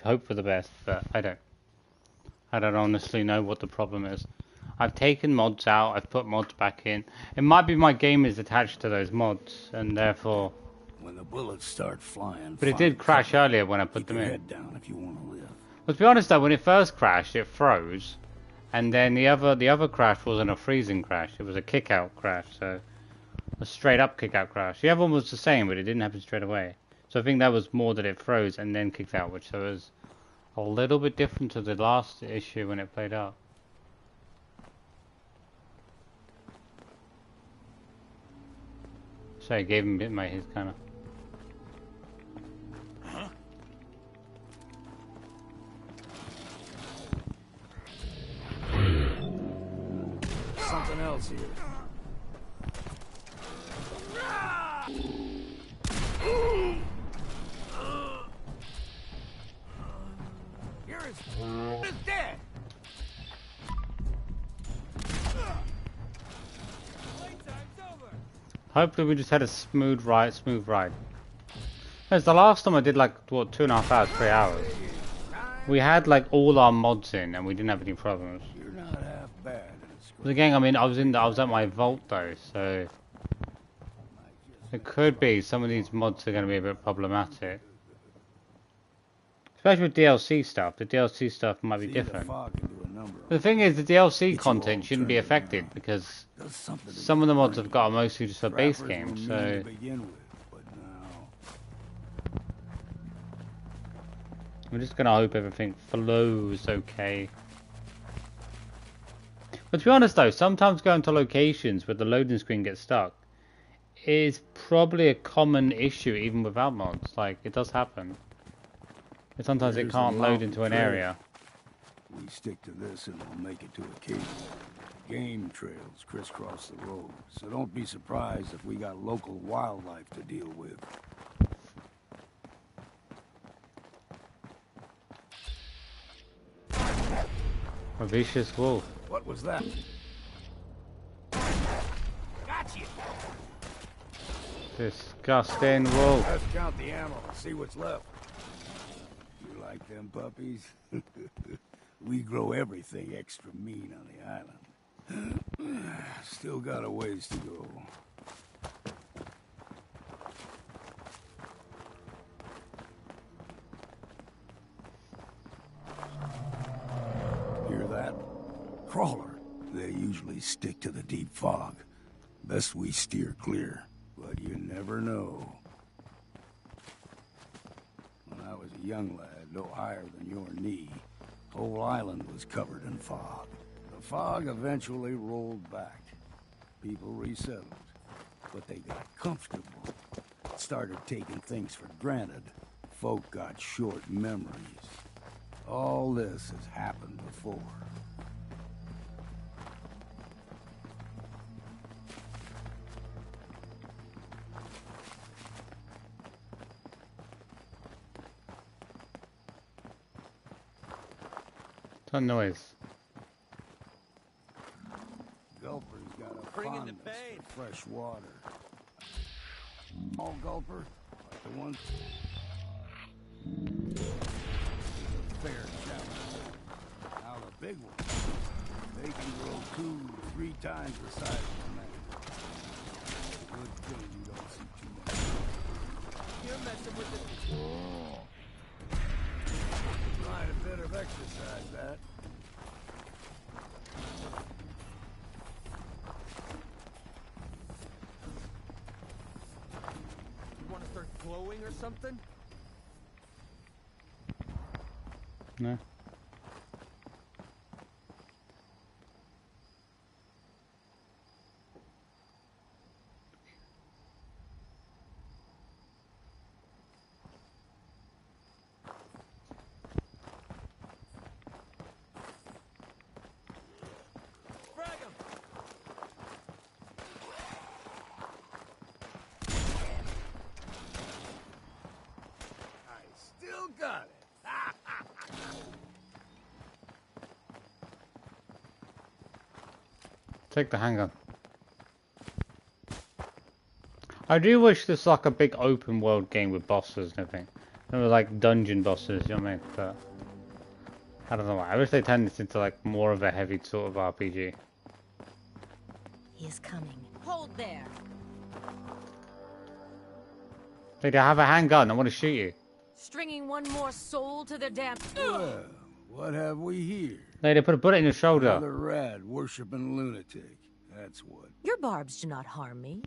hope for the best, but I don't. I don't honestly know what the problem is. I've taken mods out, I've put mods back in. It might be my game is attached to those mods, and therefore... When the bullets start flying, But it did crash earlier when I put them in. Keep your head down if you want to live. But to be honest though, when it first crashed, it froze. And then the other crash wasn't a freezing crash, it was a kick-out crash, so... A straight-up kick-out crash. The other one was the same, but it didn't happen straight away. So I think that was more that it froze and then kicked out, which was a little bit different to the last issue when it played out. So I gave him his kind of... Something else here. You're dead. Hopefully we just had a smooth ride. Because the last time I did like, what, 2.5 hours, 3 hours. We had like all our mods in and we didn't have any problems. You're not half bad. But again, I mean, I was at my vault though, so... It could be some of these mods are going to be a bit problematic. Especially with DLC stuff. The DLC stuff might be different. But the thing is, the DLC content shouldn't be affected because some of the mods have got mostly just a base game, so... I'm just going to hope everything flows okay. But to be honest though, sometimes going to locations where the loading screen gets stuck is probably a common issue even without mods. Like, it does happen. But sometimes it can't load into an area. We stick to this and we'll make it to a cave. Game trails crisscross the road, so don't be surprised if we got local wildlife to deal with. A vicious wolf. What was that? Gotcha. Disgusting wolf. Let's count the ammo, see what's left. You like them puppies? We grow everything extra mean on the island. Still got a ways to go. Hear that? Crawler. They usually stick to the deep fog. Best we steer clear. But you never know. When I was a young lad, no higher than your knee, whole island was covered in fog. The fog eventually rolled back. People resettled, but they got comfortable. Started taking things for granted. Folk got short memories. All this has happened before. What's that noise? Gulper's got a fondness for fresh water. Small gulper, like the one. Fair challenge. Now the big ones, they can grow 2 to 3 times the size of a man. Good thing you don't see too much. You're messing with the... Oh. Trying a bit of exercise, that. You want to start glowing or something? No. Got it. Take the handgun. I do wish this was like a big open world game with bosses and everything. They were like dungeon bosses, you know what I mean? But I don't know why. I wish they turned this into like more of a heavy sort of RPG. He is coming. Hold there. Lady, I have a handgun. I want to shoot you. Stringing one more soul to their damn. Well, what have we here? Lady, put a bullet in your shoulder. Another rad worshipping lunatic. That's what. Your barbs do not harm me.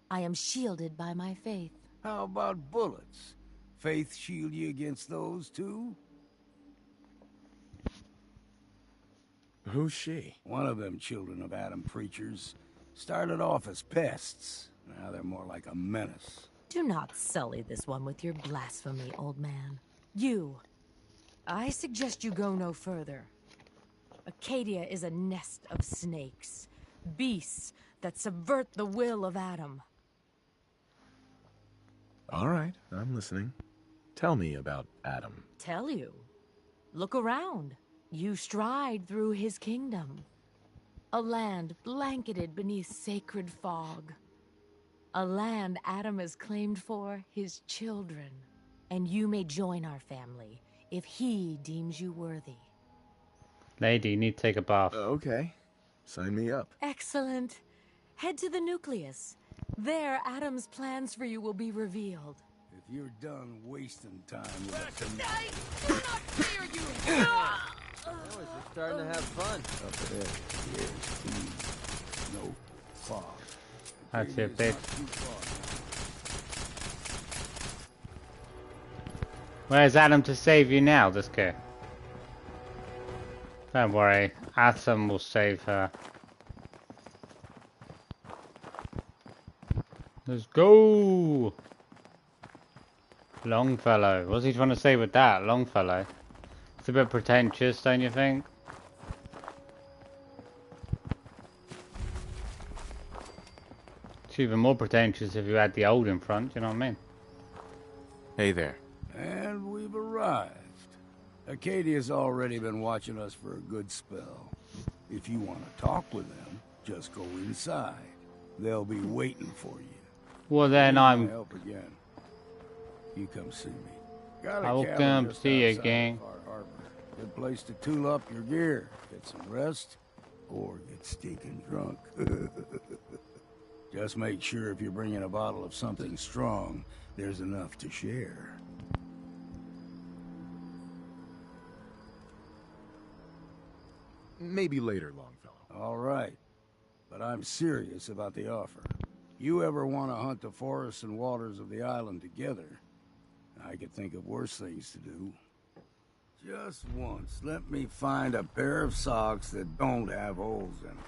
I am shielded by my faith. How about bullets? Faith shield you against those too? Who's she? One of them children of Adam preachers started off as pests. Now they're more like a menace. Do not sully this one with your blasphemy, old man. You. I suggest you go no further. Acadia is a nest of snakes. Beasts that subvert the will of Adam. All right, I'm listening. Tell me about Adam. Tell you. Look around. You stride through his kingdom. A land blanketed beneath sacred fog. A land Adam has claimed for his children. And you may join our family if he deems you worthy. Lady, you need to take a bath. Okay, sign me up. Excellent. Head to the nucleus. There, Adam's plans for you will be revealed. If you're done wasting time with I do not fear you! Now we're just starting to have fun. up ahead, here's clean. No fog. That's it, bitch. Where's Adam to save you now, this guy? Don't worry, Adam will save her. Let's go! Longfellow. What's he trying to say with that, Longfellow? It's a bit pretentious, don't you think? It's even more pretentious if you had the old in front, you know what I mean? Hey there. And we've arrived. Acadia's already been watching us for a good spell. If you want to talk with them, just go inside. They'll be waiting for you. Well then I'm... Help again. You come see me. Got a I will cabin come just see you outside again. Far Harbor. Good place to tool up your gear, get some rest, or get stinking drunk. Just make sure if you're bringing a bottle of something strong, there's enough to share. Maybe later, Longfellow. All right, but I'm serious about the offer. You ever want to hunt the forests and waters of the island together, I could think of worse things to do. Just once, let me find a pair of socks that don't have holes in them.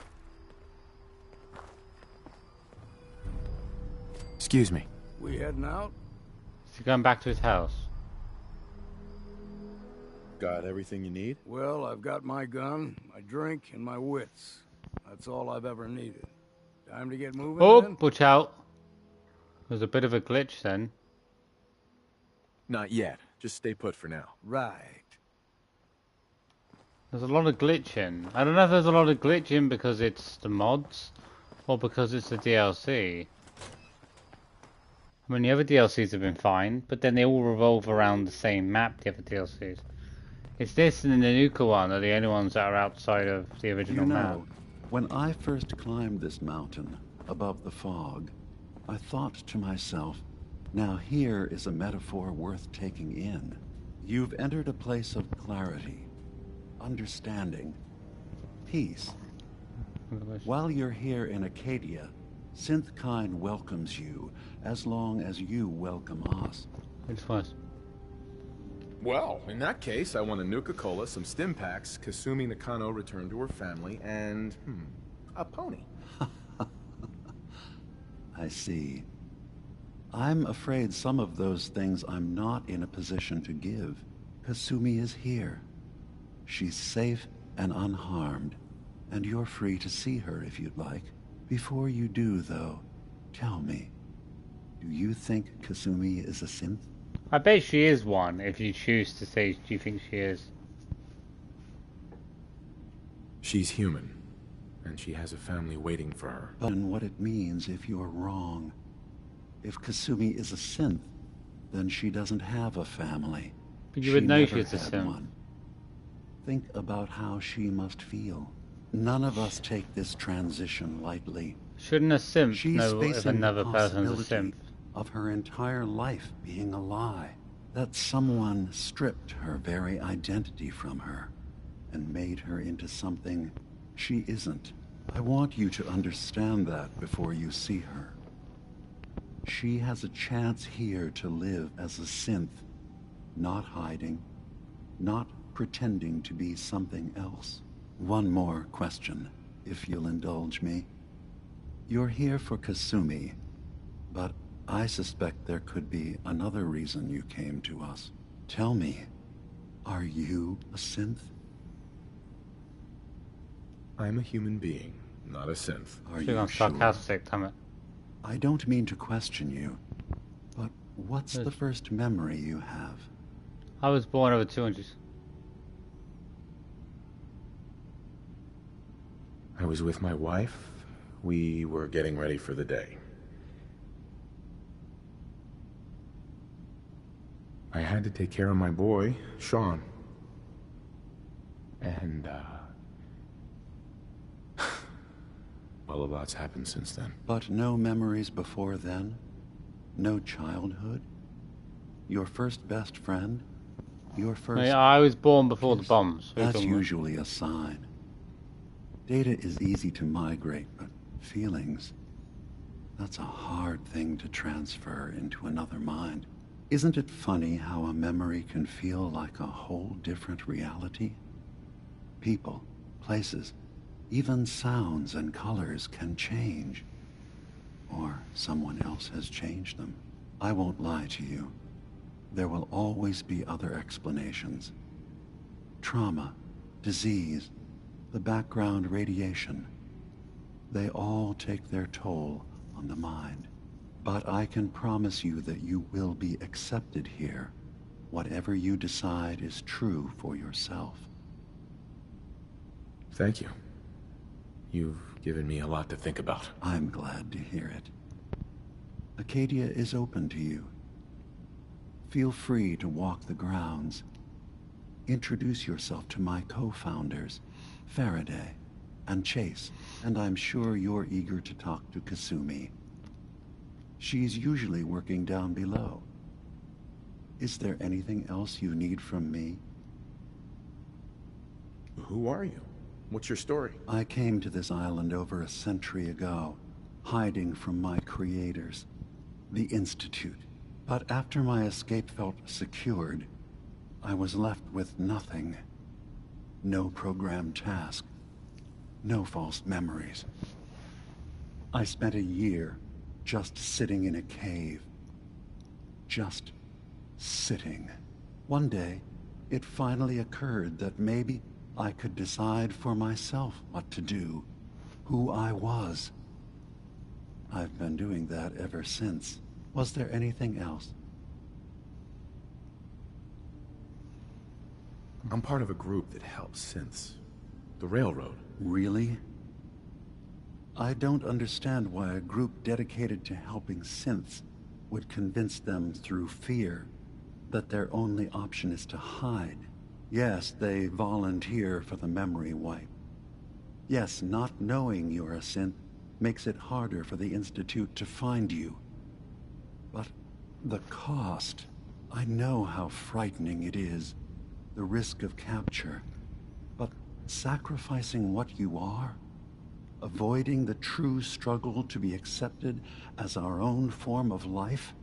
Excuse me. We heading out? Is he going back to his house? Got everything you need? Well, I've got my gun, my drink, and my wits. That's all I've ever needed. Time to get moving, Oh, then? watch out. There's a bit of a glitch then. Not yet. Just stay put for now. Right. There's a lot of glitching. I don't know if there's a lot of glitching because it's the mods or because it's the DLC. I mean, the other DLCs have been fine, but then they all revolve around the same map, the other DLCs. It's this and the Nuka one are the only ones that are outside of the original You map. know, when I first climbed this mountain, above the fog, I thought to myself, now here is a metaphor worth taking in. You've entered a place of clarity, understanding, peace. While you're here in Acadia, Synthkind welcomes you, as long as you welcome us. Which was? Well, in that case, I want a Nuka-Cola, some stim packs, Kasumi Nakano returned to her family, and, a pony. I see. I'm afraid some of those things I'm not in a position to give. Kasumi is here. She's safe and unharmed, and you're free to see her if you'd like. Before you do, though, tell me, do you think Kasumi is a synth? I bet she is one, if you choose to say, do you think she is? She's human, and she has a family waiting for her. And what it means if you're wrong. If Kasumi is a synth, then she doesn't have a family. But you would know never she's a had sim. one. Think about how she must feel. None of us take this transition lightly. Shouldn't a simp She's know if facing another the person's a possibility simp? of her entire life being a lie. That someone stripped her very identity from her and made her into something she isn't. I want you to understand that before you see her. She has a chance here to live as a synth, not hiding, not pretending to be something else. One more question, if you'll indulge me. You're here for Kasumi, but I suspect there could be another reason you came to us. Tell me, are you a synth? I'm a human being, not a synth. Are She's you gone sure? sarcastic, damn it. I don't mean to question you, but what's the first memory you have? I was born over 200. I was with my wife. We were getting ready for the day. I had to take care of my boy, Sean. And, well, a lot's happened since then. But no memories before then? No childhood? Your first best friend? Your first... I was born before the kiss? bombs. What are you That's talking about? usually a sign. Data is easy to migrate, but feelings... that's a hard thing to transfer into another mind. Isn't it funny how a memory can feel like a whole different reality? People, places, even sounds and colors can change. Or someone else has changed them. I won't lie to you. There will always be other explanations. Trauma, disease, the background radiation. They all take their toll on the mind. But I can promise you that you will be accepted here. Whatever you decide is true for yourself. Thank you. You've given me a lot to think about. I'm glad to hear it. Acadia is open to you. Feel free to walk the grounds. Introduce yourself to my co-founders, Faraday and Chase, and I'm sure you're eager to talk to Kasumi. She's usually working down below. Is there anything else you need from me? Who are you? What's your story? I came to this island over a century ago, hiding from my creators, the Institute. But after my escape felt secured, I was left with nothing. No programmed task. No false memories. I spent a year just sitting in a cave. Just sitting. One day, it finally occurred that maybe I could decide for myself what to do, who I was. I've been doing that ever since. Was there anything else? I'm part of a group that helps synths. The Railroad. Really? I don't understand why a group dedicated to helping synths would convince them through fear that their only option is to hide. Yes, they volunteer for the memory wipe. Yes, not knowing you're a synth makes it harder for the Institute to find you. But the cost... I know how frightening it is, the risk of capture. But sacrificing what you are, avoiding the true struggle to be accepted as our own form of life?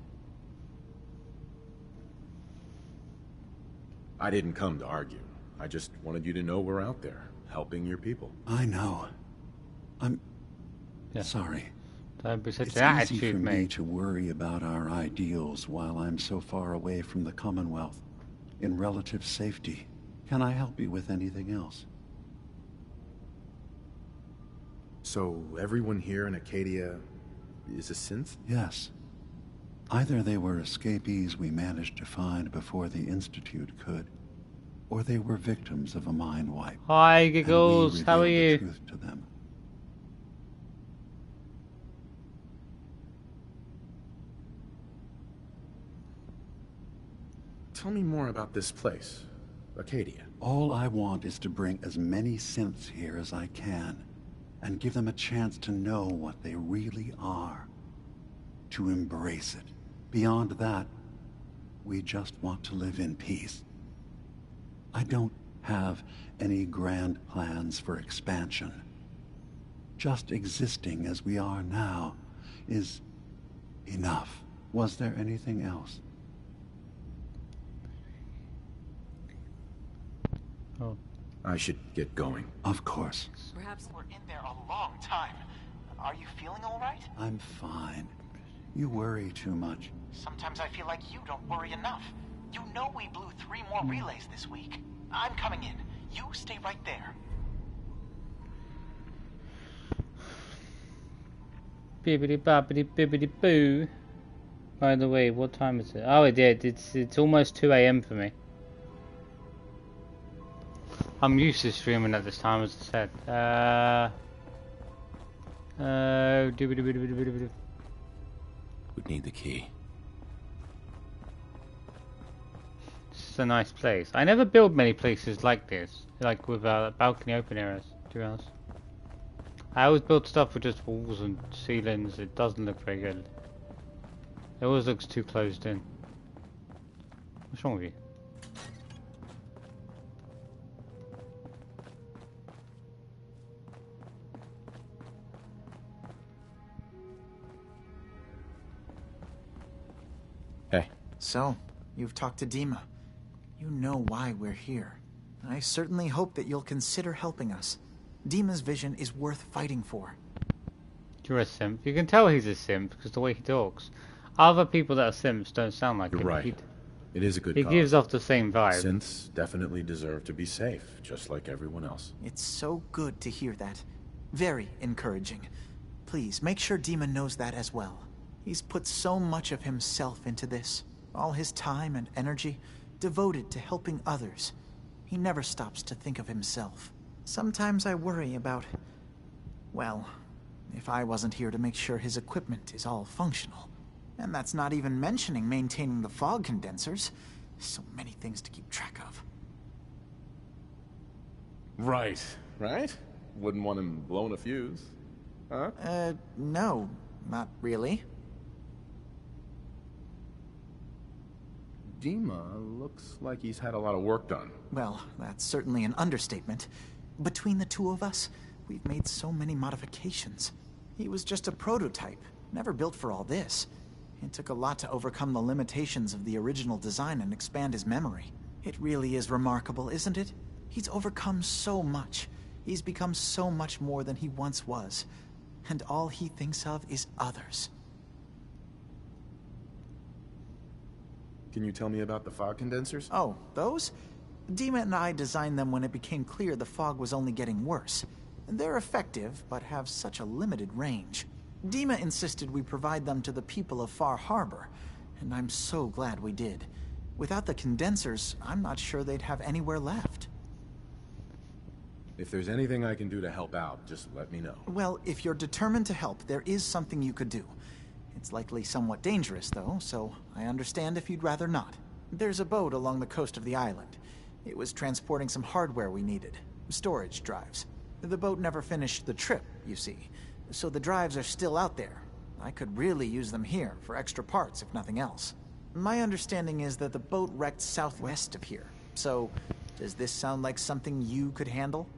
I didn't come to argue. I just wanted you to know we're out there, helping your people. I know. I'm Yeah. sorry. Don't be such It's an easy for attitude, me mate. to worry about our ideals while I'm so far away from the Commonwealth, in relative safety. Can I help you with anything else? So, everyone here in Acadia is a synth? Yes. Either they were escapees we managed to find before the Institute could, or they were victims of a mind wipe. Hi, and we Giggles. How are revealed the you? truth to them. tell me more about this place, Acadia. All I want is to bring as many synths here as I can, and give them a chance to know what they really are. To embrace it. Beyond that, we just want to live in peace. I don't have any grand plans for expansion. Just existing as we are now is enough. Was there anything else? Oh. I should get going. Of course. Perhaps we're in there a long time. Are you feeling all right? I'm fine. You worry too much. Sometimes I feel like you don't worry enough. You know we blew 3 more relays this week. I'm coming in. You stay right there. Bibbidi bobbidi bibbidi boo. By the way, what time is it? Oh, it did. It's almost 2 AM for me. I'm used to streaming at this time, as I said. Would need the key. It's a nice place. I never build many places like this, like with balcony open areas, to be honest. I always build stuff with just walls and ceilings. It doesn't look very good. It always looks too closed in. What's wrong with you? Hey. So, you've talked to Dima. You know why we're here. I certainly hope that you'll consider helping us. Dima's vision is worth fighting for. You're a simp. You can tell he's a simp because the way he talks. Other people that are simps don't sound like You're him. right. It is a good He cause. gives off the same vibe. Synths definitely deserve to be safe, just like everyone else. It's so good to hear that. Very encouraging. Please, make sure Dima knows that as well. He's put so much of himself into this. All his time and energy devoted to helping others. He never stops to think of himself. Sometimes I worry about... well, if I wasn't here to make sure his equipment is all functional. And that's not even mentioning maintaining the fog condensers. So many things to keep track of. Right. Right? Wouldn't want him blowing a fuse. Huh? No, not really. Dima looks like he's had a lot of work done. Well, that's certainly an understatement. Between the two of us, we've made so many modifications. He was just a prototype, never built for all this. It took a lot to overcome the limitations of the original design and expand his memory. It really is remarkable, isn't it? He's overcome so much. He's become so much more than he once was. And all he thinks of is others. Can you tell me about the fog condensers? Oh, those? Dima and I designed them when it became clear the fog was only getting worse. They're effective, but have such a limited range. Dima insisted we provide them to the people of Far Harbor, and I'm so glad we did. Without the condensers, I'm not sure they'd have anywhere left. If there's anything I can do to help out, just let me know. Well, if you're determined to help, there is something you could do. It's likely somewhat dangerous, though, so I understand if you'd rather not. There's a boat along the coast of the island. It was transporting some hardware we needed. Storage drives. The boat never finished the trip, you see. So the drives are still out there. I could really use them here for extra parts, if nothing else. My understanding is that the boat wrecked southwest of here. So, does this sound like something you could handle?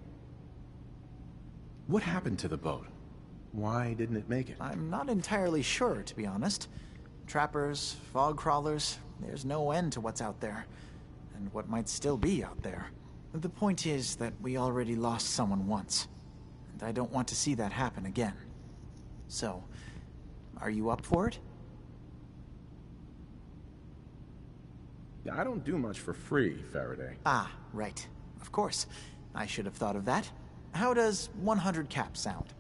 What happened to the boat? Why didn't it make it? I'm not entirely sure, to be honest. Trappers, fog crawlers, there's no end to what's out there. And what might still be out there. The point is that we already lost someone once. And I don't want to see that happen again. So, are you up for it? I don't do much for free, Faraday. Ah, right. Of course. I should have thought of that. How does 100 cap sound?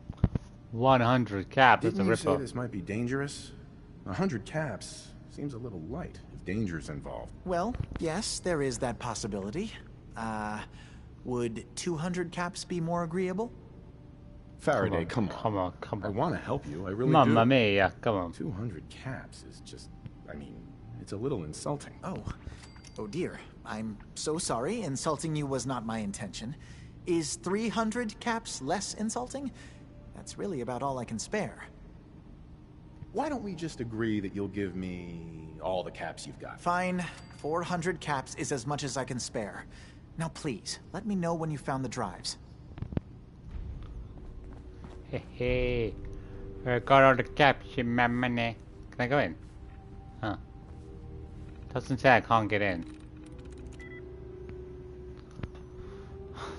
100 cap, that's a Didn't you say rip-off. this might be dangerous? 100 caps seems a little light if danger's involved. Well, yes, there is that possibility. Would 200 caps be more agreeable? Faraday, come on. Come on, come I on. want to help you, I really Mamma do. mia, come on. 200 caps is just, I mean, it's a little insulting. Oh, Oh dear, I'm so sorry. Insulting you was not my intention. Is 300 caps less insulting? That's really about all I can spare. Why don't we just agree that you'll give me all the caps you've got? Fine. 400 caps is as much as I can spare. Now please, let me know when you found the drives. Hey, I got all the caps in my money. Can I go in? Huh. Doesn't say I can't get in.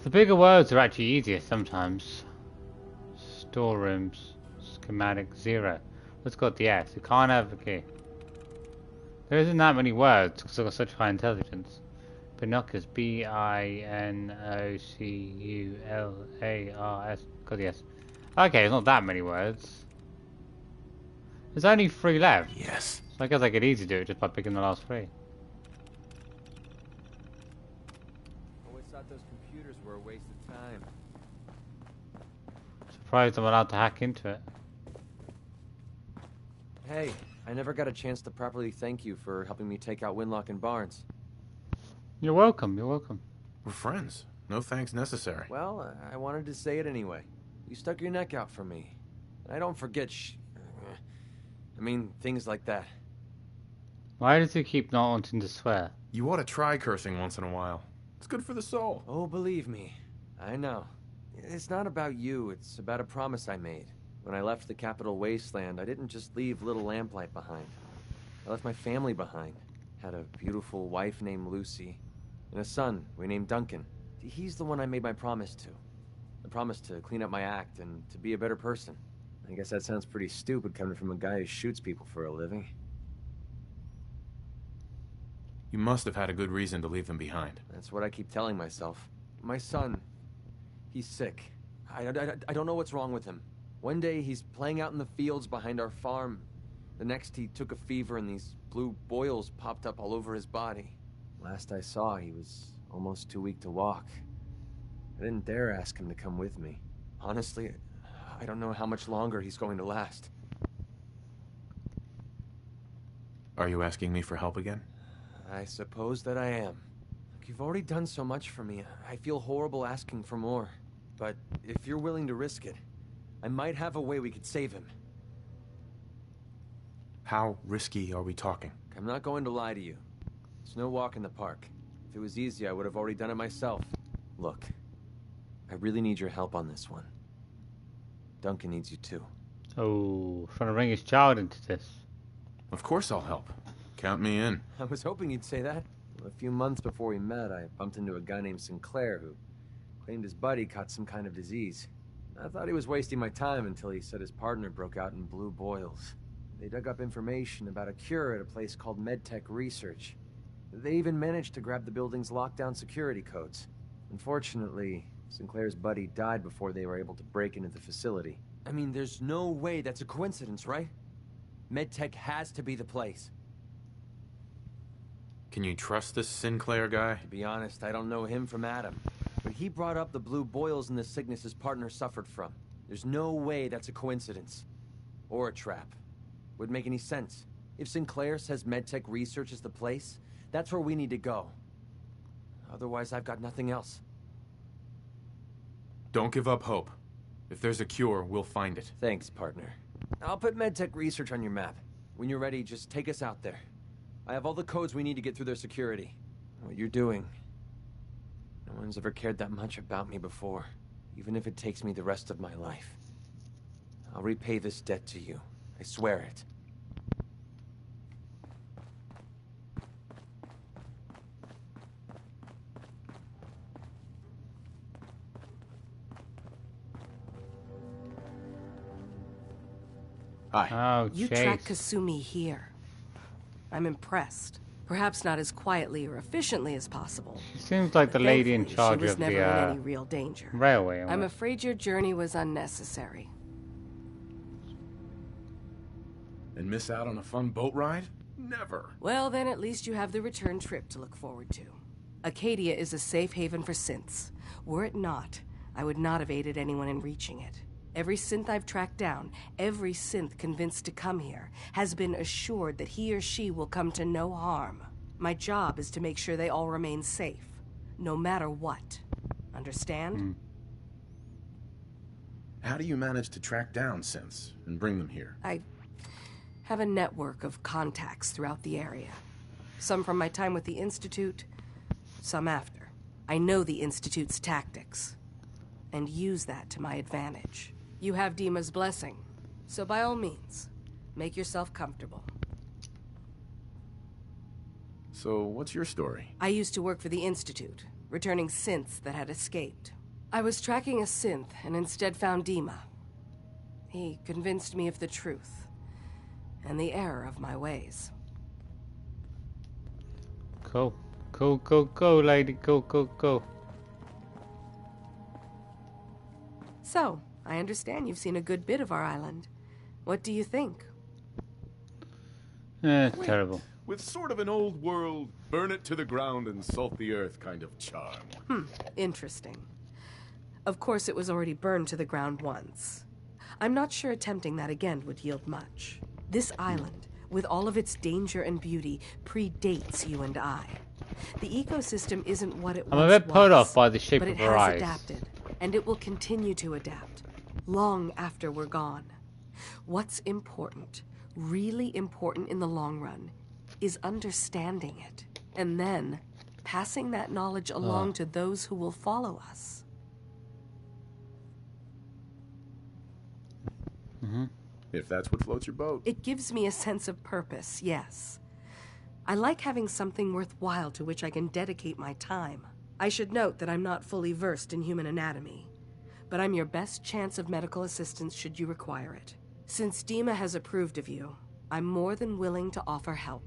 The bigger words are actually easier sometimes. Storerooms, schematic, 0. Let's go with the S. You can't have a key. There isn't that many words because I've got such high intelligence. Binoculars, B-I-N-O-C-U-L-A-R-S. Got the S. Okay, it's not that many words. There's only 3 left. Yes. So I guess I could easily do it just by picking the last 3. Always thought those computers were a waste of time. Surprised I'm allowed to hack into it. Hey, I never got a chance to properly thank you for helping me take out Winlock and Barnes. You're welcome, you're welcome. We're friends. No thanks necessary. Well, I wanted to say it anyway. You stuck your neck out for me. I don't forget things like that. Why does he keep not wanting to swear? You ought to try cursing once in a while. It's good for the soul. Oh, believe me. I know. It's not about you, it's about a promise I made. When I left the capital wasteland, I didn't just leave little Lamplight behind. I left my family behind. Had a beautiful wife named Lucy, and a son we named Duncan. He's the one I made my promise to. I promised to clean up my act and to be a better person. I guess that sounds pretty stupid coming from a guy who shoots people for a living. You must have had a good reason to leave them behind. That's what I keep telling myself. My son, he's sick. I don't know what's wrong with him. One day he's playing out in the fields behind our farm. The next he took a fever and these blue boils popped up all over his body. Last I saw, he was almost too weak to walk. I didn't dare ask him to come with me. Honestly, I don't know how much longer he's going to last. Are you asking me for help again? I suppose that I am. You've already done so much for me. I feel horrible asking for more. But if you're willing to risk it, I might have a way we could save him. How risky are we talking? I'm not going to lie to you. It's no walk in the park. If it was easy, I would have already done it myself. Look, I really need your help on this one. Duncan needs you too. Oh, trying to bring his child into this. Of course I'll help. Count me in. I was hoping you'd say that. A few months before we met, I bumped into a guy named Sinclair who claimed his buddy caught some kind of disease. I thought he was wasting my time until he said his partner broke out in blue boils. They dug up information about a cure at a place called MedTech Research. They even managed to grab the building's lockdown security codes. Unfortunately, Sinclair's buddy died before they were able to break into the facility. I mean, there's no way that's a coincidence, right? MedTech has to be the place. Can you trust this Sinclair guy? To be honest, I don't know him from Adam. But he brought up the blue boils and the sickness his partner suffered from. There's no way that's a coincidence. Or a trap. Wouldn't make any sense. If Sinclair says MedTech Research is the place, that's where we need to go. Otherwise, I've got nothing else. Don't give up hope. If there's a cure, we'll find it. Thanks, partner. I'll put MedTech Research on your map. When you're ready, just take us out there. I have all the codes we need to get through their security. What you're doing... No one's ever cared that much about me before, even if it takes me the rest of my life. I'll repay this debt to you. I swear it. Hi. Oh, You Chase. track Kasumi here. I'm impressed. Perhaps not as quietly or efficiently as possible. She seems like the lady in Thankfully, charge she was of never the in any real danger. railway. I'm almost. afraid your journey was unnecessary. And miss out on a fun boat ride? Never. Well, then at least you have the return trip to look forward to. Acadia is a safe haven for synths. Were it not, I would not have aided anyone in reaching it. Every synth I've tracked down, every synth convinced to come here, has been assured that he or she will come to no harm. My job is to make sure they all remain safe, no matter what. Understand? How do you manage to track down synths and bring them here? I have a network of contacts throughout the area. Some from my time with the Institute, some after. I know the Institute's tactics, and use that to my advantage. You have Dima's blessing, so by all means, make yourself comfortable. So, what's your story? I used to work for the Institute, returning synths that had escaped. I was tracking a synth and instead found Dima. He convinced me of the truth and the error of my ways. Cool. Cool, lady. Cool. So, I understand you've seen a good bit of our island. What do you think? It's terrible. With sort of an old world, burn it to the ground and salt the earth kind of charm. Interesting. Of course, it was already burned to the ground once. I'm not sure attempting that again would yield much. This island, with all of its danger and beauty, predates you and I. The ecosystem isn't what it I'm once a bit put was, off by the shape but of it her has eyes. adapted, and it will continue to adapt, long after we're gone. What's important, really important in the long run, is understanding it, and then passing that knowledge along to those who will follow us. If that's what floats your boat. It gives me a sense of purpose, yes. I like having something worthwhile to which I can dedicate my time. I should note that I'm not fully versed in human anatomy, but I'm your best chance of medical assistance should you require it. Since Dima has approved of you, I'm more than willing to offer help.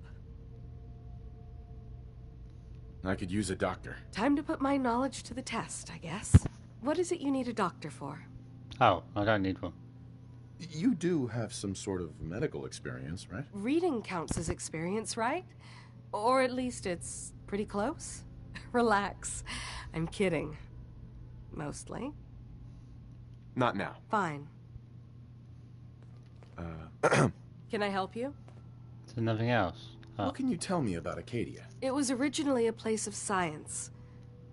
I could use a doctor. Time to put my knowledge to the test, I guess. What is it you need a doctor for? Oh, I don't need one. You do have some sort of medical experience, right? Reading counts as experience, right? Or at least it's pretty close. Relax. I'm kidding. Mostly. Not now. Fine. Can I help you? There's nothing else. What can you tell me about Acadia? It was originally a place of science.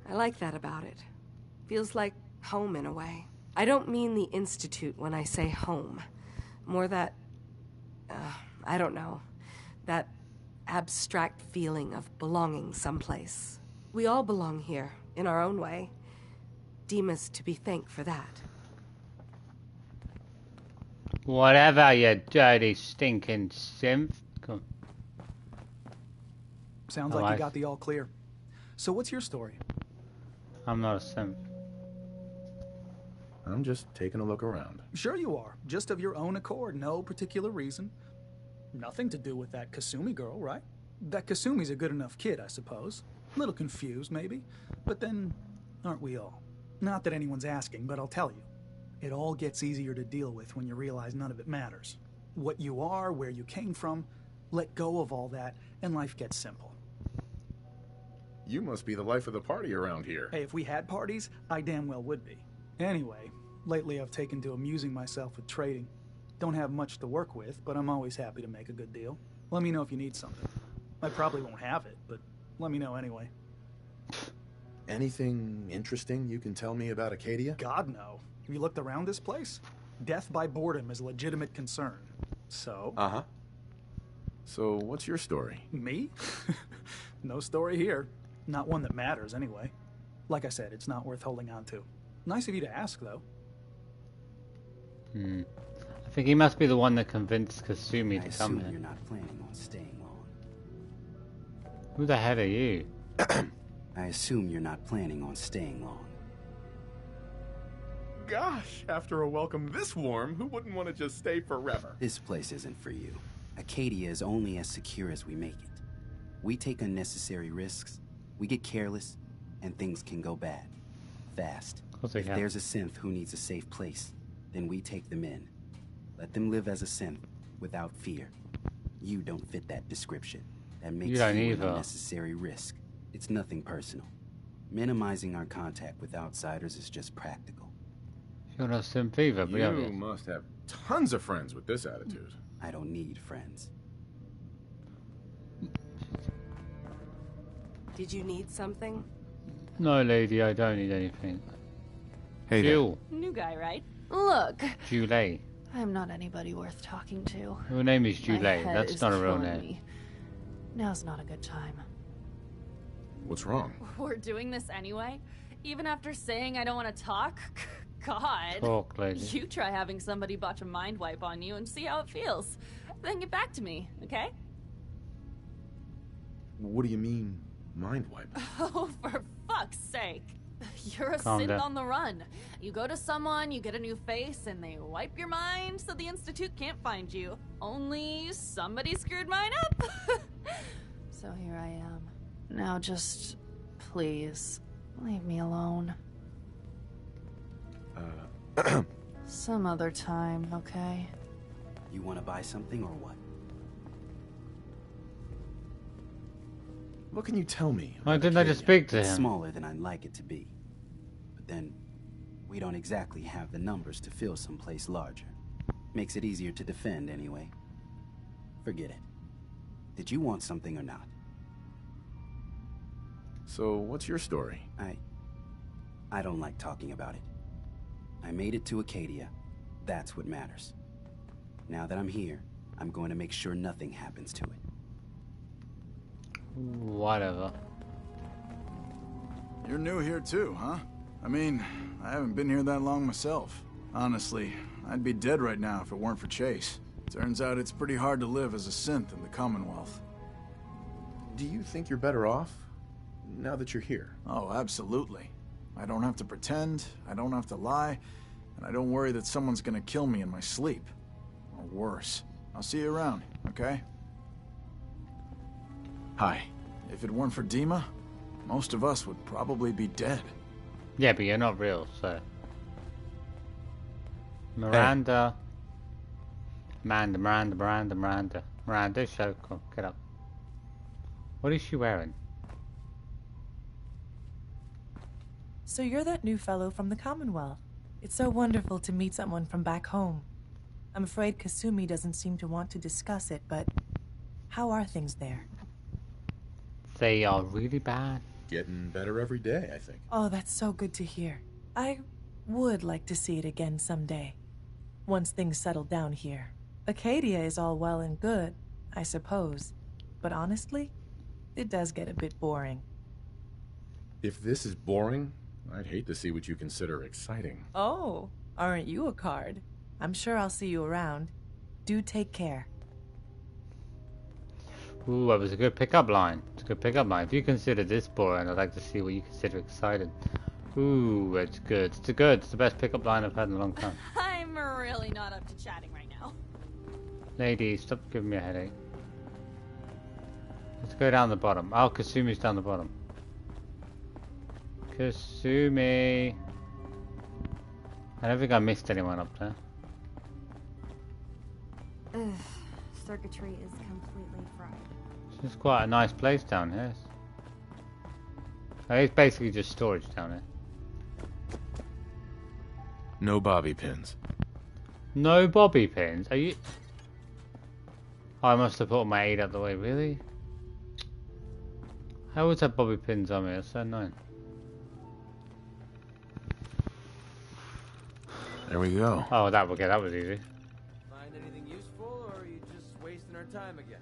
I like that about it. Feels like home in a way. I don't mean the Institute when I say home. More that, I don't know, that abstract feeling of belonging someplace. We all belong here, in our own way. Dima's to be thanked for that. Whatever, you dirty, stinking simp. Come. Sounds Oh, like I you got the all clear. So what's your story? I'm not a simp. I'm just taking a look around. Sure you are. Just of your own accord. No particular reason. Nothing to do with that Kasumi girl, right? That Kasumi's a good enough kid, I suppose. A little confused, maybe. But then, aren't we all? Not that anyone's asking, but I'll tell you. It all gets easier to deal with when you realize none of it matters. What you are, where you came from, let go of all that, and life gets simple. You must be the life of the party around here. Hey, if we had parties, I damn well would be. Anyway, lately I've taken to amusing myself with trading. Don't have much to work with, but I'm always happy to make a good deal. Let me know if you need something. I probably won't have it, but let me know anyway. Anything interesting you can tell me about Acadia? God, no. Have you looked around this place? Death by boredom is a legitimate concern. So? Uh-huh. So, what's your story? Me? No story here. Not one that matters, anyway. Like I said, it's not worth holding on to. Nice of you to ask, though. I think he must be the one that convinced Kasumi to come here. You're not planning on staying long. Who the hell are you? I assume you're not planning on staying long. Gosh, after a welcome this warm, who wouldn't want to just stay forever? This place isn't for you. Acadia is only as secure as we make it. We take unnecessary risks, we get careless, and things can go bad. Fast. Of course they If can. there's a synth who needs a safe place, then we take them in. Let them live as a synth, without fear. You don't fit that description. That makes you don't an either. unnecessary risk. It's nothing personal. Minimizing our contact with outsiders is just practical. You're not a simp either, but You yeah. must have tons of friends with this attitude. I don't need friends. Did you need something? No, lady, I don't need anything. Hey there. Jill. New guy, right? Look, Julie. I'm not anybody worth talking to. Your name is My Julie. head That's is not a real killing name. me. Now's not a good time. What's wrong? We're doing this anyway? Even after saying I don't want to talk? God. Talk, lady. You try having somebody botch a mind wipe on you and see how it feels. Then get back to me, okay? What do you mean, mind wipe? Oh, for fuck's sake. You're a Calm synth down. on the run. You go to someone, you get a new face, and they wipe your mind so the Institute can't find you. Only somebody screwed mine up. So here I am. Now just, please, leave me alone. Some other time, okay? You want to buy something or what? What can you tell me? Why about didn't I just Acadia? speak to It's him? smaller than I'd like it to be. But then, we don't exactly have the numbers to fill someplace larger. Makes it easier to defend anyway. Forget it. Did you want something or not? So, what's your story? I don't like talking about it. I made it to Acadia. That's what matters. Now that I'm here, I'm going to make sure nothing happens to it. Whatever. You're new here too, huh? I mean, I haven't been here that long myself. Honestly, I'd be dead right now if it weren't for Chase. Turns out it's pretty hard to live as a synth in the Commonwealth. Do you think you're better off now that you're here? Oh, absolutely. I don't have to pretend, I don't have to lie, and I don't worry that someone's gonna kill me in my sleep. Or worse. I'll see you around, okay? Hi. If it weren't for Dima, most of us would probably be dead. Yeah, but you're not real, so. Miranda. Miranda, Shoko, get up. What is she wearing? So you're that new fellow from the Commonwealth. It's so wonderful to meet someone from back home. I'm afraid Kasumi doesn't seem to want to discuss it, but how are things there? They are really bad. Getting better every day, I think. Oh, that's so good to hear. I would like to see it again someday. Once things settle down here. Acadia is all well and good, I suppose. But honestly, it does get a bit boring. If this is boring, I'd hate to see what you consider exciting. Oh, aren't you a card? I'm sure I'll see you around. Do take care. Ooh, that was a good pickup line. It's a good pickup line. If you consider this boring, I'd like to see what you consider exciting. Ooh, it's good. It's good. It's the best pickup line I've had in a long time. I'm really not up to chatting right now. Lady, stop giving me a headache. Let's go down the bottom. Oh, Kasumi's down the bottom. Kasumi. I don't think I missed anyone up there. Ugh, circuitry is completely fried. This is quite a nice place down here. It's basically just storage down here. No bobby pins. No bobby pins? Are you... Oh, I must have put my aid out the way, really? I always have bobby pins on me, that's so annoying. There we go. Oh, that was easy. Find anything useful, or are you just wasting our time again?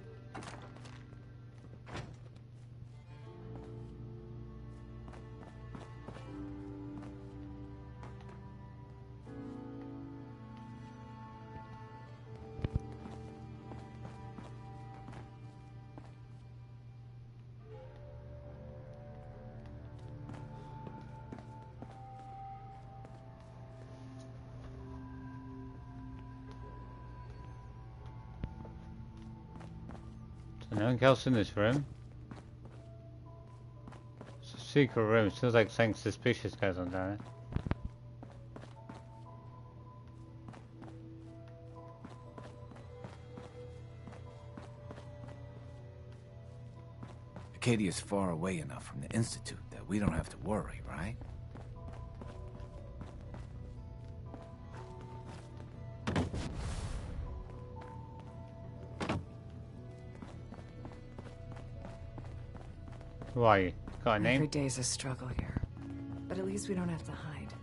So no one else in this room? It's a secret room. It feels like something suspicious goes on down there. Acadia's far away enough from the Institute that we don't have to worry, right? Who are you? Got a name? Every day's a struggle here, but at least we don't have to hide.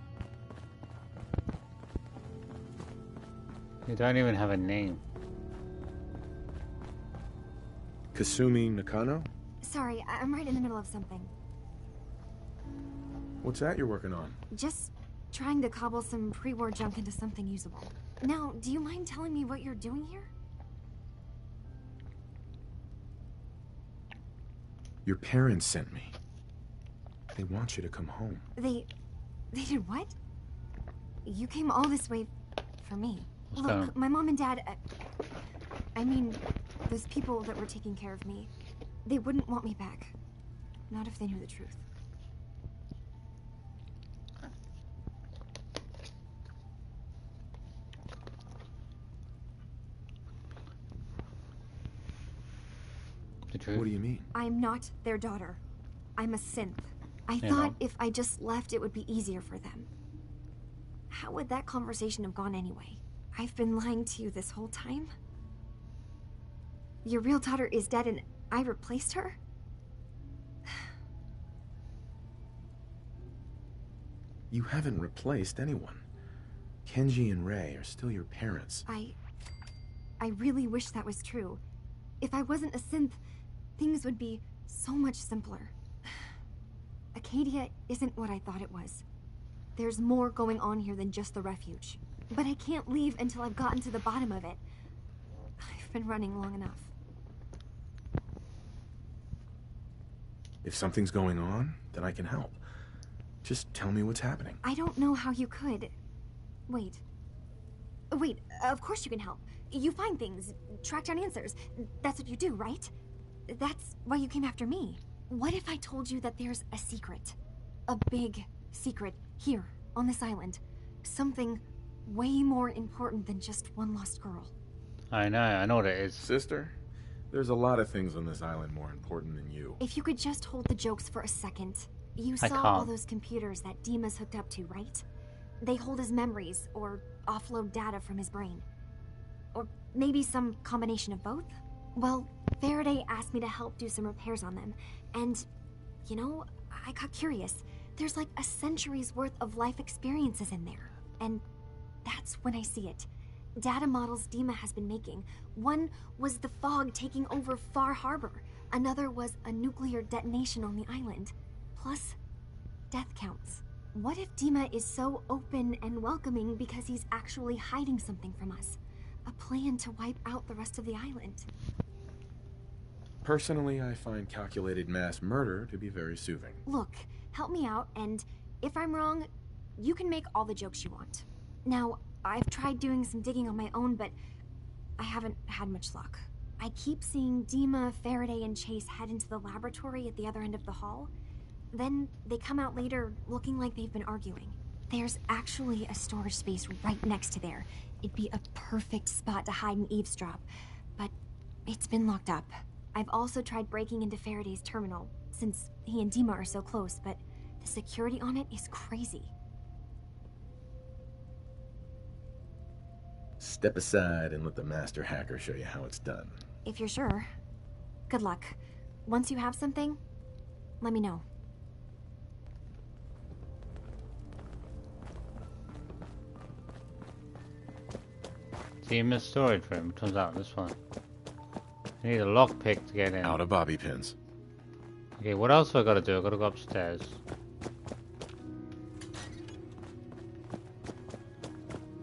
You don't even have a name. Kasumi Nakano? Sorry, I'm right in the middle of something. What's that you're working on? Just trying to cobble some pre-war junk into something usable. Now, do you mind telling me what you're doing here? Your parents sent me. They want you to come home. They did what? You came all this way for me. Look, my mom and dad, I mean, those people that were taking care of me, they wouldn't want me back. Not if they knew the truth. The truth? What do you mean? I'm not their daughter. I'm a synth. I thought if I just left, it would be easier for them. How would that conversation have gone anyway? I've been lying to you this whole time? Your real daughter is dead and I replaced her? You haven't replaced anyone. Kenji and Rei are still your parents. I really wish that was true. If I wasn't a synth, things would be so much simpler. Acadia isn't what I thought it was. There's more going on here than just the refuge. But I can't leave until I've gotten to the bottom of it. I've been running long enough. If something's going on, then I can help. Just tell me what's happening. I don't know how you could. Wait, of course you can help. You find things, track down answers. That's what you do, right? That's why you came after me. What if I told you that there's a secret? A big secret here, on this island. Something way more important than just one lost girl. I know what it is. Sister, there's a lot of things on this island more important than you. If you could just hold the jokes for a second. You saw all those computers that Dima's hooked up to, right? They hold his memories, or offload data from his brain. Or maybe some combination of both? Well, Faraday asked me to help do some repairs on them. And, you know, I got curious. There's like a century's worth of life experiences in there. And that's when I see it. Data models Dima has been making. One was the fog taking over Far Harbor. Another was a nuclear detonation on the island. Plus, death counts. What if Dima is so open and welcoming because he's actually hiding something from us? A plan to wipe out the rest of the island. Personally, I find calculated mass murder to be very soothing. Look, help me out, and if I'm wrong, you can make all the jokes you want. Now, I've tried doing some digging on my own, but I haven't had much luck. I keep seeing Dima, Faraday, and Chase head into the laboratory at the other end of the hall. Then they come out later looking like they've been arguing. There's actually a storage space right next to there. It'd be a perfect spot to hide and eavesdrop, but it's been locked up. I've also tried breaking into Faraday's terminal, since he and Dima are so close, but the security on it is crazy. Step aside and let the master hacker show you how it's done. If you're sure. Good luck. Once you have something, let me know. Dima's storage room. Turns out this one. I need a lockpick to get in. Out of bobby pins. Okay, what else have I got to do? I got to go upstairs.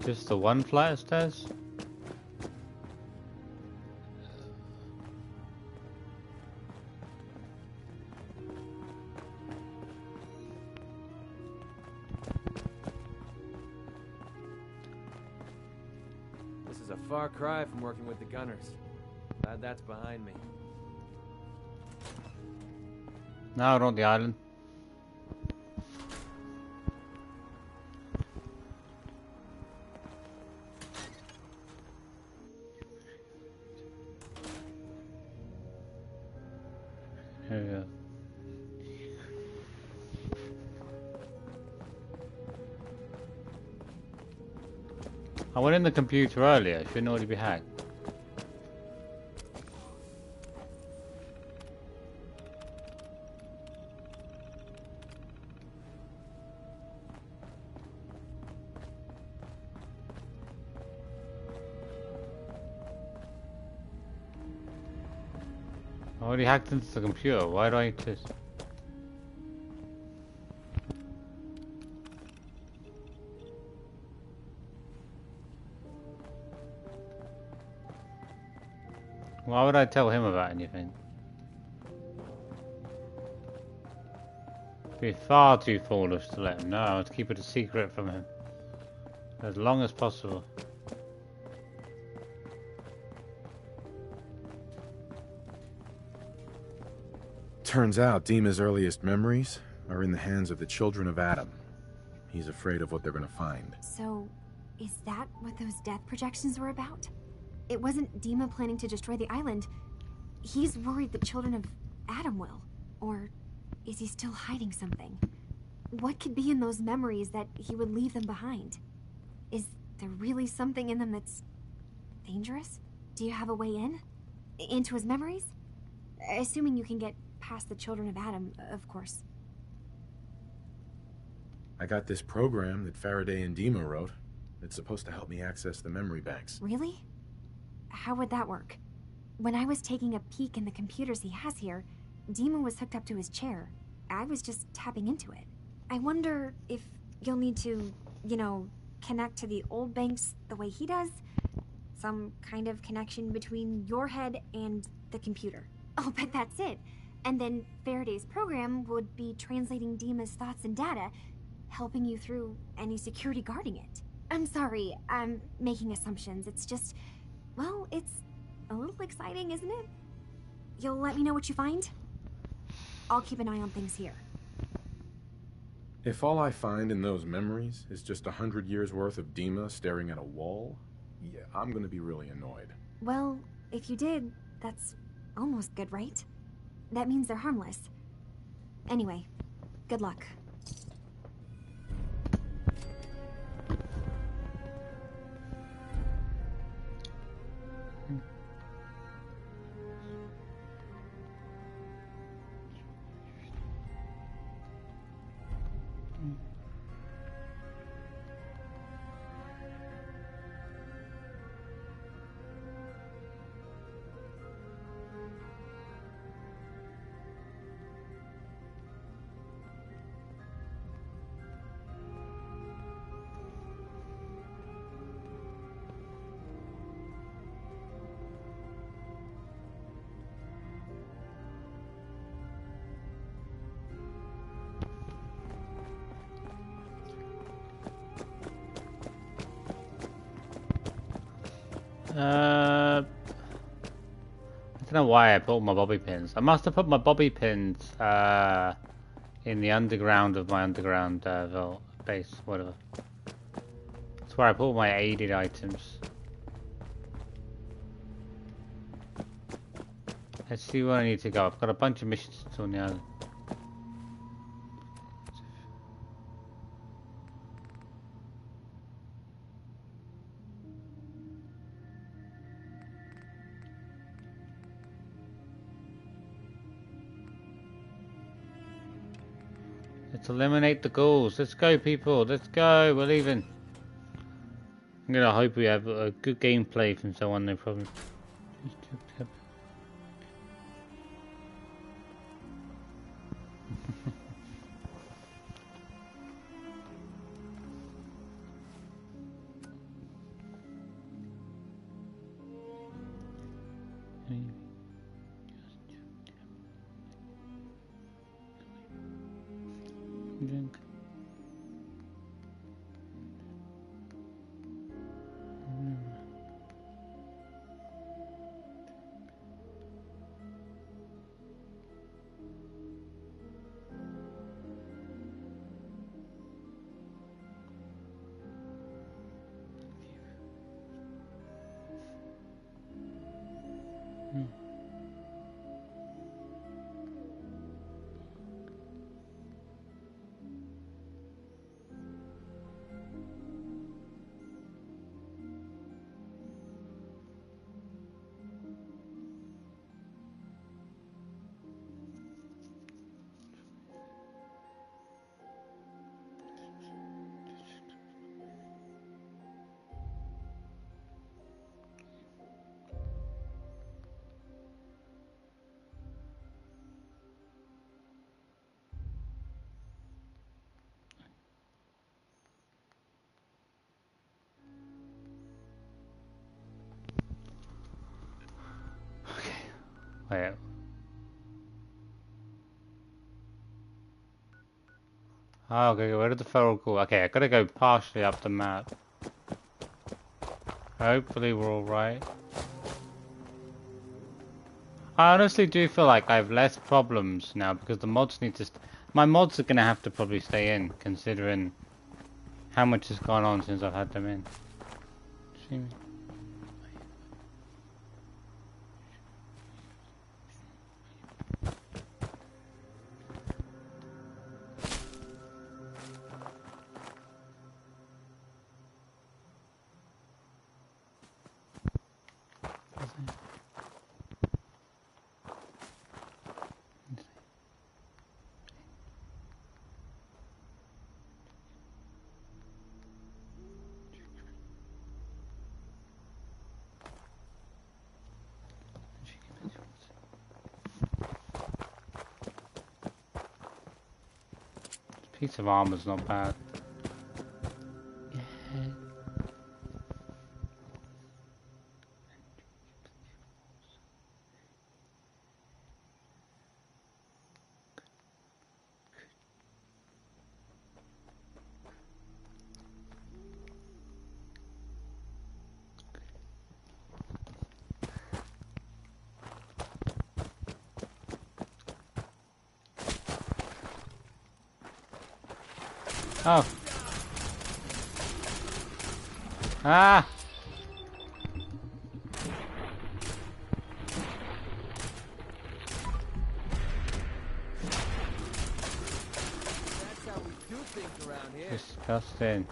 Just the one flight of stairs? This is a far cry from working with the gunners. Glad that's behind me. Now we're on the island. Here we go. I went in the computer earlier. Shouldn't already be hacked. already hacked into the computer. Why do I need to? Why would I tell him about anything? It'd be far too foolish to let him know. I want to keep it a secret from him as long as possible. Turns out Dima's earliest memories are in the hands of the children of Adam. He's afraid of what they're gonna find. So, is that what those death projections were about? It wasn't Dima planning to destroy the island. He's worried the children of Adam will. Or is he still hiding something? What could be in those memories that he would leave them behind? Is there really something in them that's dangerous? Do you have a way in? Into his memories? Assuming you can get past the children of Adam, of course. I got this program that Faraday and Dima wrote. It's supposed to help me access the memory banks. Really? How would that work? When I was taking a peek in the computers he has here, Dima was hooked up to his chair. I was just tapping into it. I wonder if you'll need to, you know, connect to the old banks the way he does? Some kind of connection between your head and the computer. Oh, but that's it. And then Faraday's program would be translating Dima's thoughts and data, helping you through any security guarding it. I'm sorry, I'm making assumptions. It's just, well, it's a little exciting, isn't it? You'll let me know what you find? I'll keep an eye on things here. If all I find in those memories is just 100 years worth of Dima staring at a wall, yeah, I'm gonna be really annoyed. Well, if you did, that's almost good, right? That means they're harmless. Anyway, good luck. I don't know why I put all my bobby pins. I must have put my bobby pins in the underground of my underground vault base, whatever. That's where I put all my aided items. Let's see where I need to go. I've got a bunch of missions to do on the island. Let's eliminate the ghouls. Let's go, people. Let's go. We're leaving. I'm gonna hope we have a good gameplay from someone. No problem. Drink. Wait. Oh, okay, where did the feral go? Okay, I gotta go partially up the map. Hopefully we're alright. I honestly do feel like I have less problems now because the mods need to... My mods are gonna have to probably stay in, considering how much has gone on since I've had them in. See me? Piece of armor's not bad. Oh. Ah. That's how we do things around here. Disgusting.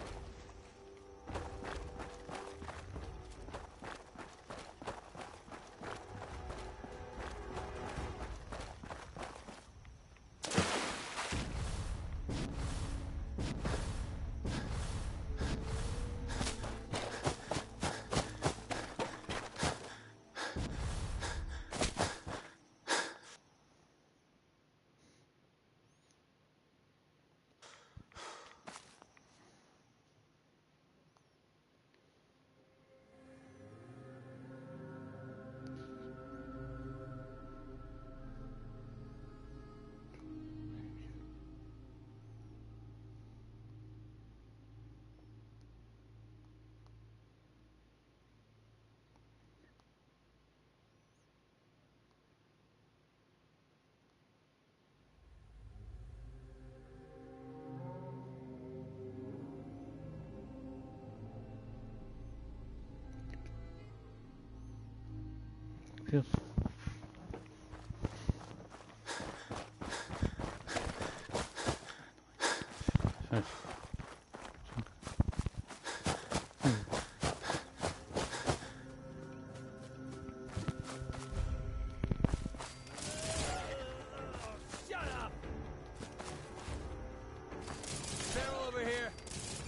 Feels... Shut up! Barrel over here.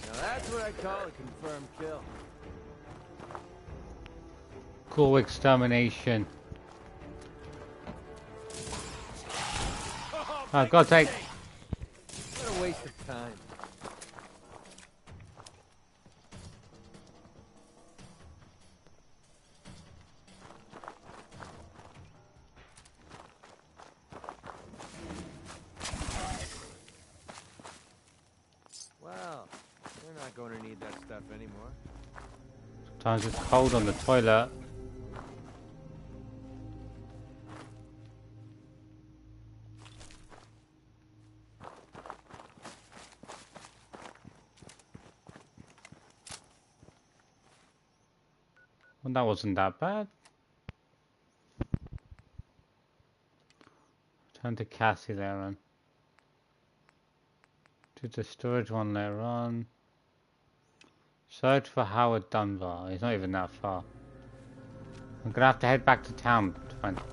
Now that's what I call a confirmed kill. Cool extermination. Oh, God's sake. What a waste of time. Well, we're not going to need that stuff anymore. Sometimes it's cold on the toilet. Well, that wasn't that bad. Turn to Cassie there on. Do the storage one later on. Search for Howard Dunbar. He's not even that far. I'm gonna have to head back to town to find him.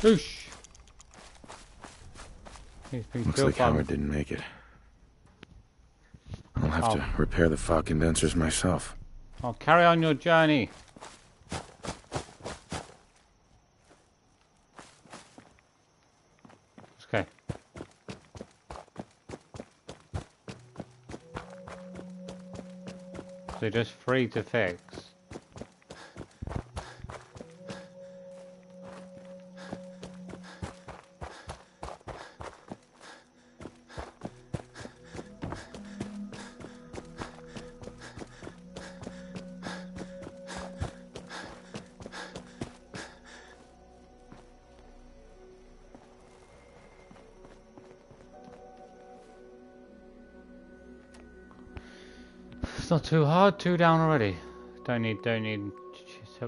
Oosh. Looks like Howard didn't make it. I'll have to repair the fog condensers myself. I'll carry on your journey. Okay. They're just free to fix. It's not too hard, 2 down already. Don't need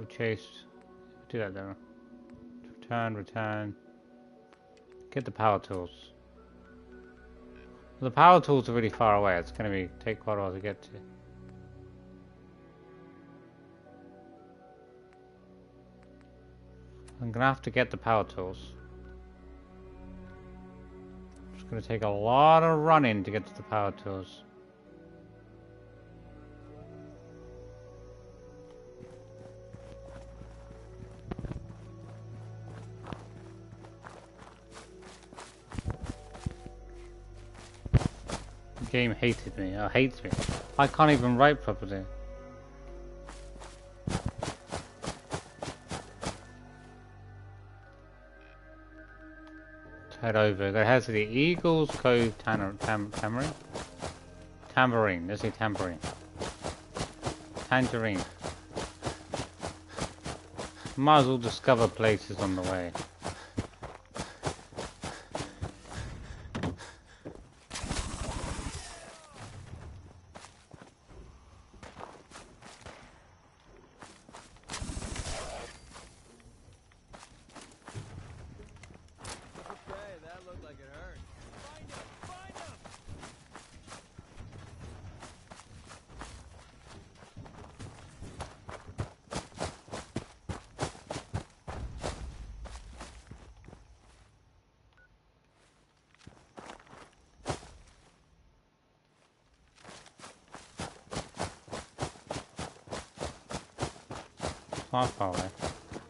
chase. Do that though. Return. Get the power tools. The power tools are really far away. It's gonna take quite a while to get to. I'm gonna have to get the power tools. It's gonna take a lot of running to get to the power tools. The game hated me, or hates me. I can't even write properly. Head over. That has the Eagles Cove Tambourine. Tambourine. Let's say tambourine. Tangerine. Might as well discover places on the way. Not far away.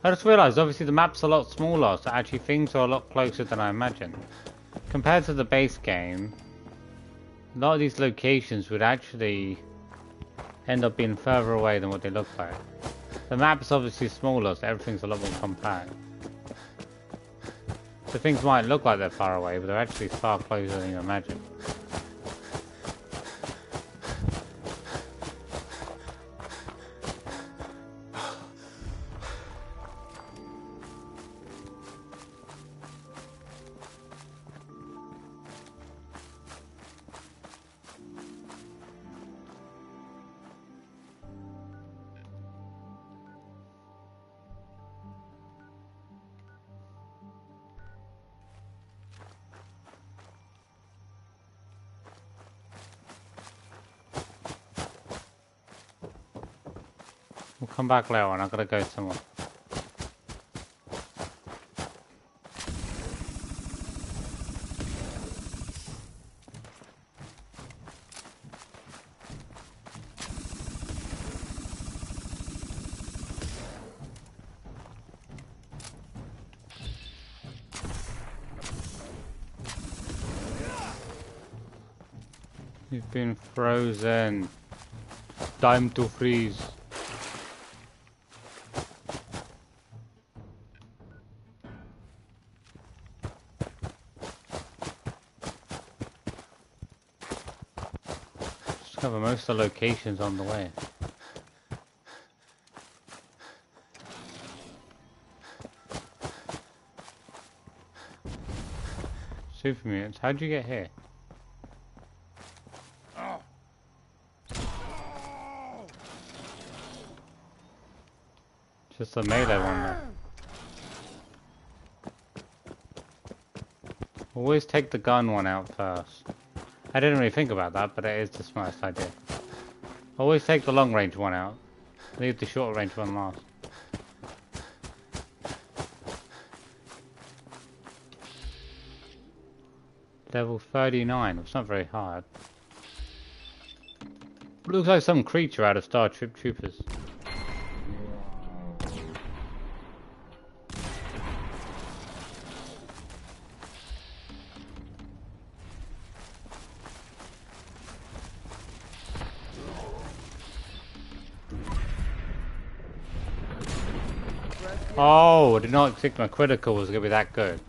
I just realised, obviously the map's a lot smaller, so actually things are a lot closer than I imagined. Compared to the base game, a lot of these locations would actually end up being further away than what they look like. The map's obviously smaller, so everything's a lot more compact. So things might look like they're far away, but they're actually far closer than you imagine. We'll come back later on, I've got to go somewhere. You've been frozen. Time to freeze. Cover most of the locations on the way. Super mutants, how'd you get here? Just the melee one there. Always take the gun one out first. I didn't really think about that, but it is the smartest idea. Always take the long range one out. Leave the short range one last. Level 39. It's not very hard. Looks like some creature out of Star Troopers. Oh, I did not think my critical was going to be that good.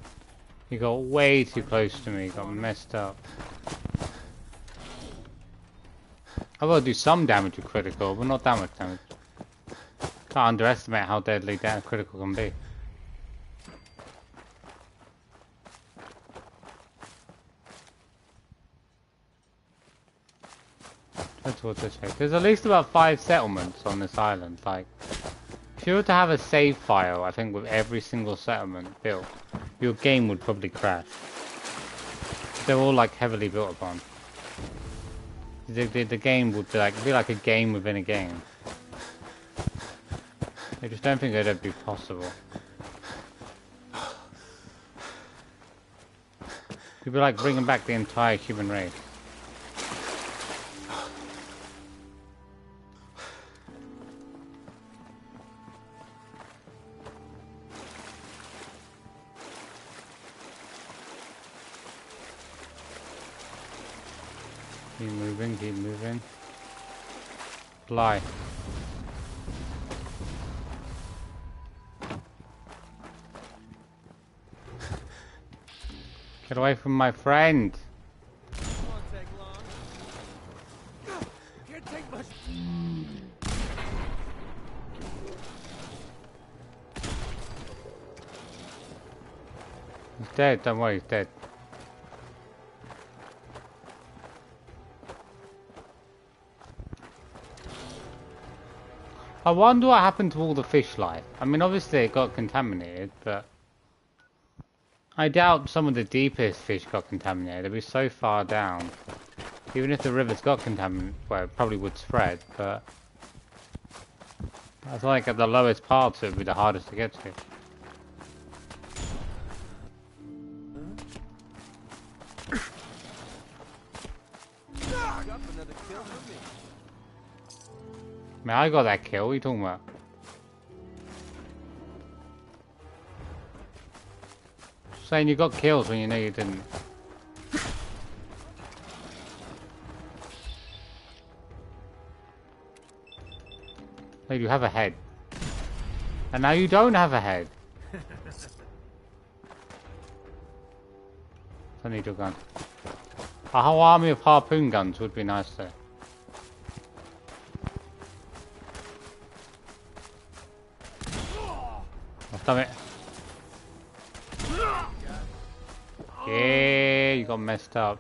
He got way too close to me, got messed up. I've got to do some damage with critical, but not that much damage. Can't underestimate how deadly that critical can be. That's what this way. There's at least about 5 settlements on this island. Like, if you were to have a save file, I think with every single settlement built, your game would probably crash. They're all like heavily built upon. The game would be like a game within a game. I just don't think it'd be possible. It'd be like bringing back the entire human race. Keep moving. Fly. Get away from my friend. Won't take long. Can't take much. He's dead, don't worry, he's dead. I wonder what happened to all the fish life. I mean, obviously it got contaminated, but I doubt some of the deepest fish got contaminated. It'd be so far down. Even if the rivers got contaminated, well, it probably would spread, but I feel like at the lowest parts it would be the hardest to get to. Man, I got that kill. What are you talking about? Saying you got kills when you know you didn't. Hey, you have a head. And now you don't have a head. I need your gun. A whole army of harpoon guns would be nice there. Damn it. Yeah, you got messed up.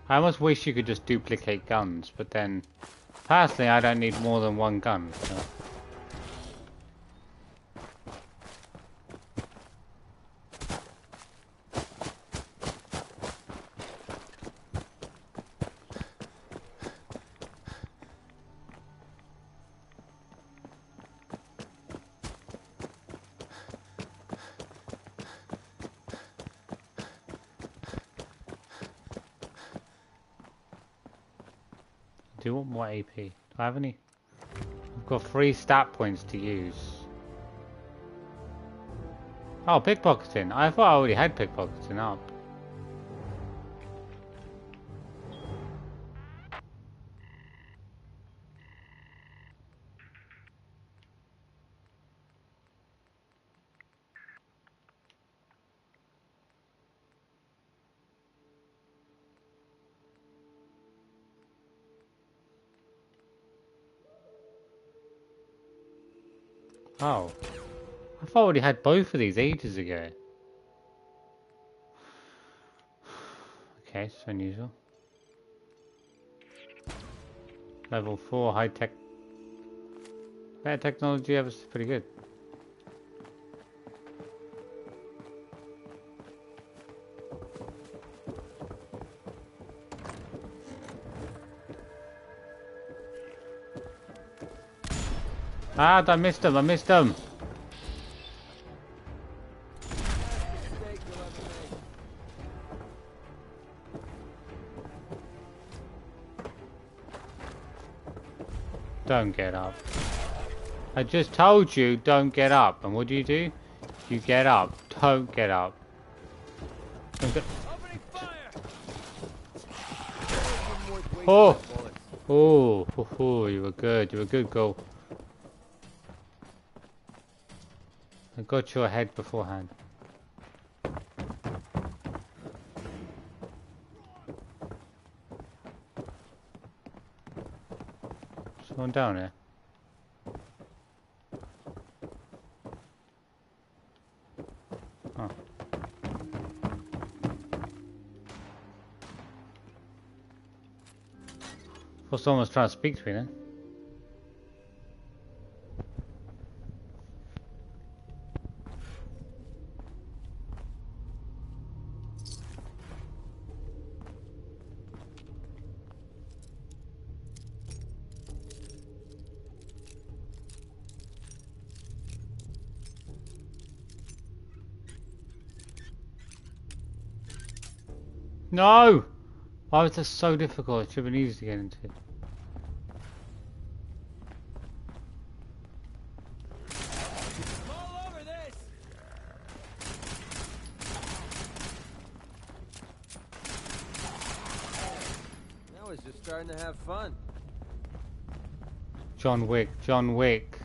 I almost wish you could just duplicate guns, but then personally I don't need more than one gun. So. Do you want more AP? Do I have any? I've got 3 stat points to use. Oh, pickpocketing. I thought I already had pickpocketing up. Oh. I thought I already had both of these ages ago. Okay, it's unusual. Level 4 high tech. Better technology ever, pretty good. Ah, I missed him, I missed him. Don't get up. I just told you, don't get up. And what do? You get up. Don't get up. Oh! Oh, you were good. You were good, goal. I got your head beforehand. Someone down here. Oh. Well, someone was trying to speak to me then. No! Why was this so difficult? It should have been easy to get into. All over this. Now it's just starting to have fun. John Wick, John Wick.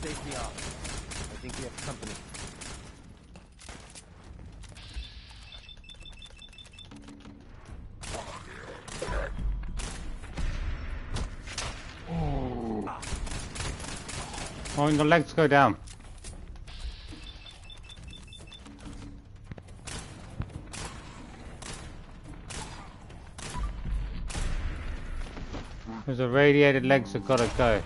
Safety off. I think we have company. Oh, and the legs go down. There's a radiated legs that gotta go.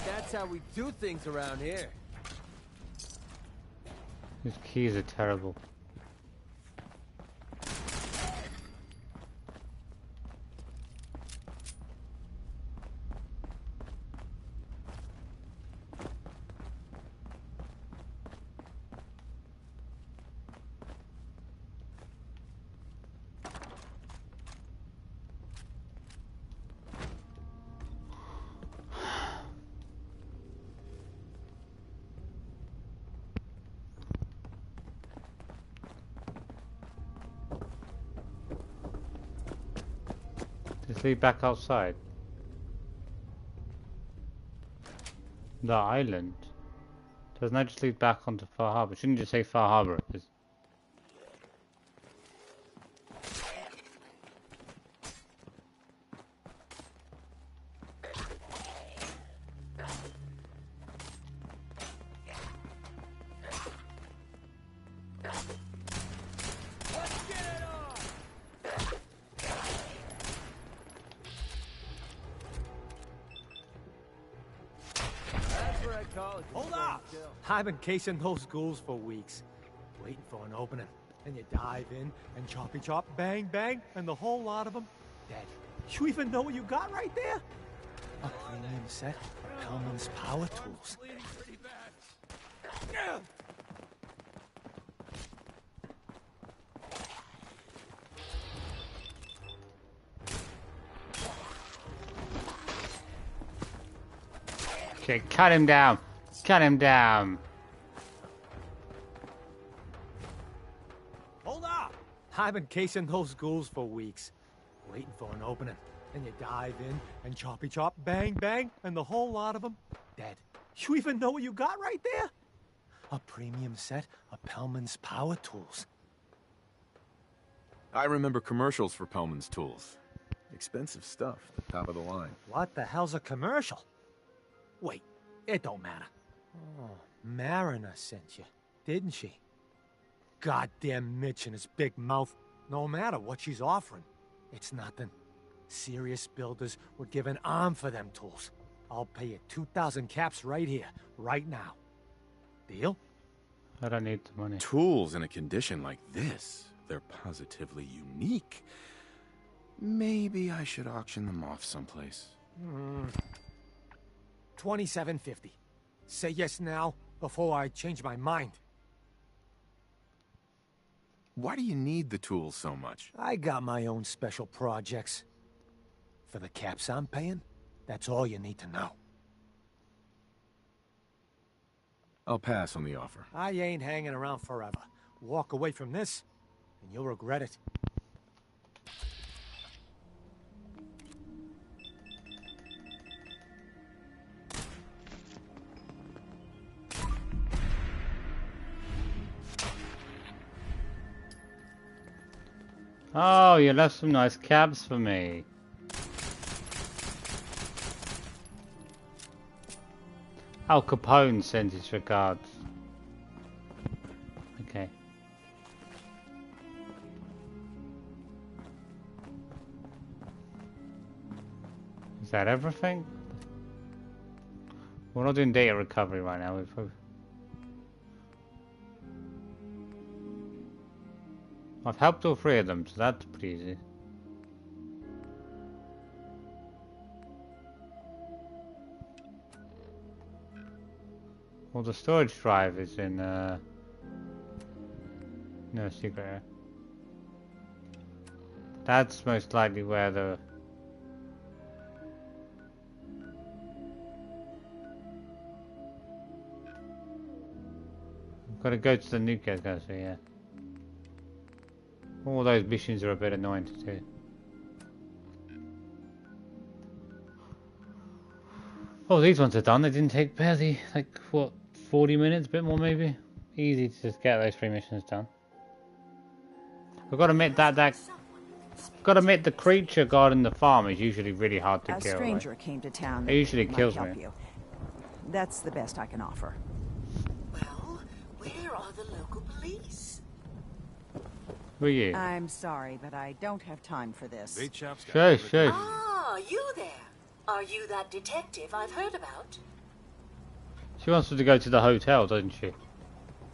That's how we do things around here. These keys are terrible. Just lead back outside. The island. Doesn't that just lead back onto Far Harbor? Shouldn't you just say Far Harbor? Hold up! I've been casing those ghouls for weeks, waiting for an opening. And you dive in and choppy chop, bang bang, and the whole lot of them dead. You even know what you got right there? A premium set of Commonwealth's power tools. Okay, cut him down. Cut him down. Hold up! I've been casing those ghouls for weeks, waiting for an opening. And you dive in and choppy chop, bang bang, and the whole lot of them dead. You even know what you got right there? A premium set of Pellman's power tools. I remember commercials for Pellman's tools. Expensive stuff, top of the line. What the hell's a commercial? Wait, it don't matter. Oh, Mariner sent you, didn't she? Goddamn Mitch and his big mouth. No matter what she's offering, it's nothing. Serious builders would give an arm for them tools. I'll pay you 2,000 caps right here, right now. Deal? I don't need the money. Tools in a condition like this, they're positively unique. Maybe I should auction them off someplace. 27.50. Say yes now, before I change my mind. Why do you need the tools so much? I got my own special projects. For the caps I'm paying, that's all you need to know. I'll pass on the offer. I ain't hanging around forever. Walk away from this, and you'll regret it. Oh, you left some nice cabs for me. Al Capone sends his regards. Okay. Is that everything? We're not doing data recovery right now. I've helped all three of them, so that's pretty easy. Well, the storage drive is in, no secret area. That's most likely where the... I've got to go to the nuclear guys, so yeah. All those missions are a bit annoying to do. Oh, these ones are done. They didn't take barely, like, what, 40 minutes? A bit more, maybe? Easy to just get those 3 missions done. I've got to admit got to admit the creature guarding the farm is usually really hard to kill. A stranger came to town. It usually kills help me. You. That's the best I can offer. Well, where are the local police? Who are you? I'm sorry, but I don't have time for this. Shush. Ah, you there. Are you that detective I've heard about? She wants us to go to the hotel, doesn't she?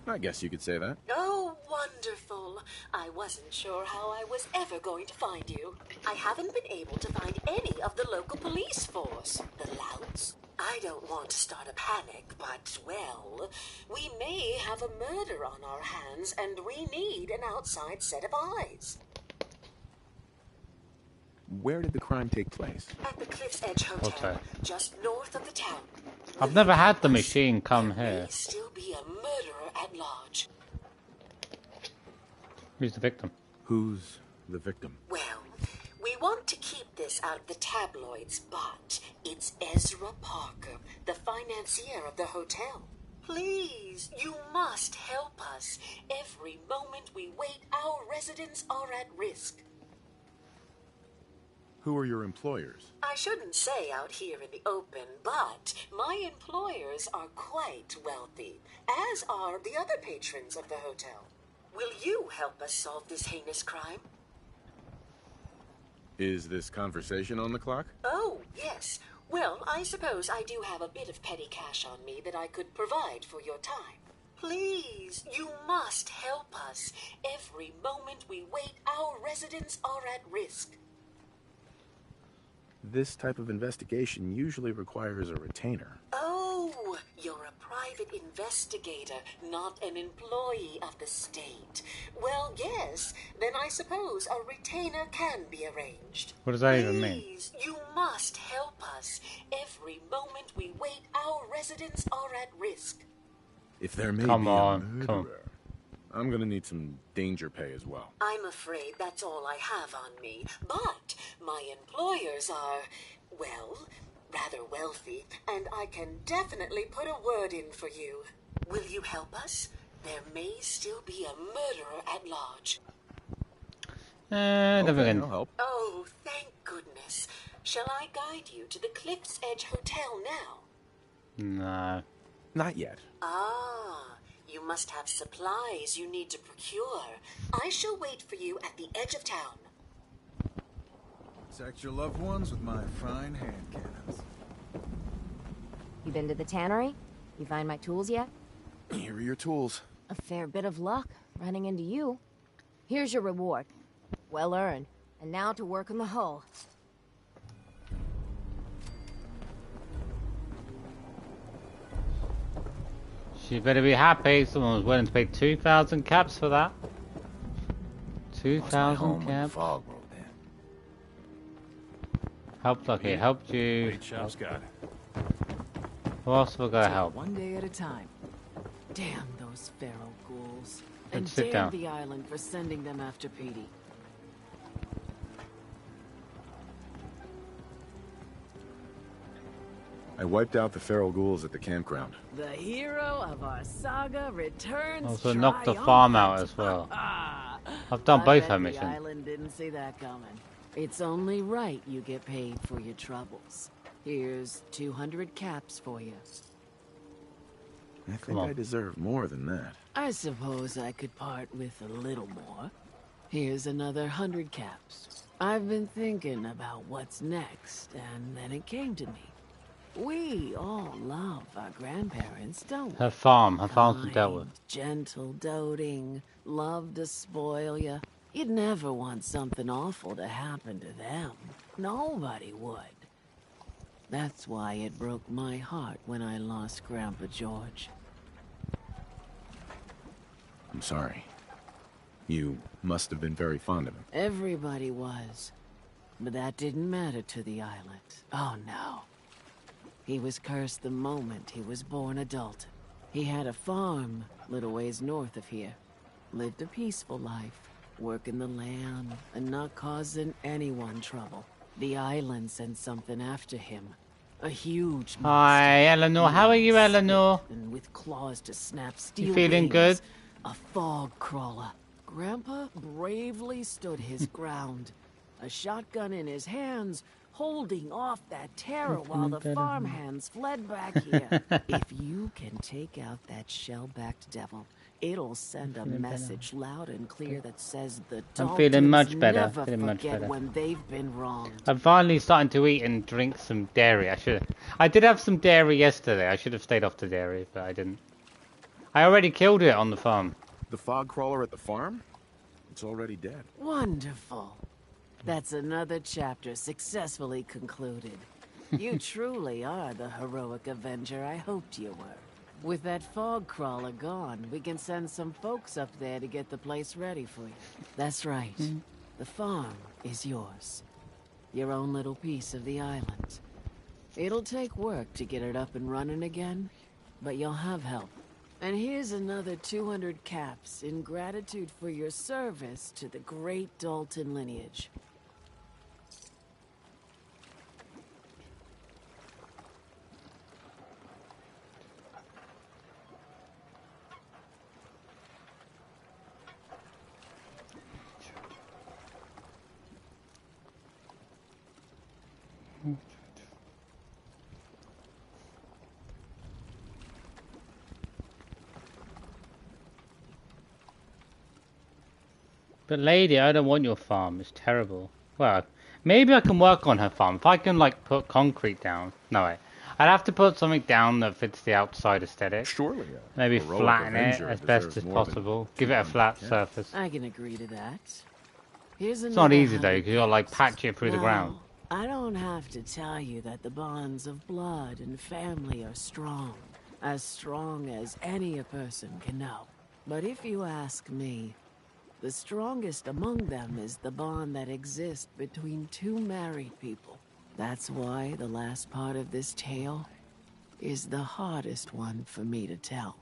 I guess you could say that. Oh, wonderful. I wasn't sure how I was ever going to find you. I haven't been able to find any of the local police force. The louts. I don't want to start a panic, but, well, we may have a murder on our hands, and we need an outside set of eyes. Where did the crime take place? At the Cliff's Edge Hotel, just north of the town. I've never had the machine come There here. may still be a murderer at large. Who's the victim? Who's the victim? Well, we want to keep this out of the tabloids, but it's Ezra Parker, the financier of the hotel. Please, you must help us. Every moment we wait, our residents are at risk. Who are your employers? I shouldn't say out here in the open, but my employers are quite wealthy, as are the other patrons of the hotel. Will you help us solve this heinous crime? Is this conversation on the clock? Oh, yes. Well, I suppose I do have a bit of petty cash on me that I could provide for your time. Please, you must help us. Every moment we wait, our residents are at risk. This type of investigation usually requires a retainer. Oh, you're a private investigator, not an employee of the state. Well, yes, then I suppose a retainer can be arranged. What does that even mean? Please, you must help us. Every moment we wait, our residents are at risk. If there may be a murderer, I'm gonna need some danger pay as well. I'm afraid that's all I have on me, but my employers are, well, rather wealthy, and I can definitely put a word in for you. Will you help us? There may still be a murderer at large. Okay, I'll help. Oh, thank goodness. Shall I guide you to the Cliff's Edge Hotel now? No. Not yet. Ah, you must have supplies you need to procure. I shall wait for you at the edge of town. Protect your loved ones with my fine hand cannons. You been to the tannery? You find my tools yet? Here are your tools. A fair bit of luck running into you. Here's your reward. Well earned. And now to work on the hull. She better be happy. Someone was willing to pay 2,000 caps for that. 2,000 caps. Fog rolled in. Helped, Lucky. Helped you. Great job, Scott. Who else will go help? One day at a time. Damn those feral ghouls. And Let's sit damn down. the island for sending them after Petey. I wiped out the feral ghouls at the campground. The hero of our saga returns. Also knocked the farm out as well. I've done both her missions. The island didn't see that coming. It's only right you get paid for your troubles. Here's 200 caps for you. I think I deserve more than that. I suppose I could part with a little more. Here's another 100 caps. I've been thinking about what's next, and then it came to me. We all love our grandparents, don't we? Her farm's been dealt with. Gentle, doting, love to spoil you. You'd never want something awful to happen to them. Nobody would. That's why it broke my heart when I lost Grandpa George. I'm sorry. You must have been very fond of him. Everybody was. But that didn't matter to the island. Oh no. He was cursed the moment he was born adult. He had a farm little ways north of here. Lived a peaceful life, working the land and not causing anyone trouble. The island sent something after him. A huge monster. Hi, Eleanor. How are you, Eleanor? And with claws to snap steel You feeling wings. good? A fog crawler. Grandpa bravely stood his ground. A shotgun in his hands, holding off that terror while the farmhands fled back here. If you can take out that shell-backed devil, it'll send a message loud and clear that says the I'm feeling much better. never Feeling much forget better. when they've been wronged. I'm finally starting to eat and drink some dairy. I did have some dairy yesterday. I should have stayed off the dairy, but I didn't. I already killed it on the farm. The fog crawler at the farm? It's already dead. Wonderful. That's another chapter successfully concluded. You truly are the heroic avenger I hoped you were. With that fog crawler gone, we can send some folks up there to get the place ready for you. That's right. The farm is yours. Your own little piece of the island. It'll take work to get it up and running again, but you'll have help. And here's another 200 caps in gratitude for your service to the great Dalton lineage. But lady, I don't want your farm. It's terrible. Well, maybe I can work on her farm. If I can, like, put concrete down. No, wait. I'd have to put something down that fits the outside aesthetic. Surely. Maybe flatten it as best as possible. Give it a flat surface. I can agree to that. Here's It's not easy, though, because you gotta, like, patch it through the ground. I don't have to tell you that the bonds of blood and family are strong. As strong as any a person can know. But if you ask me, the strongest among them is the bond that exists between two married people. That's why the last part of this tale is the hardest one for me to tell.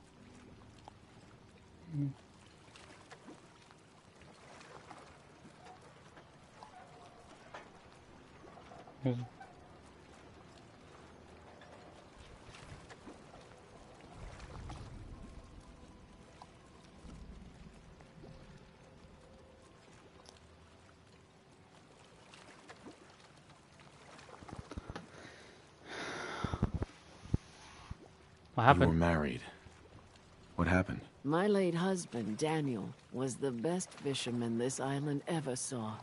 What happened? You were married. What happened? My late husband, Daniel, was the best fisherman this island ever saw.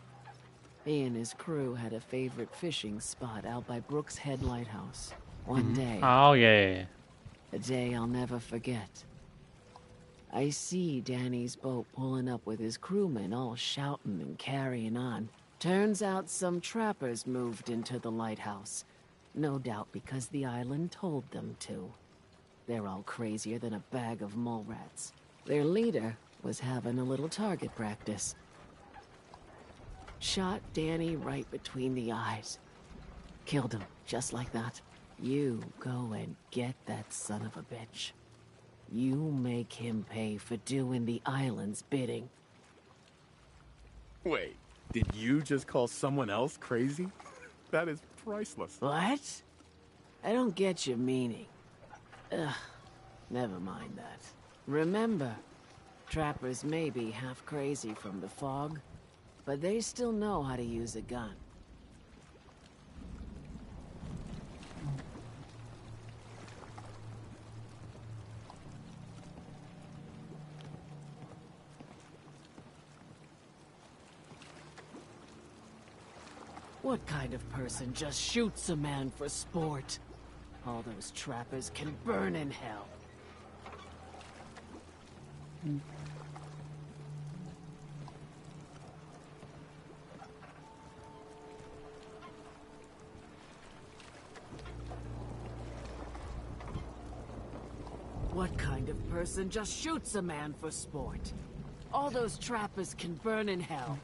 He and his crew had a favorite fishing spot out by Brooks Head Lighthouse. One day. Oh, yeah. A day I'll never forget. I see Danny's boat pulling up with his crewmen all shouting and carrying on. Turns out some trappers moved into the lighthouse. No doubt because the island told them to. They're all crazier than a bag of mole rats. Their leader was having a little target practice. Shot Danny right between the eyes. Killed him, just like that. You go and get that son of a bitch. You make him pay for doing the island's bidding. Wait, did you just call someone else crazy? That is priceless. What? I don't get your meaning. Ugh, never mind that. Remember, trappers may be half crazy from the fog, but they still know how to use a gun. What kind of person just shoots a man for sport? All those trappers can burn in hell. What kind of person just shoots a man for sport? All those trappers can burn in hell.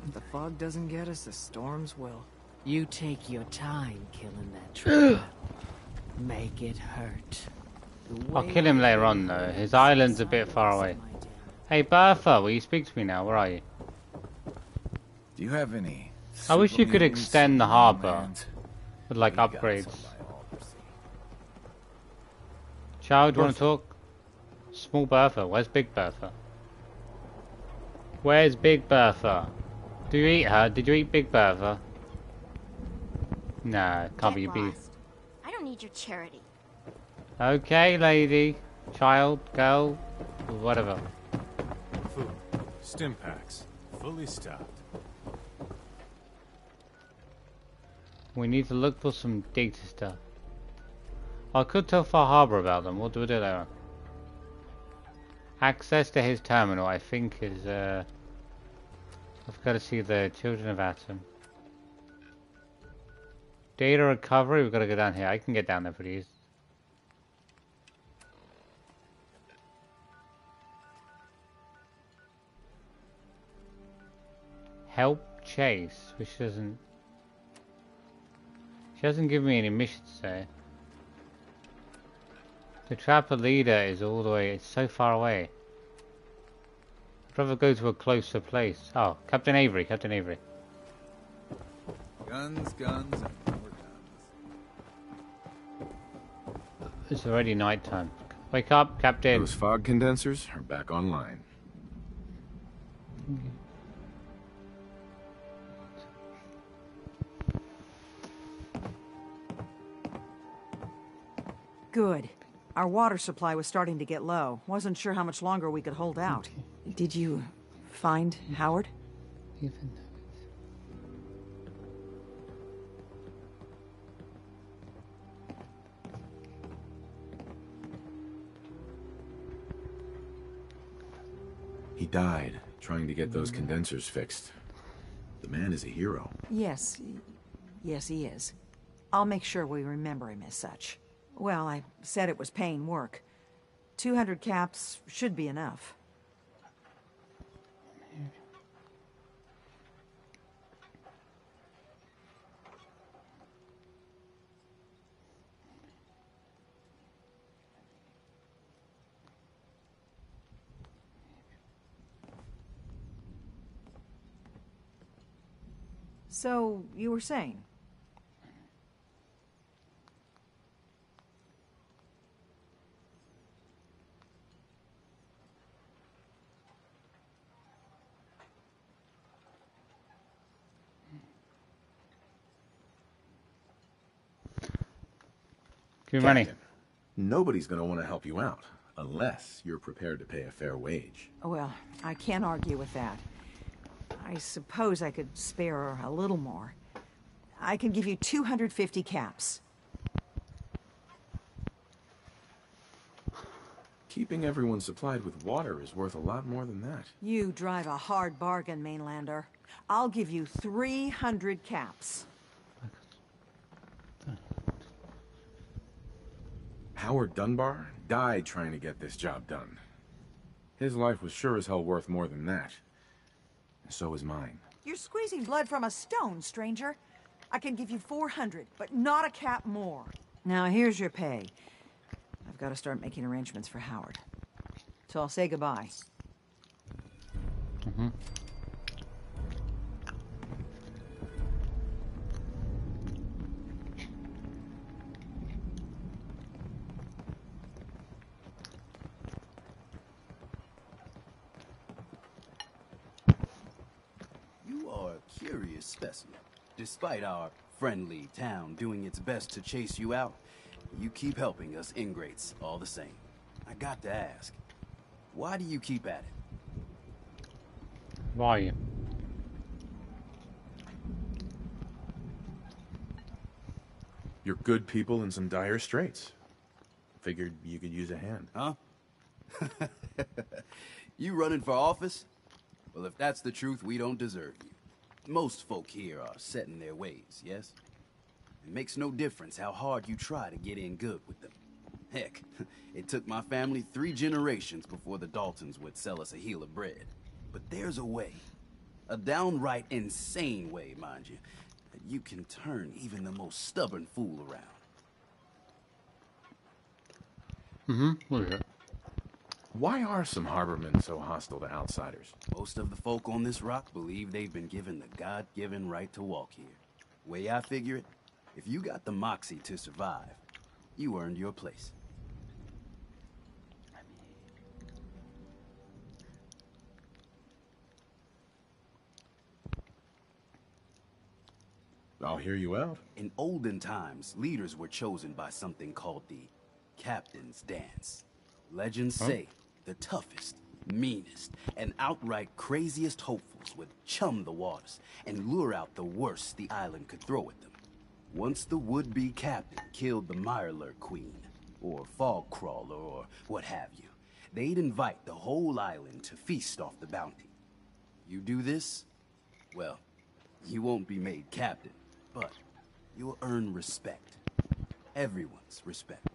If the fog doesn't get us, the storms will. You take your time killing that trapper. Make it hurt. I'll kill him later on though. His island's a bit far away. Hey Bertha, will you speak to me now? Where are you? Do you have any? I wish you could extend the harbour with like upgrades. Child, do you want to talk? Small Bertha, where's Big Bertha? Where's Big Bertha? Do you eat her? Did you eat Big Bertha? Nah, can't be beef. I don't need your charity. Okay, lady, child, girl, whatever. Food, stim packs, fully stocked. We need to look for some data stuff. I could tell Far Harbor about them. What do we do there? Access to his terminal, I think, is I've got to see the Children of Atom. Data recovery, we've got to go down here. I can get down there pretty easy. Help chase, which doesn't... She hasn't given me any missions there. The trapper leader is all the way... It's so far away. I'd rather go to a closer place. Oh, Captain Avery, Captain Avery. Guns, guns, and more guns. It's already night time. Wake up, Captain. Those fog condensers are back online. Good. Our water supply was starting to get low. Wasn't sure how much longer we could hold out. Did you find Howard? He died trying to get those condensers fixed. The man is a hero. Yes. Yes, he is. I'll make sure we remember him as such. Well, I said it was paying work. 200 caps should be enough. So, you were saying? Give me money. Nobody's going to want to help you out, unless you're prepared to pay a fair wage. Well, I can't argue with that. I suppose I could spare a little more. I can give you 250 caps. Keeping everyone supplied with water is worth a lot more than that. You drive a hard bargain, Mainlander. I'll give you 300 caps. Howard Dunbar died trying to get this job done. His life was sure as hell worth more than that. And so is mine. You're squeezing blood from a stone, stranger. I can give you 400, but not a cap more. Now here's your pay. I've got to start making arrangements for Howard. So I'll say goodbye. Mm-hmm. You are a curious specimen. Despite our friendly town doing its best to chase you out, you keep helping us ingrates all the same. I got to ask, why do you keep at it? Why? You're good people in some dire straits. Figured you could use a hand. Huh? You running for office? Well, if that's the truth, we don't deserve you. Most folk here are set in their ways, yes? It makes no difference how hard you try to get in good with them. Heck, it took my family 3 generations before the Daltons would sell us a heel of bread. But there's a way, a downright insane way, mind you, that you can turn even the most stubborn fool around. Mm-hmm. What is it? Why are some harbormen so hostile to outsiders? Most of the folk on this rock believe they've been given the God-given right to walk here. Way I figure it, if you got the moxie to survive, you earned your place. I'll hear you out. In olden times, leaders were chosen by something called the Captain's Dance. Legends say the toughest, meanest, and outright craziest hopefuls would chum the waters and lure out the worst the island could throw at them. Once the would-be captain killed the Mirelurk Queen, or Fog Crawler, or what have you, they'd invite the whole island to feast off the bounty. You do this, well, you won't be made captain, but you'll earn respect. Everyone's respect.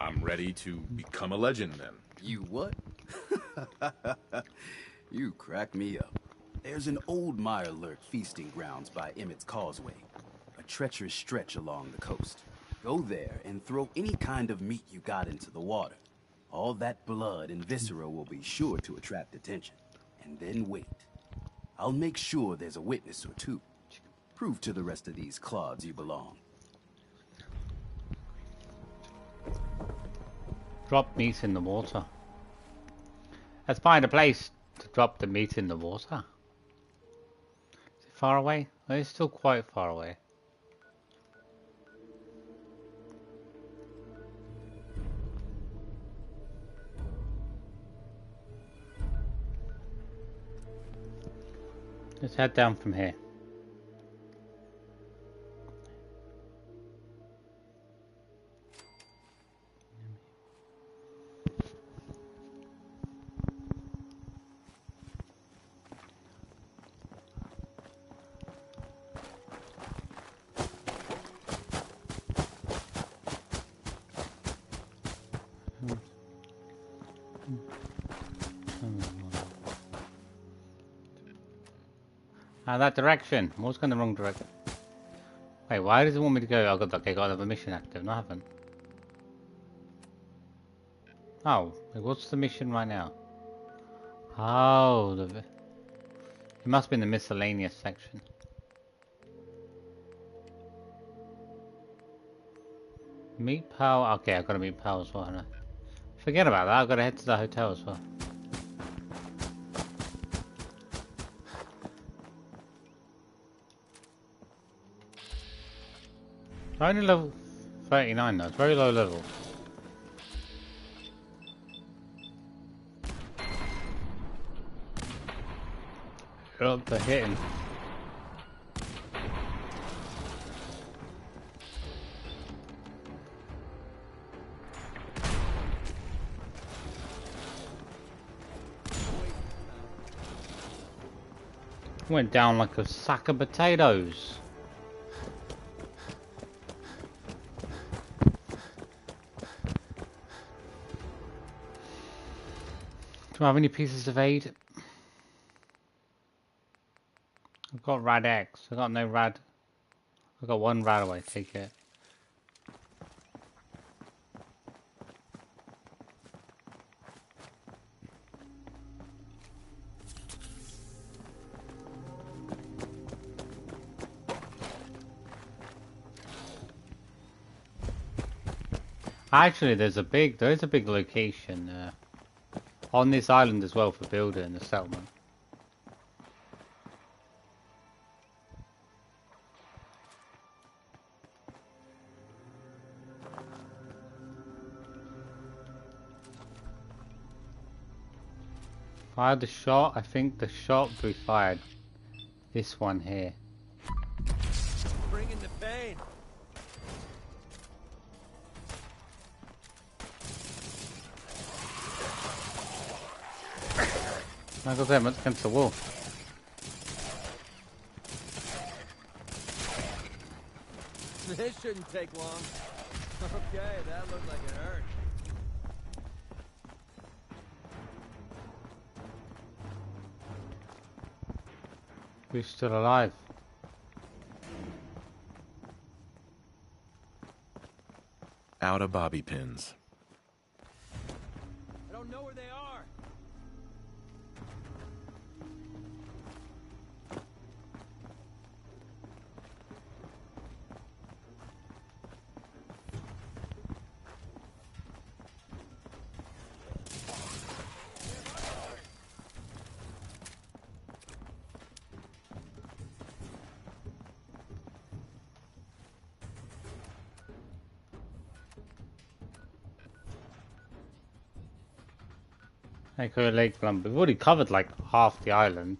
I'm ready to become a legend, then. You what? You crack me up. There's an old Mirelurk feasting grounds by Emmett's Causeway, a treacherous stretch along the coast. Go there and throw any kind of meat you got into the water. All that blood and viscera will be sure to attract attention. And then wait. I'll make sure there's a witness or two. Prove to the rest of these clods you belong. Drop meat in the water. Let's find a place to drop the meat in the water. Is it far away? Oh, it's still quite far away. Let's head down from here. That direction. What's going the wrong direction? Wait, why does it want me to go? I got another mission active. No, I haven't. Oh, wait, what's the mission right now? Oh, it must be in the miscellaneous section. Meet Pal. Okay, I gotta meet Pal as well. I Forget about that, I've got to head to the hotel as well. Only level 39 though, it's very low level. You're up to hitting. Went down like a sack of potatoes. Do I have any pieces of aid? I've got rad X. I've got no rad. I've got one rad away. Take it. Actually, there is a big location on this island as well for building a settlement. Fired the shot. I think the shot we fired. This one here. Bring in the pain. I got them against the wall. This shouldn't take long. Okay, that looked like it hurt. We're still alive. Out of bobby pins. I don't know where they are. Echo Lake Lump. We've already covered like half the island.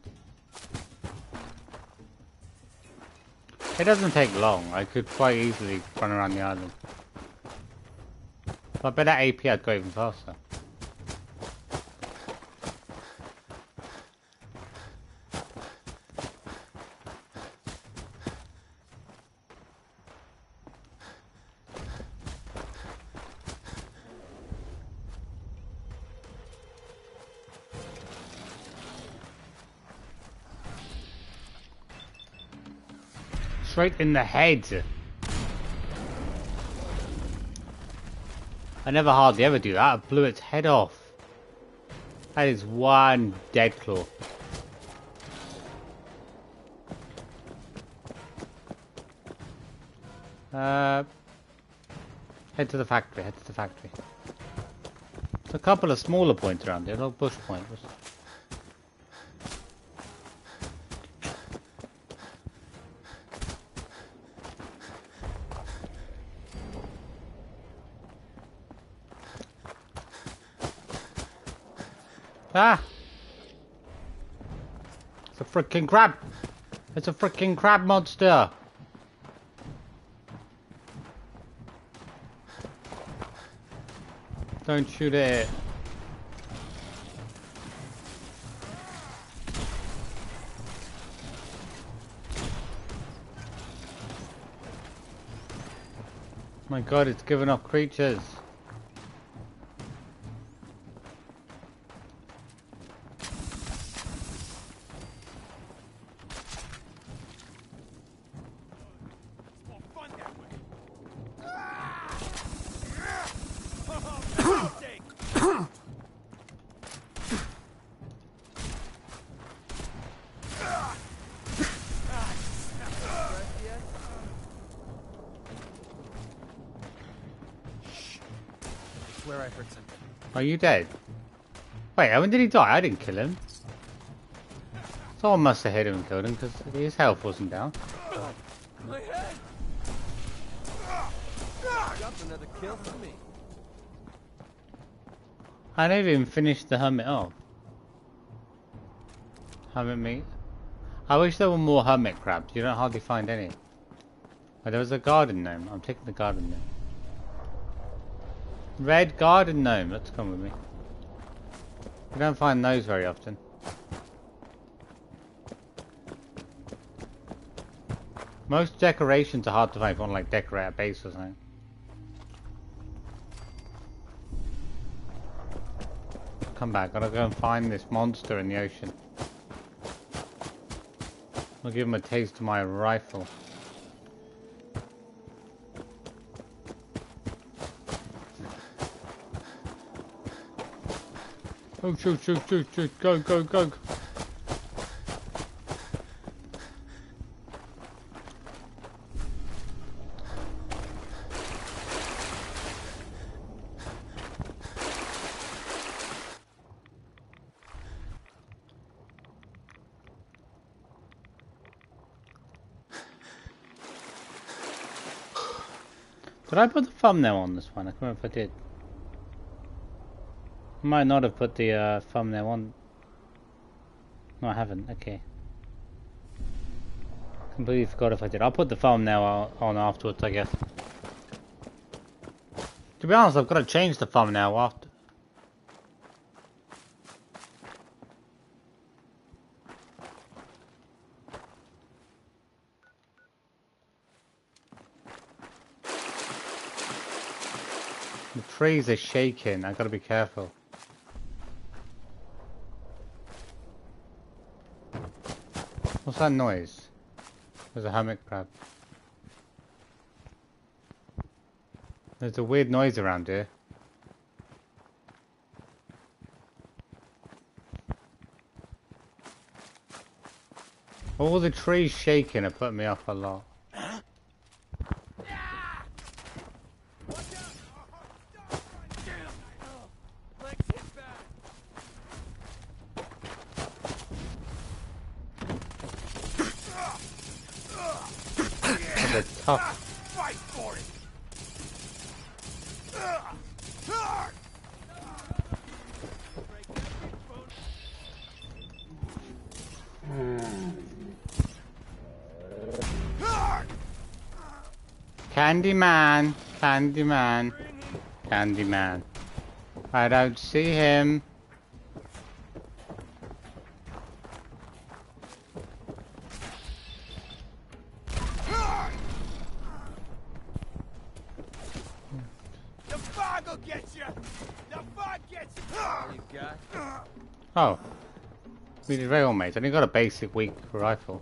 It doesn't take long. I could quite easily run around the island. But I bet at AP I'd go even faster. Straight in the head. I never hardly ever do that. I blew its head off. That is one dead claw. Head to the factory, head to the factory. There's a couple of smaller points around there, little bush points. Ah! It's a freaking crab! It's a freaking crab monster! Don't shoot it. My god, it's giving off creatures. Where I heard something. Are you dead? Wait, when did he die? I didn't kill him. Someone must have hit him and killed him because his health wasn't down. My head! That's another kill for me. I never even finished the hermit off. Hermit meat. I wish there were more hermit crabs. You don't hardly find any. Oh, there was a garden gnome. I'm taking the garden gnome. Red garden gnome. Let's come with me. You don't find those very often. Most decorations are hard to find if you want to like decorate a base or something. Come back, gotta go and find this monster in the ocean. I'll give him a taste of my rifle. Oh, shoot, shoot, shoot, shoot, go, go, go. Did I put the thumbnail on this one? I can't remember if I did. I might not have put the thumbnail on. No, I haven't. Okay. Completely forgot if I did. I'll put the thumbnail on afterwards, I guess. To be honest, I've got to change the thumbnail after. The trees are shaking. I gotta be careful. What's that noise? There's a hermit crab. There's a weird noise around here. All the trees shaking are putting me off a lot. Tough. Fight for it. Candyman, Candyman, Candyman. I don't see him. Oh, we did very well, mate. I only got a basic weak rifle.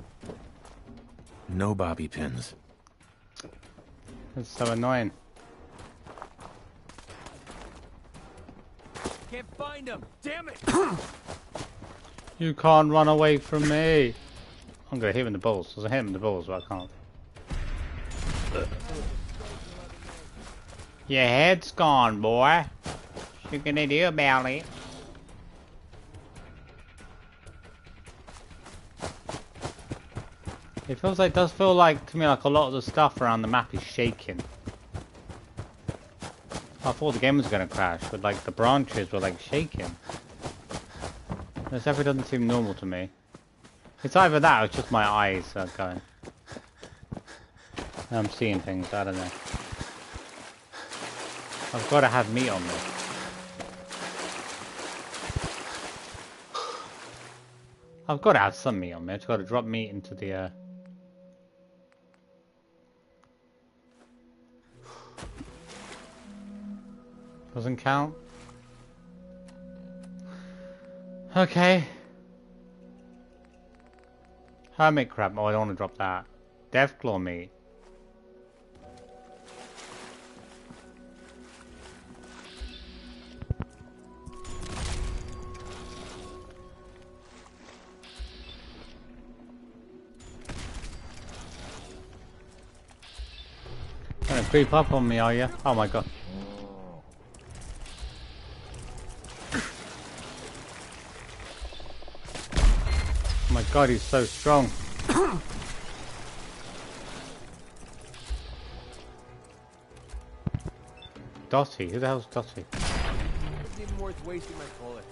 No bobby pins. That's so annoying. Can't find him. Damn it! You can't run away from me. I'm gonna hit him in the balls. I hit him in the balls, but I can't. Your head's gone, boy. What you gonna do about it? It does feel like to me like a lot of the stuff around the map is shaking. I thought the game was gonna crash, but like the branches were like shaking. This definitely doesn't seem normal to me. It's either that or it's just my eyes are going. I'm seeing things, I don't know. I've got to have meat on me. I've got to have some meat on me. I've just got to drop meat into the Doesn't count. Okay. Hermit crab. Oh, I don't want to drop that. Deathclaw meat. Gonna creep up on me, are you? Oh my god. my god, he's so strong. Dottie? Who the hell's Dottie? It's even worth wasting my bullets.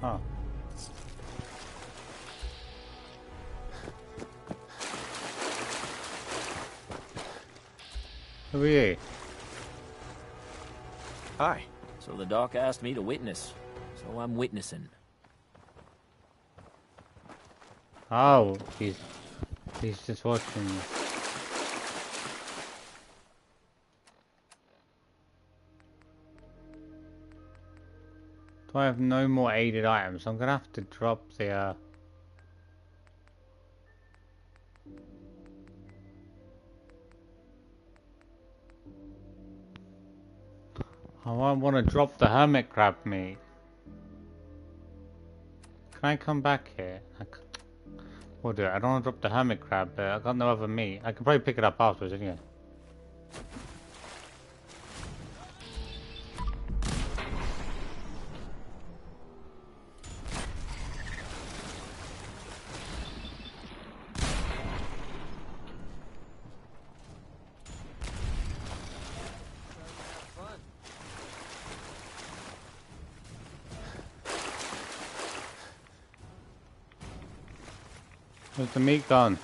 Oh. Who are you? Hi. So the doc asked me to witness, so I'm witnessing. Oh, he's just watching. Do I have no more aided items? I'm gonna have to drop the I want to drop the hermit crab meat. Can I come back here? We'll do it. I don't want to drop the hermit crab, but I got no other meat. I can probably pick it up afterwards, anyway. Where's the meat gone?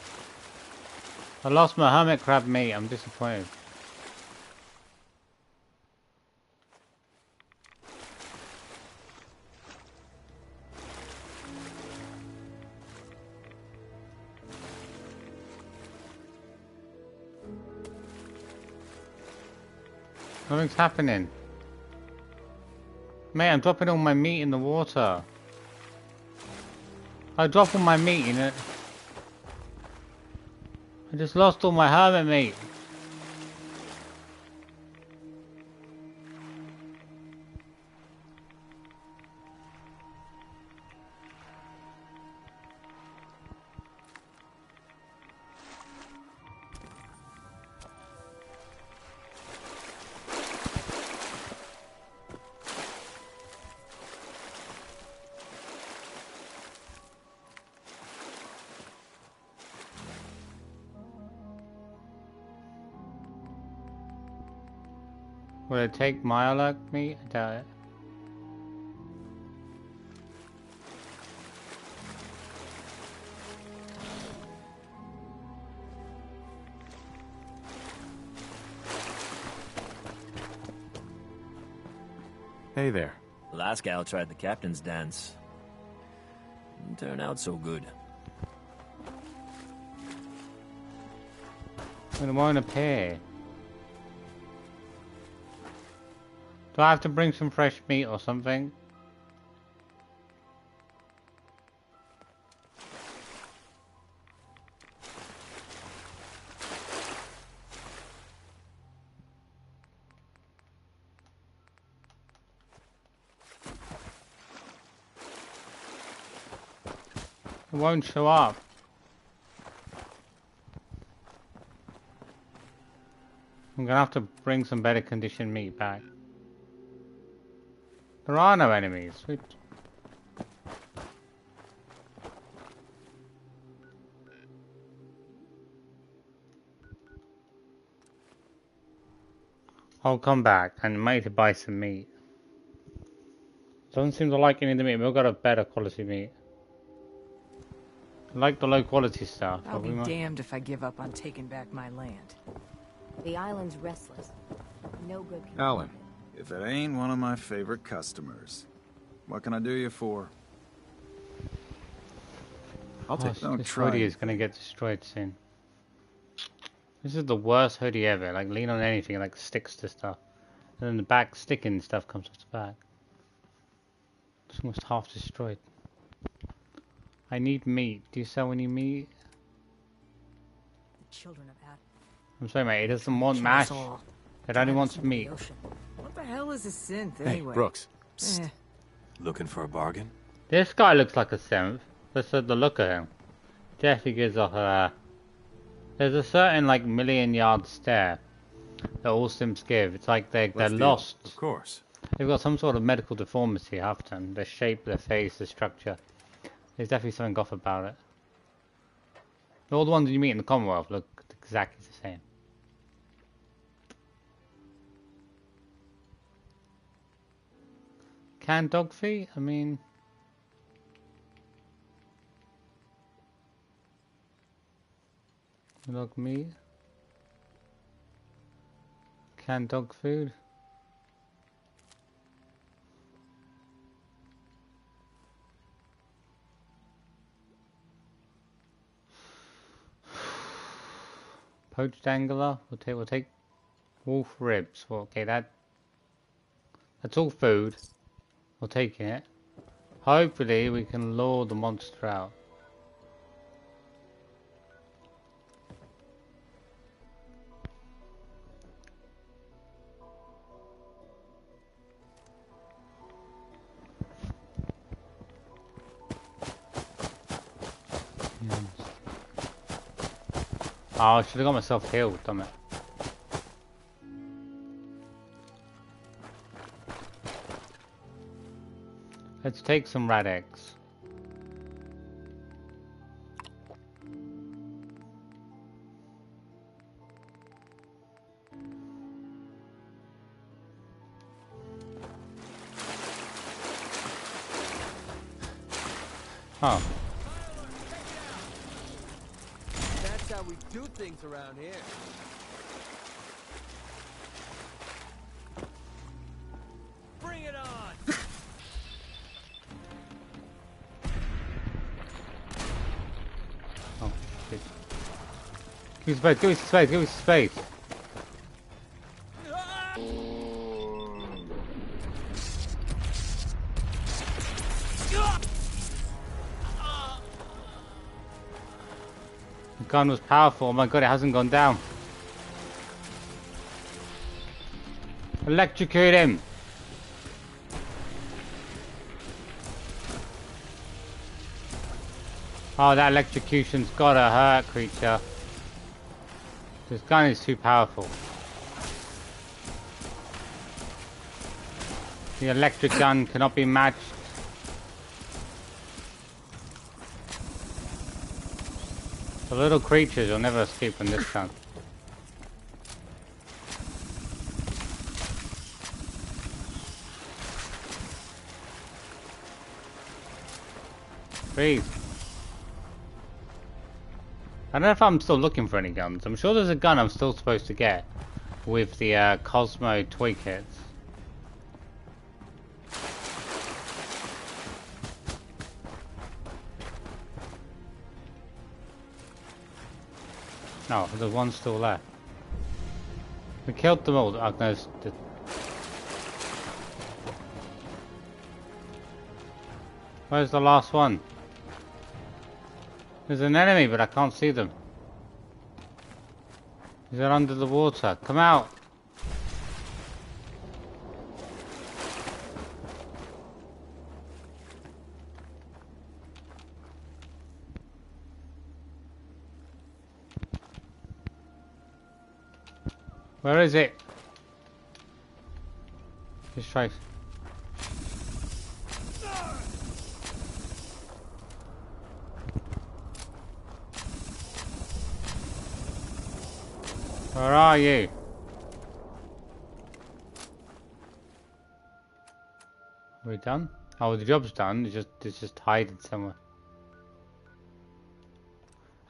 I lost my hermit crab meat. I'm disappointed. Nothing's happening. Mate, I'm dropping all my meat in the water. I drop all my meat in it. I just lost all my hermit meat. Will it take Mirelurk meat? I doubt it. Hey there. Last gal tried the captain's dance. Didn't turn out so good. It won't appear. Do I have to bring some fresh meat or something? It won't show up. I'm gonna have to bring some better conditioned meat back. There are no enemies. Sweet. I'll come back and maybe buy some meat. Doesn't seem to like any of the meat. We've got a better quality meat. I like the low quality stuff. I'll be damned if I give up on taking back my land. The island's restless. No good can Alan, if it ain't one of my favorite customers, what can I do you for? I'll take it. This hoodie is going to get destroyed soon. This is the worst hoodie ever. Like, lean on anything, it like sticks to stuff. And then the back sticking stuff comes off the back. It's almost half destroyed. I need meat. Do you sell any meat? Children of Adam. I'm sorry, mate. It doesn't want mash. It only wants meat. What the hell is a synth Hey, anyway? Brooks. Looking for a bargain? This guy looks like a synth. Just the look at him. Definitely gives off a... There's a certain, like, million-yard stare that all synths give. It's like they're lost. Of course. They've got some sort of medical deformity, half of them. Their shape, their face, their structure. There's definitely something off about it. All the ones you meet in the Commonwealth look exactly the same. Canned dog feet? I mean... dog meat? Canned dog food? Poached angler. We'll take wolf ribs. Well, okay, that's all food. We'll take it. Hopefully, we can lure the monster out. Oh, I should have got myself healed, damn it. Let's take some rat eggs. Oh. That's how we do things around here. Bring it on! Oh, shit. Give me space, give me space, give me space. The gun was powerful. Oh my god, it hasn't gone down. Electrocute him. Oh, that electrocution's gotta hurt, creature. This gun is too powerful. The electric gun cannot be matched. The little creatures will never escape from this gun. Please. I don't know if I'm still looking for any guns. I'm sure there's a gun I'm still supposed to get with the Cosmo toy kits. No, there's one still left. We killed them all. Oh, no, where's the last one? There's an enemy, but I can't see them. Is it under the water? Come out! Where is it? Just try. Where are you? Are we done? Oh, the job's done. It's just hiding somewhere.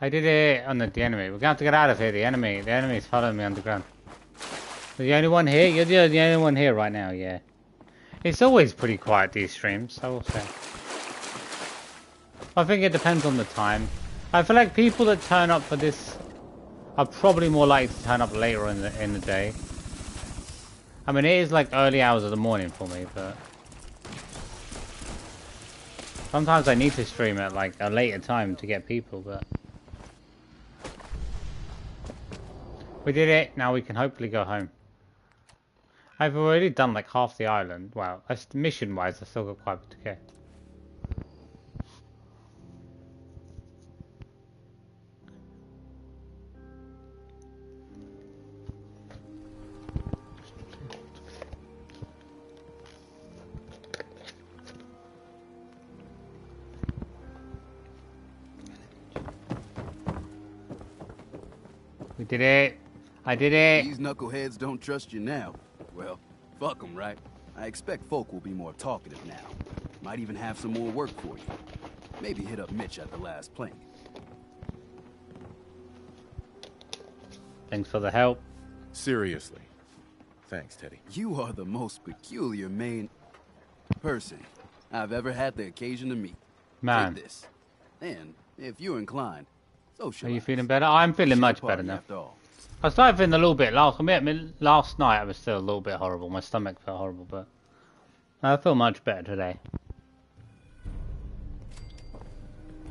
I did it on the enemy. We're gonna have to get out of here. The enemy is following me underground. The only one here? You're the only one here right now, yeah. It's always pretty quiet, these streams, I will say. I think it depends on the time. I feel like people that turn up for this are probably more likely to turn up later in the day. I mean, it is like early hours of the morning for me, but sometimes I need to stream at like a later time to get people, but we did it. Now we can hopefully go home. I've already done like half the island. Well, mission-wise, I still got quite a bit to go. We did it. I did it. These knuckleheads don't trust you now. Well, fuck them, right? I expect folk will be more talkative now. Might even have some more work for you. Maybe hit up Mitch at the last plank. Thanks for the help. Seriously. Thanks, Teddy. You are the most peculiar main person I've ever had the occasion to meet. Man. Take this. And if you're inclined, Are you feeling better? I'm feeling much better now. After all. I started feeling a little bit last night. I was still a little bit horrible. My stomach felt horrible, but I feel much better today.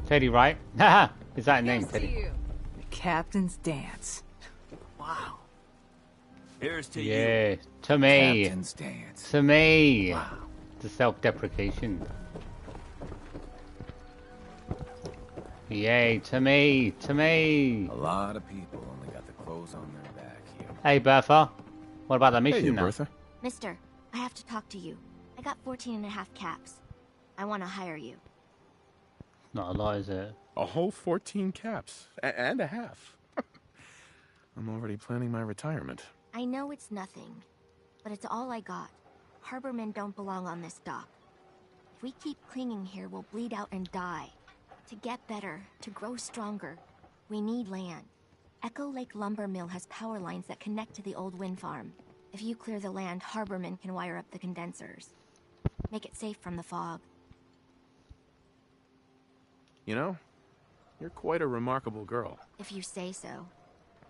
Teddy, right? Haha. Is that a name, Teddy? The captain's dance. Wow. Here's to Yeah, to me. Captain's dance. To me. Wow. The self-deprecation. Yay, to me, to me. A lot of people only got the clothes on their back here. Hey, Bertha. What about the mission Hey, now? Bertha. Mister, I have to talk to you. I got 14 and a half caps. I want to hire you. Not a lot, is it? A whole 14 caps. And a half. I'm already planning my retirement. I know it's nothing, but it's all I got. Harbormen don't belong on this dock. If we keep clinging here, we'll bleed out and die. To get better, to grow stronger, we need land. Echo Lake Lumber Mill has power lines that connect to the old wind farm. If you clear the land, Harbormen can wire up the condensers. Make it safe from the fog. You know, you're quite a remarkable girl. If you say so.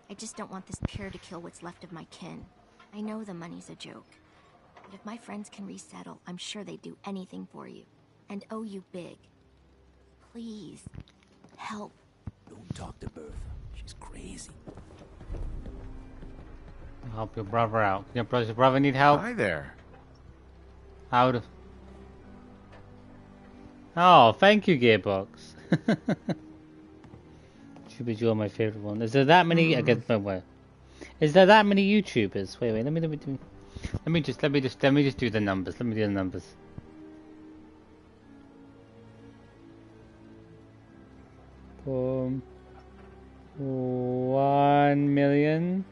I just don't want this pier to kill what's left of my kin. I know the money's a joke. But if my friends can resettle, I'm sure they'd do anything for you. And owe you big. Please, help. Don't talk to Bertha. She's crazy. Help your brother out. Your brother need help? Hi there. How would... Oh, thank you, Gearbox. You're my favorite one. Is there that many? Against my way. Is there that many YouTubers? Wait. Let me just do the numbers. Let me do the numbers. Boom. 1 million.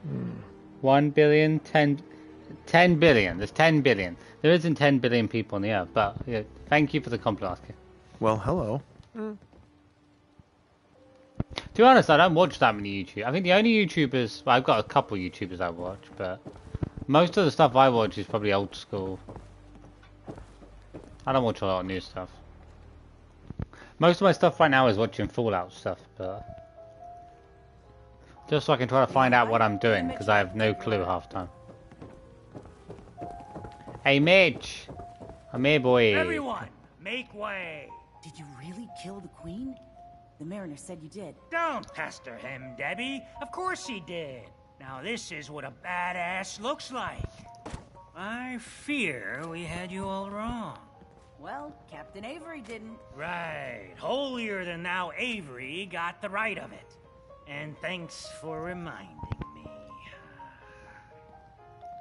1 billion. 10 billion. There's 10 billion. There isn't 10 billion people on the earth, but yeah, thank you for the compliment. Well, hello. To be honest, I don't watch that many YouTube. I think the only YouTubers... Well, I've got a couple YouTubers I watch, but... Most of the stuff I watch is probably old school. I don't watch a lot of new stuff. Most of my stuff right now is watching Fallout stuff, but... Just so I can try to find out what I'm doing, because I have no clue half time. Hey, Mitch! I'm here, boy. Everyone, make way! Did you really kill the queen? The mariner said you did. Don't pester him, Debbie. Of course he did. Now this is what a badass looks like. I fear we had you all wrong. Well, Captain Avery didn't. Right. Holier than thou Avery got the right of it. And thanks for reminding me.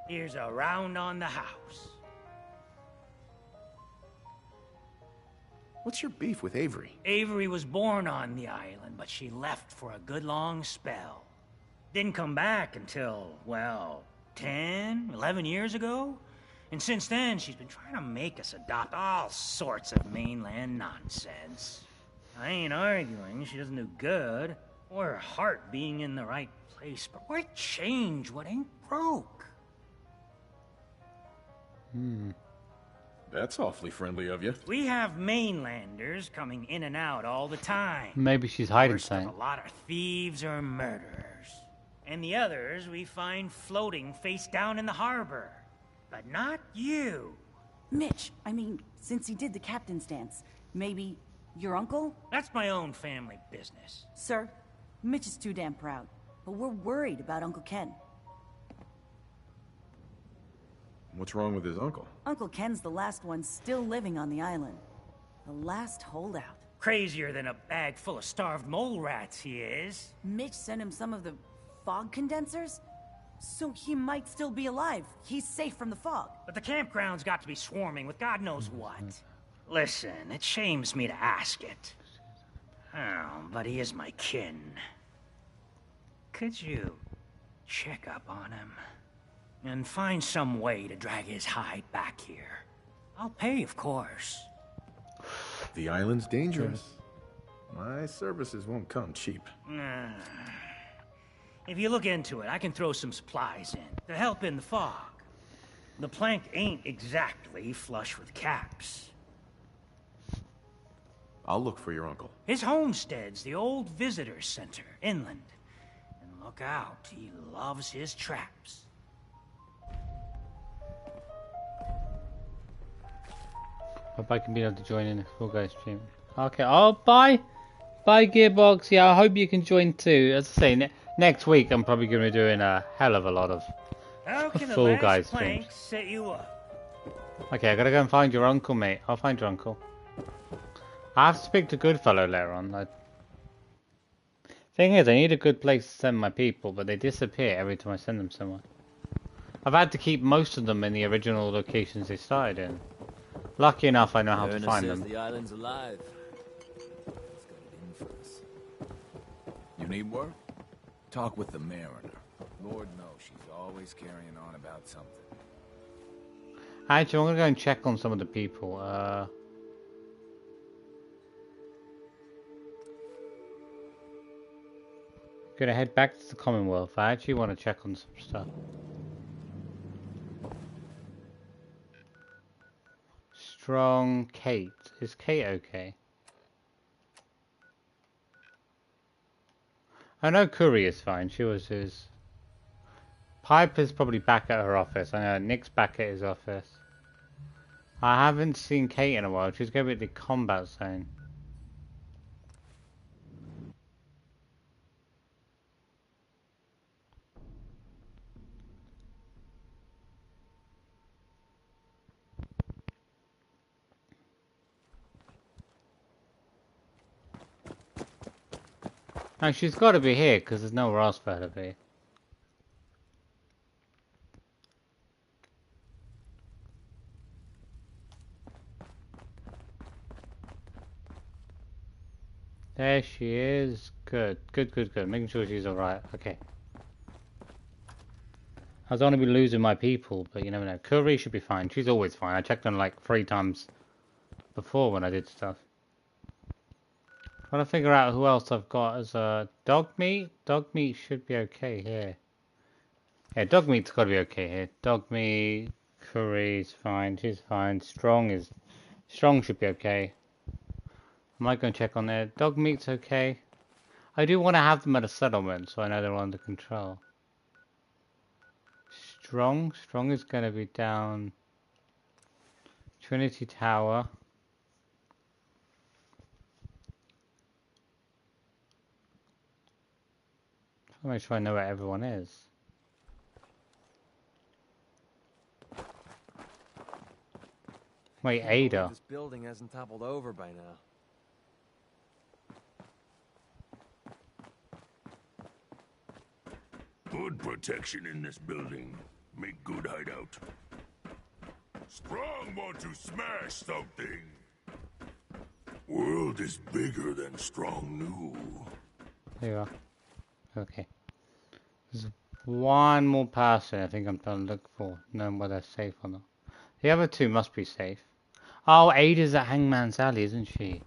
Here's a round on the house. What's your beef with Avery? Avery was born on the island, but she left for a good long spell. Didn't come back until, well, 10, 11 years ago. And since then, she's been trying to make us adopt all sorts of mainland nonsense. I ain't arguing she doesn't do good, or her heart being in the right place, but why change what ain't broke? That's awfully friendly of you. We have mainlanders coming in and out all the time. Maybe she's hiding First of something. a lot of thieves or murderers. And the others we find floating face down in the harbor. But not you. Mitch, I mean, since he did the captain's dance, maybe your uncle? That's my own family business. Sir, Mitch is too damn proud, but we're worried about Uncle Ken. What's wrong with his uncle? Uncle Ken's the last one still living on the island. The last holdout. Crazier than a bag full of starved mole rats he is. Mitch sent him some of the fog condensers? So he might still be alive. He's safe from the fog. But the campground's got to be swarming with God knows what. Listen, it shames me to ask it. Oh, but he is my kin. Could you check up on him. And find some way to drag his hide back here. I'll pay, of course. The island's dangerous. My services won't come cheap. If you look into it, I can throw some supplies in to help in the fog. The plank ain't exactly flush with caps. I'll look for your uncle. His homestead's the old visitor center, inland. And look out, he loves his traps. Hope I can be able to join in if we'll go stream. Okay, oh, bye! Bye, Gearbox. Yeah, I hope you can join too. As I say, next week I'm probably going to be doing a hell of a lot of Fall Guys streams. Set you up? Okay, I gotta go and find your uncle, mate. I'll find your uncle. I have to speak to Goodfellow later on. Thing is, I need a good place to send my people, but they disappear every time I send them somewhere. I've had to keep most of them in the original locations they started in. Lucky enough, I know how to find them. The island's alive. Let's get it in for us. You need work? Talk with the Mariner. Lord knows she's always carrying on about something. Actually, I'm gonna go and check on some of the people. Gonna head back to the Commonwealth. I actually want to check on some stuff. Strong Kate. Is Kate okay? I know Curry is fine. She was his. Piper's probably back at her office. I know Nick's back at his office. I haven't seen Kate in a while. She's going to be at the combat zone. Now she's got to be here because there's nowhere else for her to be. There she is. Good. Making sure she's alright. Okay. I don't want to be losing my people, but you never know. Curry should be fine. She's always fine. I checked on like 3 times before when I did stuff. Trying to figure out who else I've got as a dog meat. Dog meat should be okay here. Yeah, dog meat's got to be okay here. Dog meat, Curry's fine. She's fine. Strong should be okay. I might go and check on there. Dog meat's okay. I do want to have them at a settlement, so I know they're under control. Strong is going to be down Trinity Tower. I'll make sure I know where everyone is. Wait, Ada. This building hasn't toppled over by now. Good protection in this building. Make good hideout. Strong want to smash something. World is bigger than Strong knew. There you are. Okay. There's one more person I think I'm trying to look for, knowing whether they're safe or not. The other 2 must be safe. Oh, Ada's at Hangman's Alley, isn't she?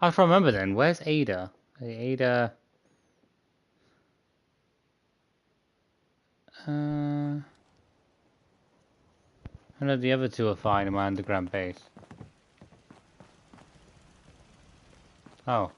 I have to remember then. Where's Ada? Ada... I know the other 2 are fine in my underground base. Oh.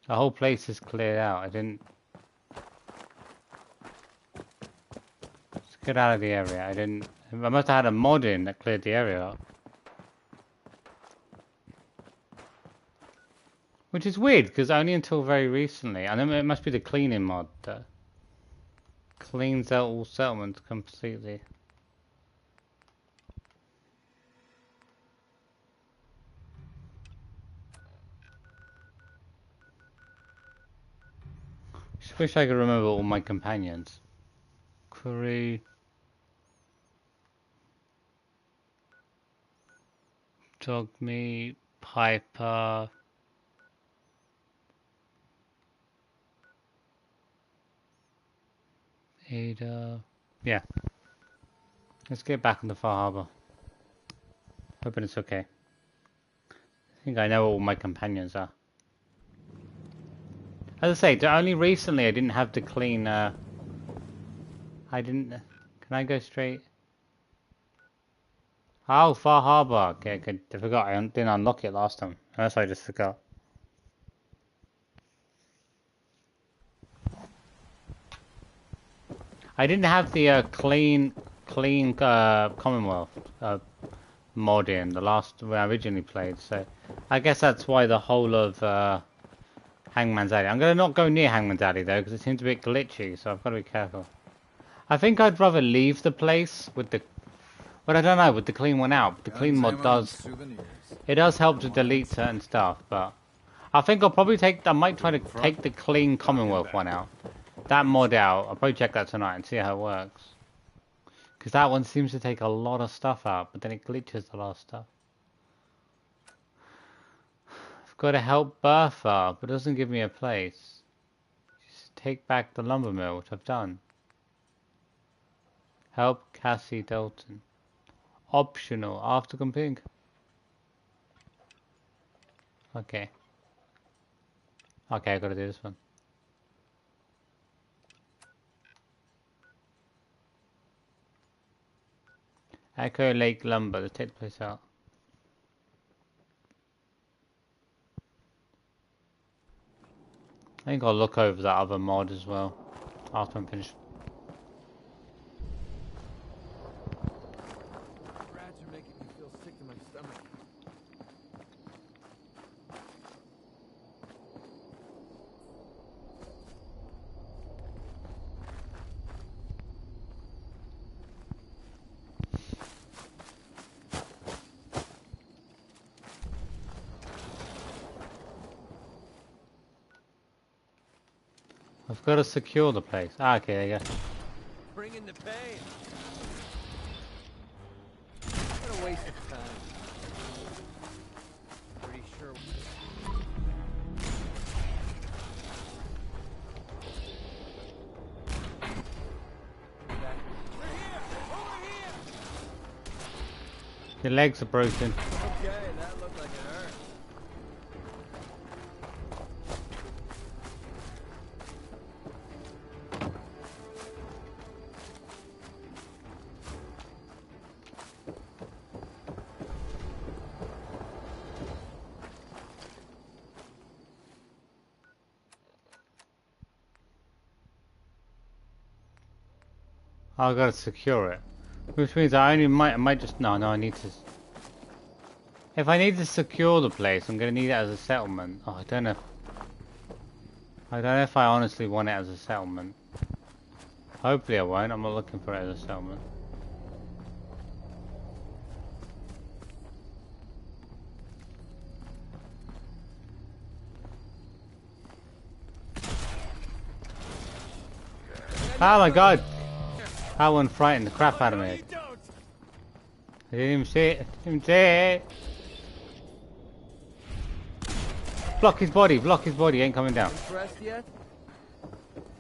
The whole place is cleared out. I didn't... Let's get out of the area. I must have had a mod in that cleared the area out. Which is weird, because only until very recently. I know it must be the cleaning mod that cleans out all settlements completely. Just wish I could remember all my companions. Curry. Dogmeat, Piper. Ada. Yeah. Let's get back on the Far Harbor. Hoping it's okay. I think I know all my companions are. As I say, only recently I didn't have to clean, I didn't... Can I go straight? Oh, Far Harbor. Okay, good. I forgot. I didn't unlock it last time. Unless I just forgot. I didn't have the clean Commonwealth mod in the last when I originally played, so I guess that's why the whole of Hangman's Alley. I'm gonna not go near Hangman's Alley though, because it seems a bit glitchy, so I've got to be careful. I think I'd rather leave the place with the, but I don't know, with the clean one out. The clean mod does, it does help to delete certain stuff, but I think I'll probably I might try to take the clean Commonwealth one out. That mod out, I'll probably check that tonight and see how it works. Because that one seems to take a lot of stuff out, but then it glitches a lot of stuff. I've got to help Bertha, but it doesn't give me a place. Just take back the lumber mill, which I've done. Help Cassie Dalton. Optional, after completing. Okay. Okay, I gotta do this one. Echo Lake Lumber, let's take the place out. I think I'll look over that other mod as well after I'm finished. Rats are making me feel sick to my stomach. I've got to secure the place. Ah, okay, there you go. Bring in the pain. What a waste of time. Pretty sure. Your legs are broken. Okay, that looked like it hurt. I've got to secure it, which means I might just no I need to. If I need to secure the place, I'm gonna need it as a settlement. Oh, I don't know. I don't know if I honestly want it as a settlement. Hopefully I won't. I'm not looking for it as a settlement. Oh my god! That one frightened the crap out of me. I didn't even see it. I didn't even see it. Block his body. Block his body. He ain't coming down. Impressed yet?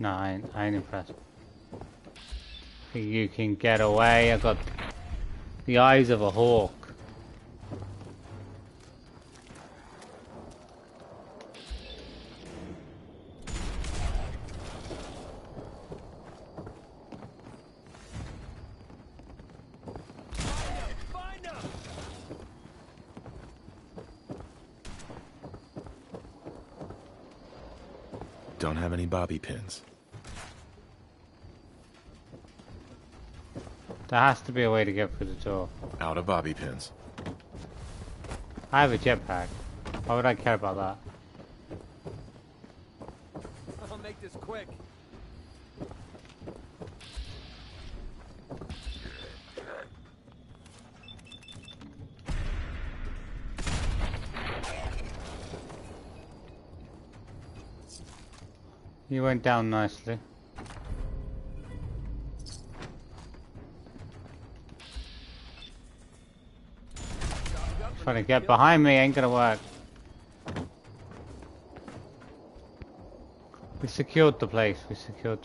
No, I ain't impressed. You can get away. I've got the eyes of a hawk. Don't have any bobby pins. There has to be a way to get through the door. Out of bobby pins. I have a jetpack. Why would I care about that? I'll make this quick. You went down nicely. Trying to get behind me ain't gonna work. We secured the place. We secured.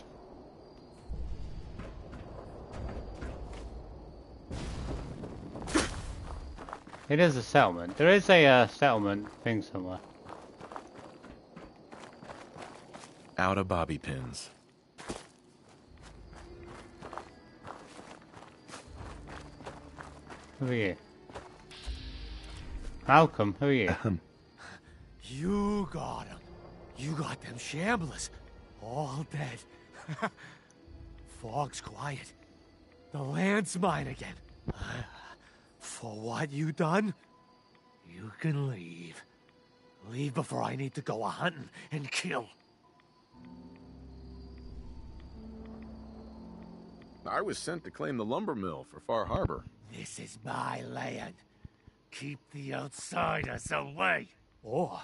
It is a settlement. There is a settlement thing somewhere. Out of bobby pins. Who are you? Malcolm, who are you? You got him. You got them shamblers. All dead. Fog's quiet. The land's mine again. For what you done, you can leave. Leave before I need to go a-hunting and kill. I was sent to claim the lumber mill for Far Harbor. This is my land. Keep the outsiders away. Or,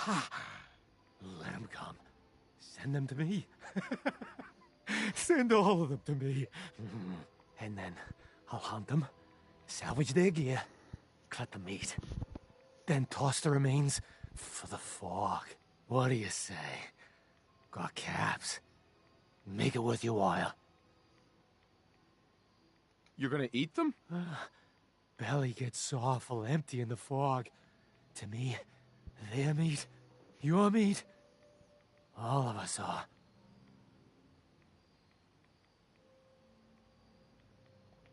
let them come. Send them to me. Send all of them to me. And then I'll hunt them, salvage their gear, cut the meat, then toss the remains for the fog. What do you say? Got caps. Make it worth your while. You're gonna eat them? Belly gets awful empty in the fog. To me, their meat, your meat, all of us are.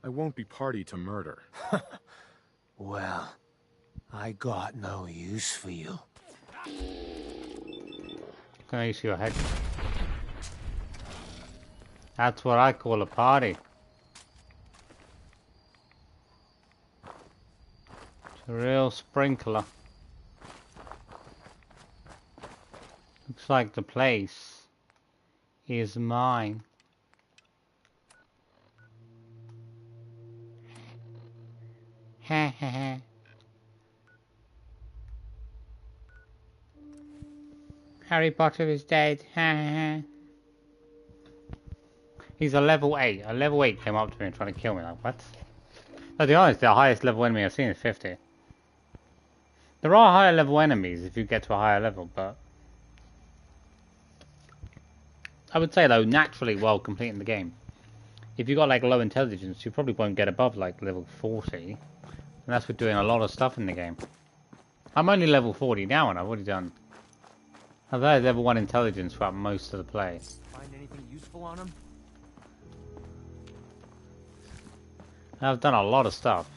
I won't be party to murder. Well, I got no use for you. Can I use your head? That's what I call a party. A real sprinkler. Looks like the place is mine. Ha ha ha. Harry Potter is dead. Ha ha ha. He's a level 8. A level 8 came up to me and tried to kill me. Like, what? To be honest, the highest level enemy I've seen is 50. There are higher level enemies if you get to a higher level, but I would say though, naturally while completing the game, if you got like low intelligence, you probably won't get above like level 40, and that's with doing a lot of stuff in the game. I'm only level 40 now and I've already done. I've had level 1 intelligence throughout most of the play. Find anything useful on him? I've done a lot of stuff.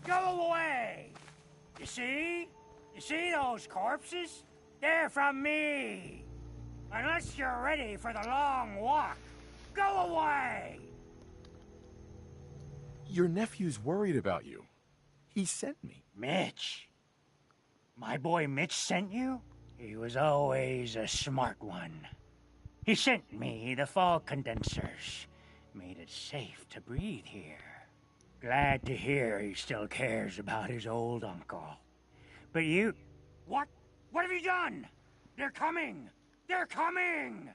Go away! You see? You see those corpses? They're from me! Unless you're ready for the long walk, go away! Your nephew's worried about you. He sent me. Mitch? My boy Mitch sent you? He was always a smart one. He sent me the fog condensers. Made it safe to breathe here. Glad to hear he still cares about his old uncle. But you... What? What have you done? They're coming! They're coming!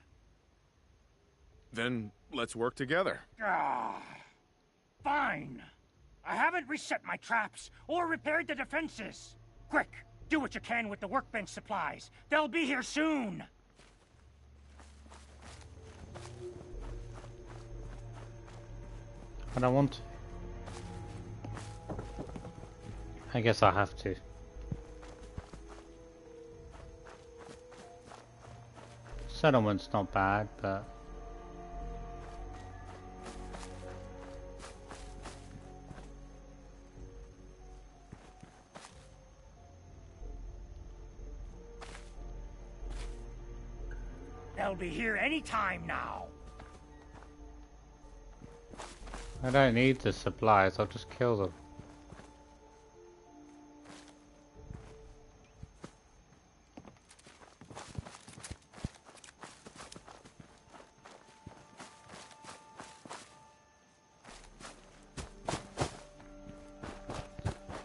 Then let's work together. Ah, fine. I haven't reset my traps or repaired the defenses. Quick, do what you can with the workbench supplies. They'll be here soon. I don't want to. I guess I have to. Settlement's not bad, but They'll be here any time now. I don't need the supplies, I'll just kill them.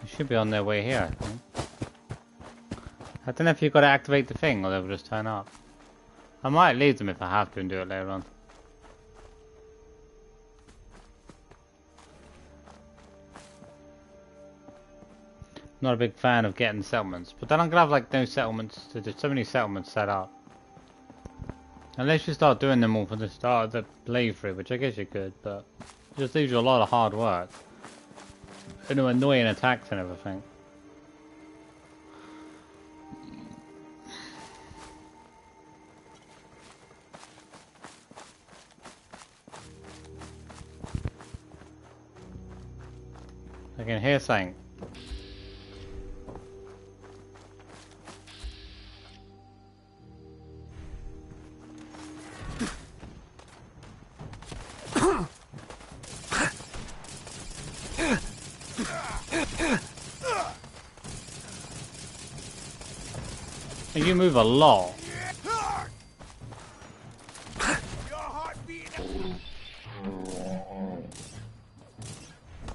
They should be on their way here, I think. I don't know if you've got to activate the thing or they'll just turn up. I might leave them if I have to and do it later on. Not a big fan of getting settlements, but then I'm gonna have like no settlements. There's so many settlements set up. Unless you start doing them all from the start of the playthrough, which I guess you could, but it just leaves you a lot of hard work. And annoying attacks and everything. I can hear something. You move a lot.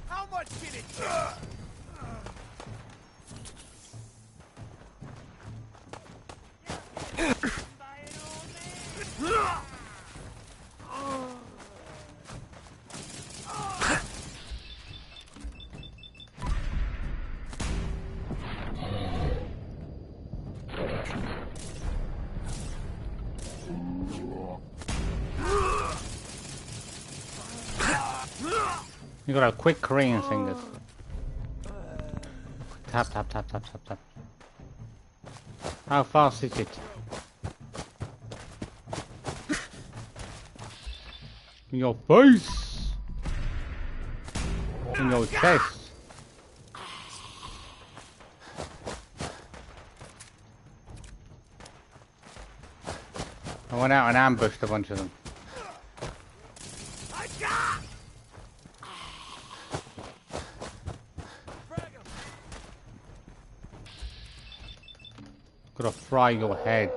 How much did it You got a quick Korean fingers. Tap, tap, tap, tap, tap, tap. How fast is it? In your face! In your chest! I went out and ambushed a bunch of them. Gotta fry your head.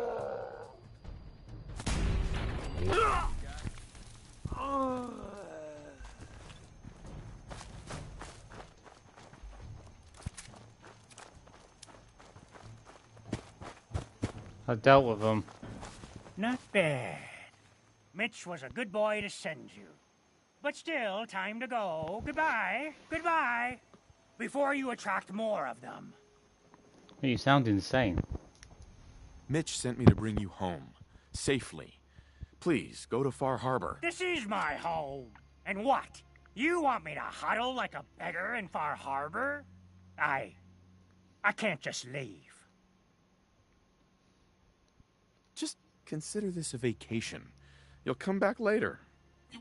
I dealt with them. Not bad. Mitch was a good boy to send you. But still, time to go. Goodbye. Goodbye. Before you attract more of them. You sound insane. Mitch sent me to bring you home. Safely. Please, go to Far Harbor. This is my home. And what? You want me to huddle like a beggar in Far Harbor? I can't just leave. Just consider this a vacation. You'll come back later.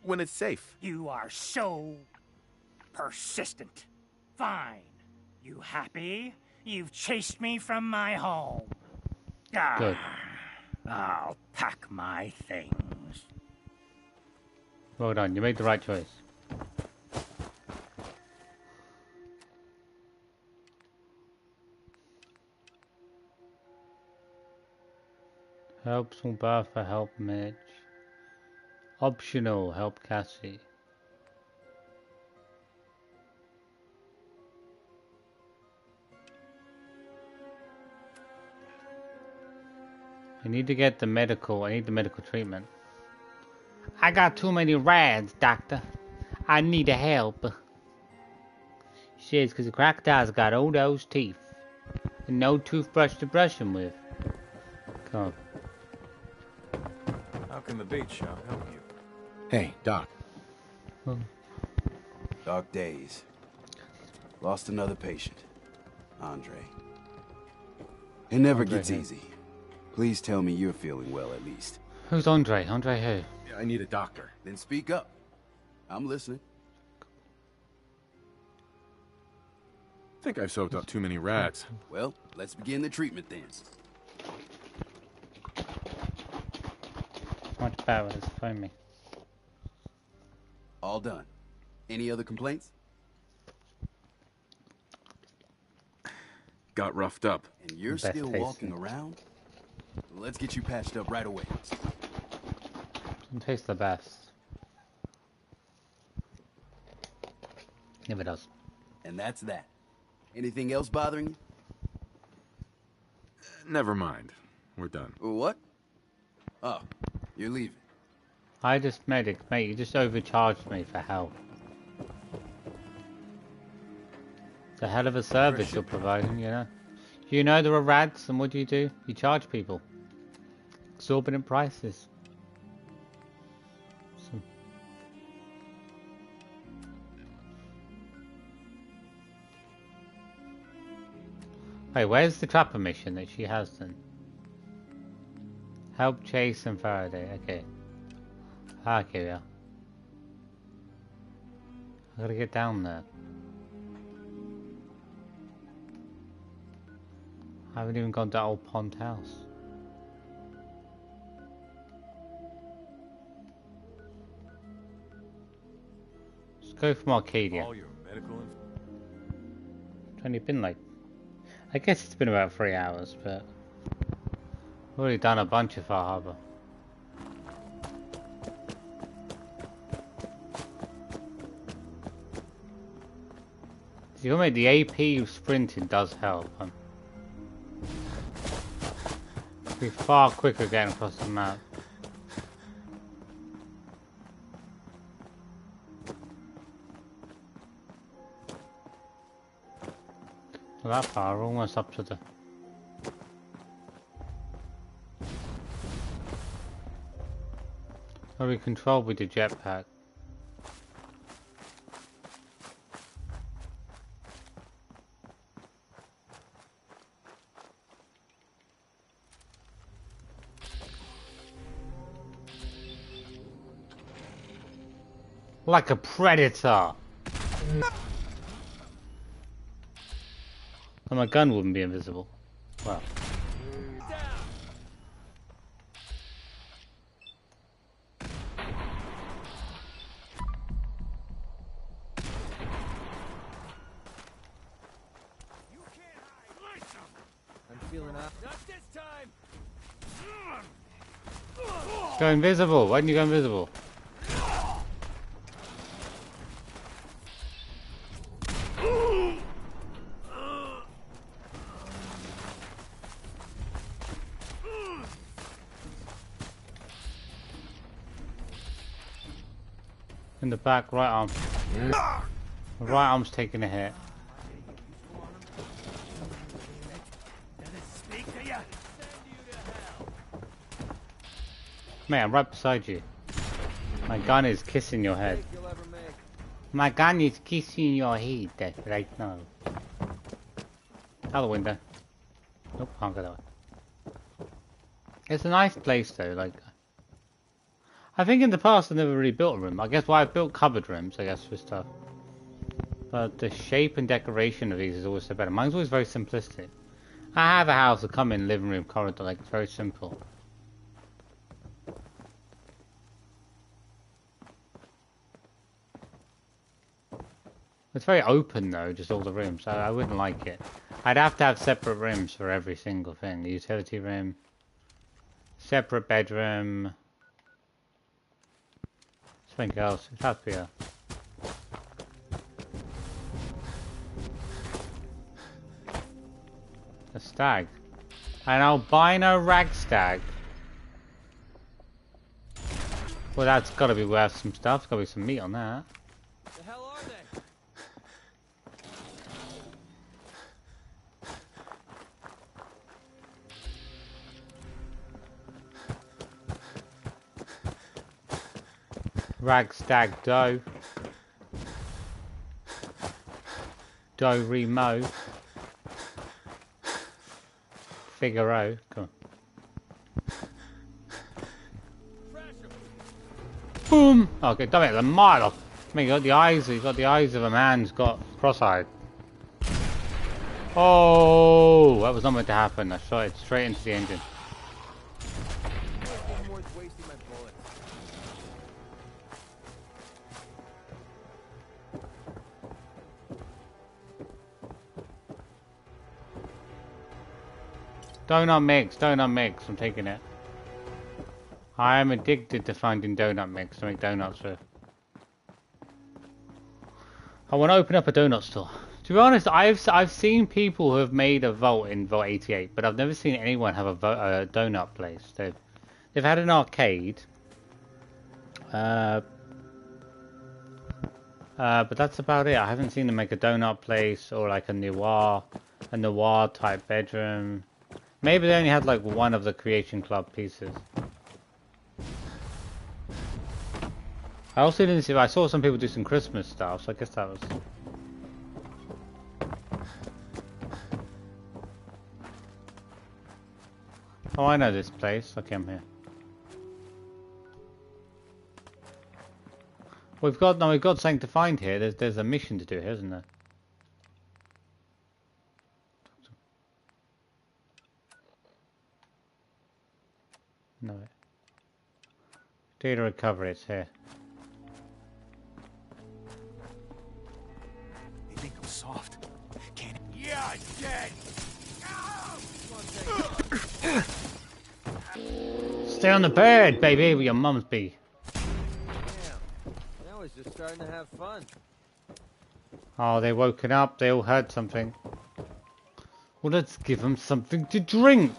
When it's safe. You are so persistent. Fine. You happy? You've chased me from my home. Good. I'll pack my things. Well done, you made the right choice. Help son Bertha, help Mitch. Optional, help Cassie. I need to get the medical, I need the medical treatment. I got too many rads, doctor. I need help. She says because the crocodile's got all those teeth. And no toothbrush to brush them with. Come on. How can the bait shop help you? Hey, Doc. Dark days. Lost another patient. Andre. It never gets easy. Please tell me you're feeling well at least. Who's Andre? Andre who? Yeah, I need a doctor. Then speak up. I'm listening. I think I've soaked up too many rats. Well, let's begin the treatment then. Much better, just phone me. All done. Any other complaints? Got roughed up. And you're Best still tasting. walking around? Let's get you patched up right away. Doesn't taste the best. Never does. And that's that. Anything else bothering you? Never mind. We're done. What? Oh, you're leaving. I just mate, you just overcharged me for help. It's a hell of a service you're providing, you know. You know there are rads, and what do? You charge people. Exorbitant prices. Wait, where's the trapper mission that she has then? Help Chase and Faraday, okay. Okay, yeah. I gotta get down there. I haven't even gone to old Pond House. Let's go from Arcadia. All your medical It's only been like... I guess it's been about 3 hours, but... I've already done a bunch of Far Harbor. You know, the AP sprinting does help. Be far quicker getting across the map. Not that far, we're almost up to the... Are we controlled with the jetpack? Like a predator! Oh, my gun wouldn't be invisible. Wow. I'm feeling up. Not this time. Go invisible! Why didn't you go invisible? In the back, right arm. The right arm's taking a hit. Mate, I'm right beside you. My gun is kissing your head. My gun is kissing your head right now. Out the window. Nope, can't go that way. It's a nice place though, like... I think in the past I never really built a room. I guess I've built cupboard rooms, I guess, for stuff. But the shape and decoration of these is always so better. Mine's always very simplistic. I have a house that come in living room, corridor, like it's very simple. It's very open though, just all the rooms. I wouldn't like it. I'd have to have separate rooms for every single thing. The utility room, separate bedroom, something else. It has to be a stag. An albino rag stag. Well, that's got to be worth some stuff. There's got to be some meat on that. The hell are they? Rag stag doe. Doe remo. Figaro. Come on. Boom! Okay, damn it, a mile off. I mean, you got the eyes of a man who's got cross-eyed. Oh, that was not meant to happen. I shot it straight into the engine. Donut mix, I'm taking it. I am addicted to finding donut mix to make donuts with. I want to open up a donut store. To be honest, I've seen people who have made a vault in Vault 88, but I've never seen anyone have a donut place. They've had an arcade, but that's about it. I haven't seen them make a donut place or like a noir type bedroom. Maybe they only had like one of the Creation Club pieces. I also didn't see. I saw some people do some Christmas stuff, so I guess that was. Oh, I know this place. Okay, I'm here. We've got something to find here. There's a mission to do here, isn't there? No. Data recovery. It's here. They think I'm soft. Can't. Yeah, dead. Stay on the bed, baby, where your mums be. Now he's just starting to have fun. Oh, they woken up. They all heard something. Well, let's give them something to drink.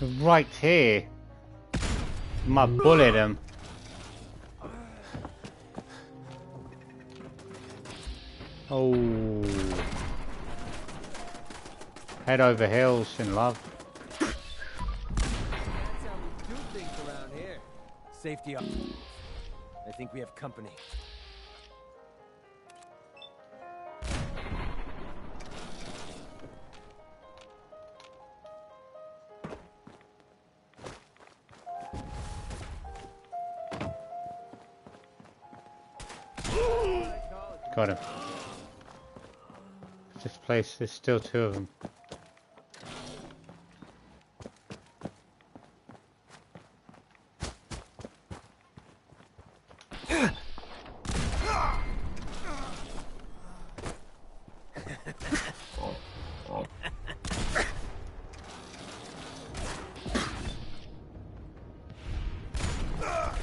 They're right here. My bullet him. Oh. Head over heels in love. That's how we do things around here. Safety up. I think we have company. Got him. This place, there's still two of them.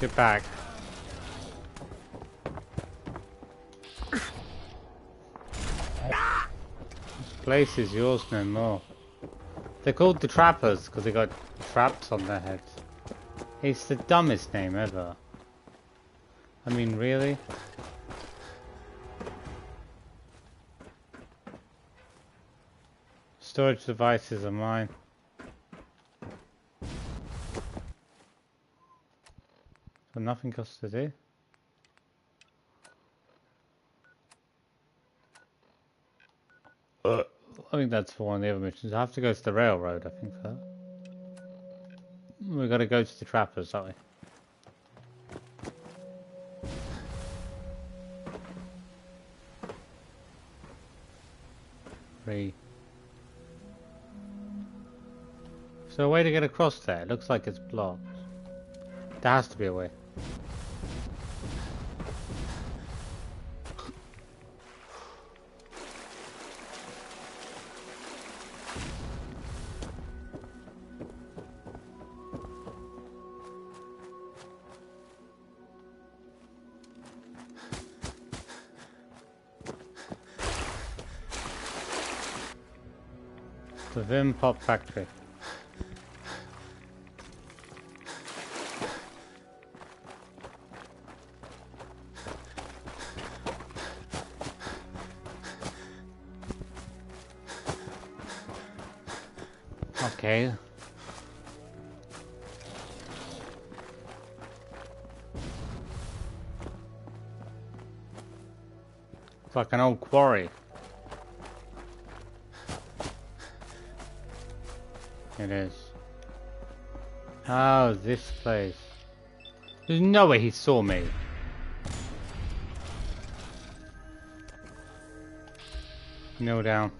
Get back. Place is yours no more. They're called the Trappers because they got traps on their heads. It's the dumbest name ever. I mean, really? Storage devices are mine. So nothing else to do? I think that's for one of the other missions. I have to go to the railroad, I think, for that. We've got to go to the Trappers, don't we? Is there a way to get across there? It looks like it's blocked. There has to be a way. The Vim Pop Factory. Okay. It's like an old quarry. It is. Oh, this place. There's no way he saw me. Kneel down.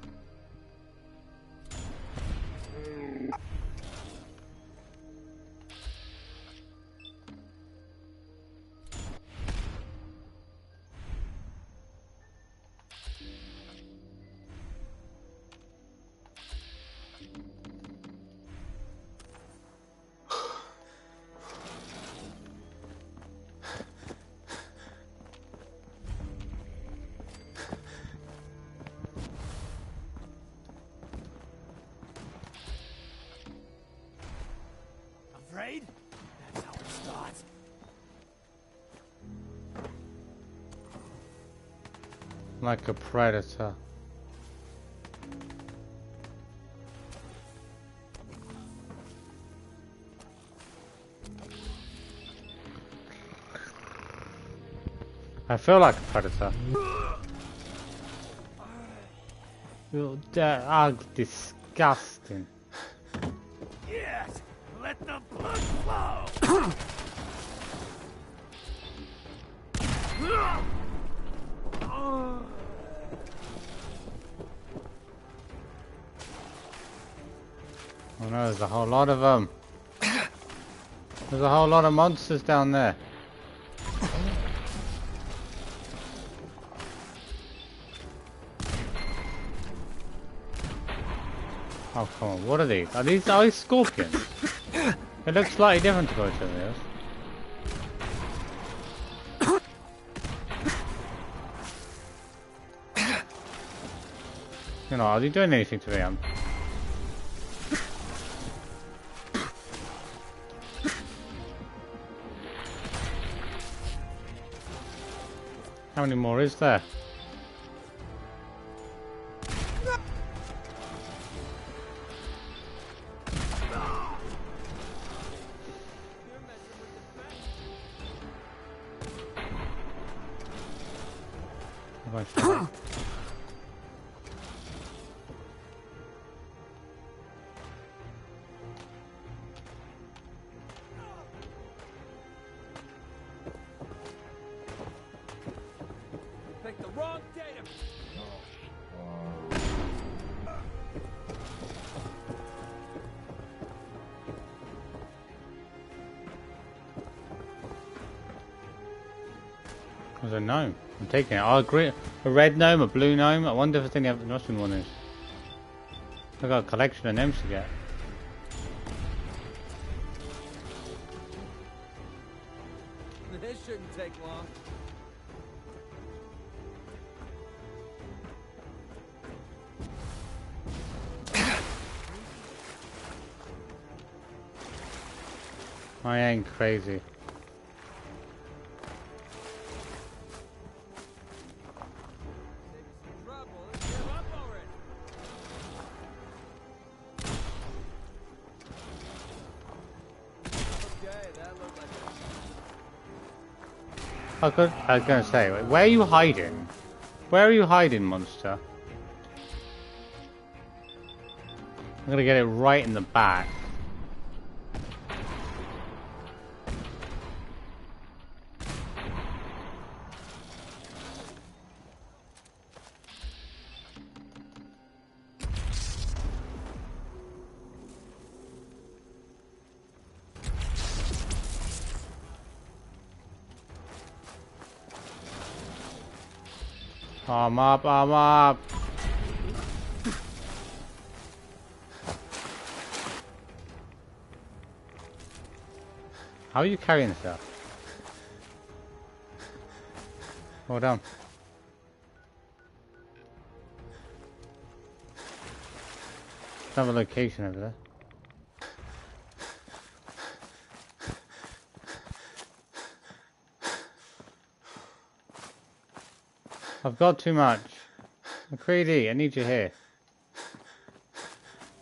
afraid? That's how it starts. Like a predator. I feel like a predator. You're disgusting. Yes! Let the blood flow! Oh no, there's a whole lot of them. There's a whole lot of monsters down there. Oh come on, what are these? Are these scorpions? It looks slightly different to most of those. You know, are they doing anything to me? How many more is there? Pick the wrong data. There's a gnome. I'm taking it. Oh, a red gnome, a blue gnome. I wonder if it's any of the Russian one is. I've got a collection of gnomes to get. This shouldn't take long. I ain't crazy. I was gonna say, where are you hiding? Where are you hiding, monster? I'm gonna get it right in the back. I'm up, I'm up. How are you carrying stuff? Well done. Another location over there. I've got too much. McCready, I need you here.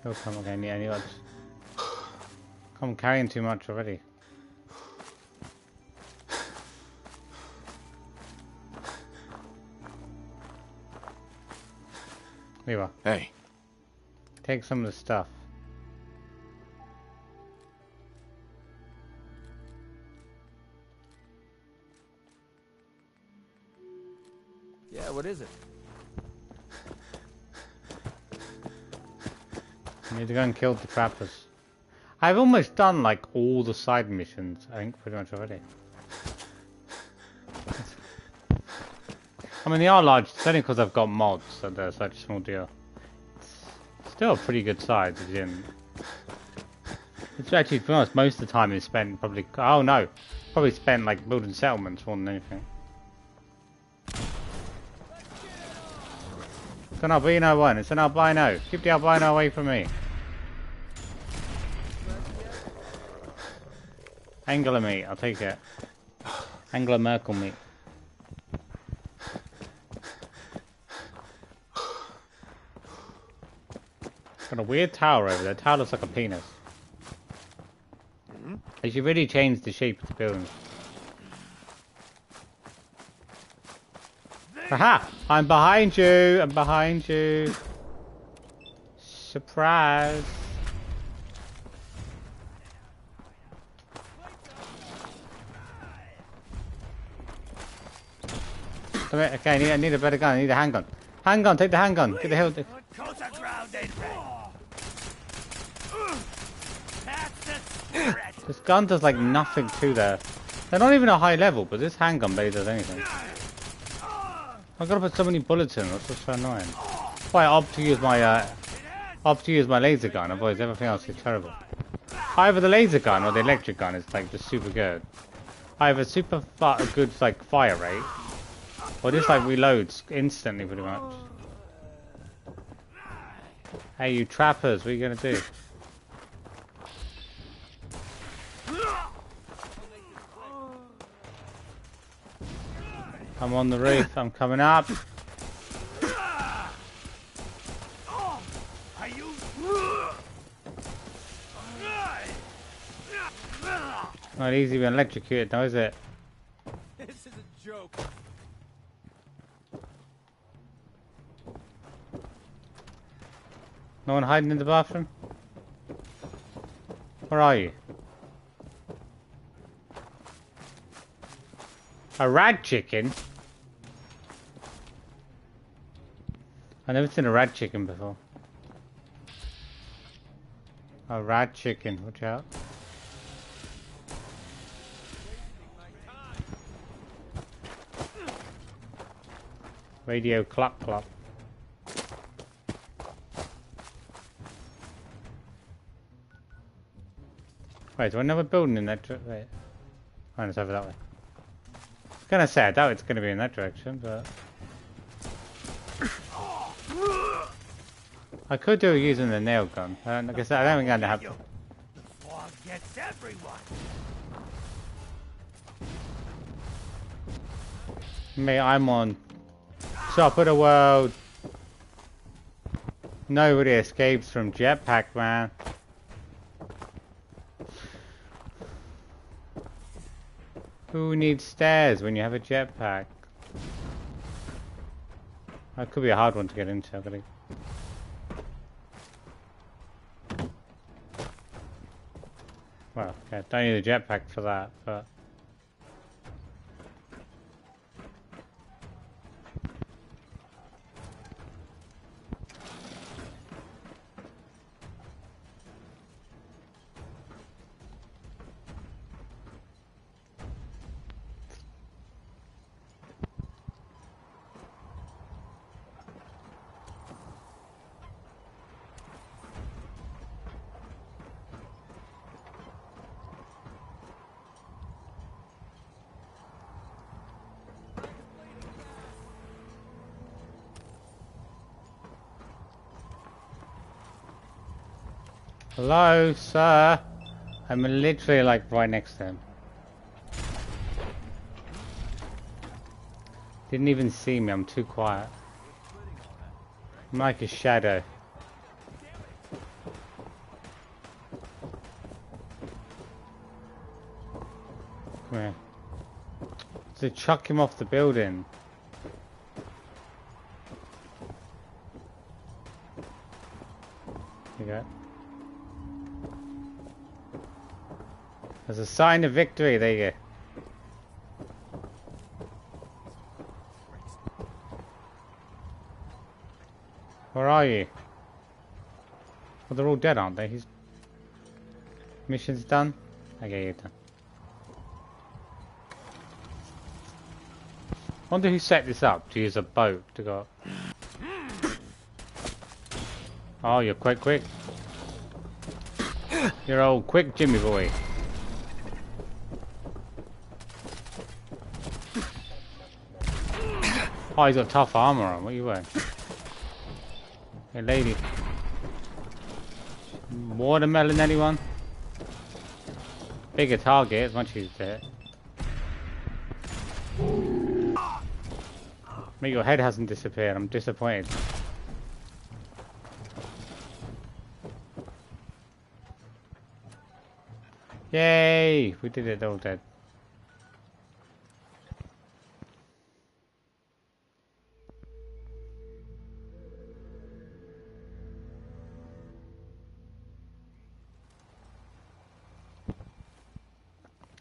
Oh, come on, I need I'm carrying too much already. There you are. Hey. Take some of the stuff. Yeah, what is it? I need to go and kill the trappers. I've almost done like all the side missions, I think, pretty much already. I mean, they are large, it's only because I've got mods, so they're such a small deal. It's still a pretty good size, as in. It's actually, to be honest, most of the time is spent probably, oh no, probably spent like building settlements more than anything. It's an albino one, it's an albino. Keep the albino away from me. Angela meat, I'll take it. Angela Merkel meat. Got a weird tower over there. The tower looks like a penis. They should really change the shape of the building. Aha! I'm behind you! I'm behind you! Surprise! Okay, I need a better gun. I need a handgun. Handgun, take the handgun. Get the hell. This gun does like nothing to there. They're not even a high level, but this handgun barely does anything. I've got to put so many bullets in. That's just so annoying. Why I opt to use my laser gun. Otherwise, everything else is terrible. Either the laser gun or the electric gun is like just super good. I have a super good like fire rate, or this like reloads instantly pretty much. Hey, you trappers, what are you gonna do? I'm on the roof. I'm coming up. Not easy being electrocuted now, is it? This is a joke. No one hiding in the bathroom? Where are you? A rad chicken? I've never seen a rad chicken before. A rad chicken, watch out. Radio cluck cluck. Wait, do I know a building in that direction? Wait. Oh, it's over that way. I was gonna say, I doubt it's gonna be in that direction, but... I could do it using the nail gun. Like I said, I don't think I'm gonna have to. The fog gets everyone. Me, I'm on top of the world. Nobody escapes from jetpack, man. Who needs stairs when you have a jetpack? That could be a hard one to get into, I believe. Well, okay, don't need a jetpack for that, but... Hello, sir. I'm literally like right next to him. Didn't even see me, I'm too quiet. I'm like a shadow. Come here. So chuck him off the building. There you go. There's a sign of victory, there you go. Where are you? Well, they're all dead, aren't they? Mission's done? Okay, you're done. Wonder who set this up to use a boat to go. Oh, you're quite quick. You're old quick, Jimmy boy. Oh, he's got tough armor on. What are you wearing? Hey, lady. Watermelon, anyone? Bigger target, much easier to hit. Mate, your head hasn't disappeared. I'm disappointed. Yay! We did it, they're all dead.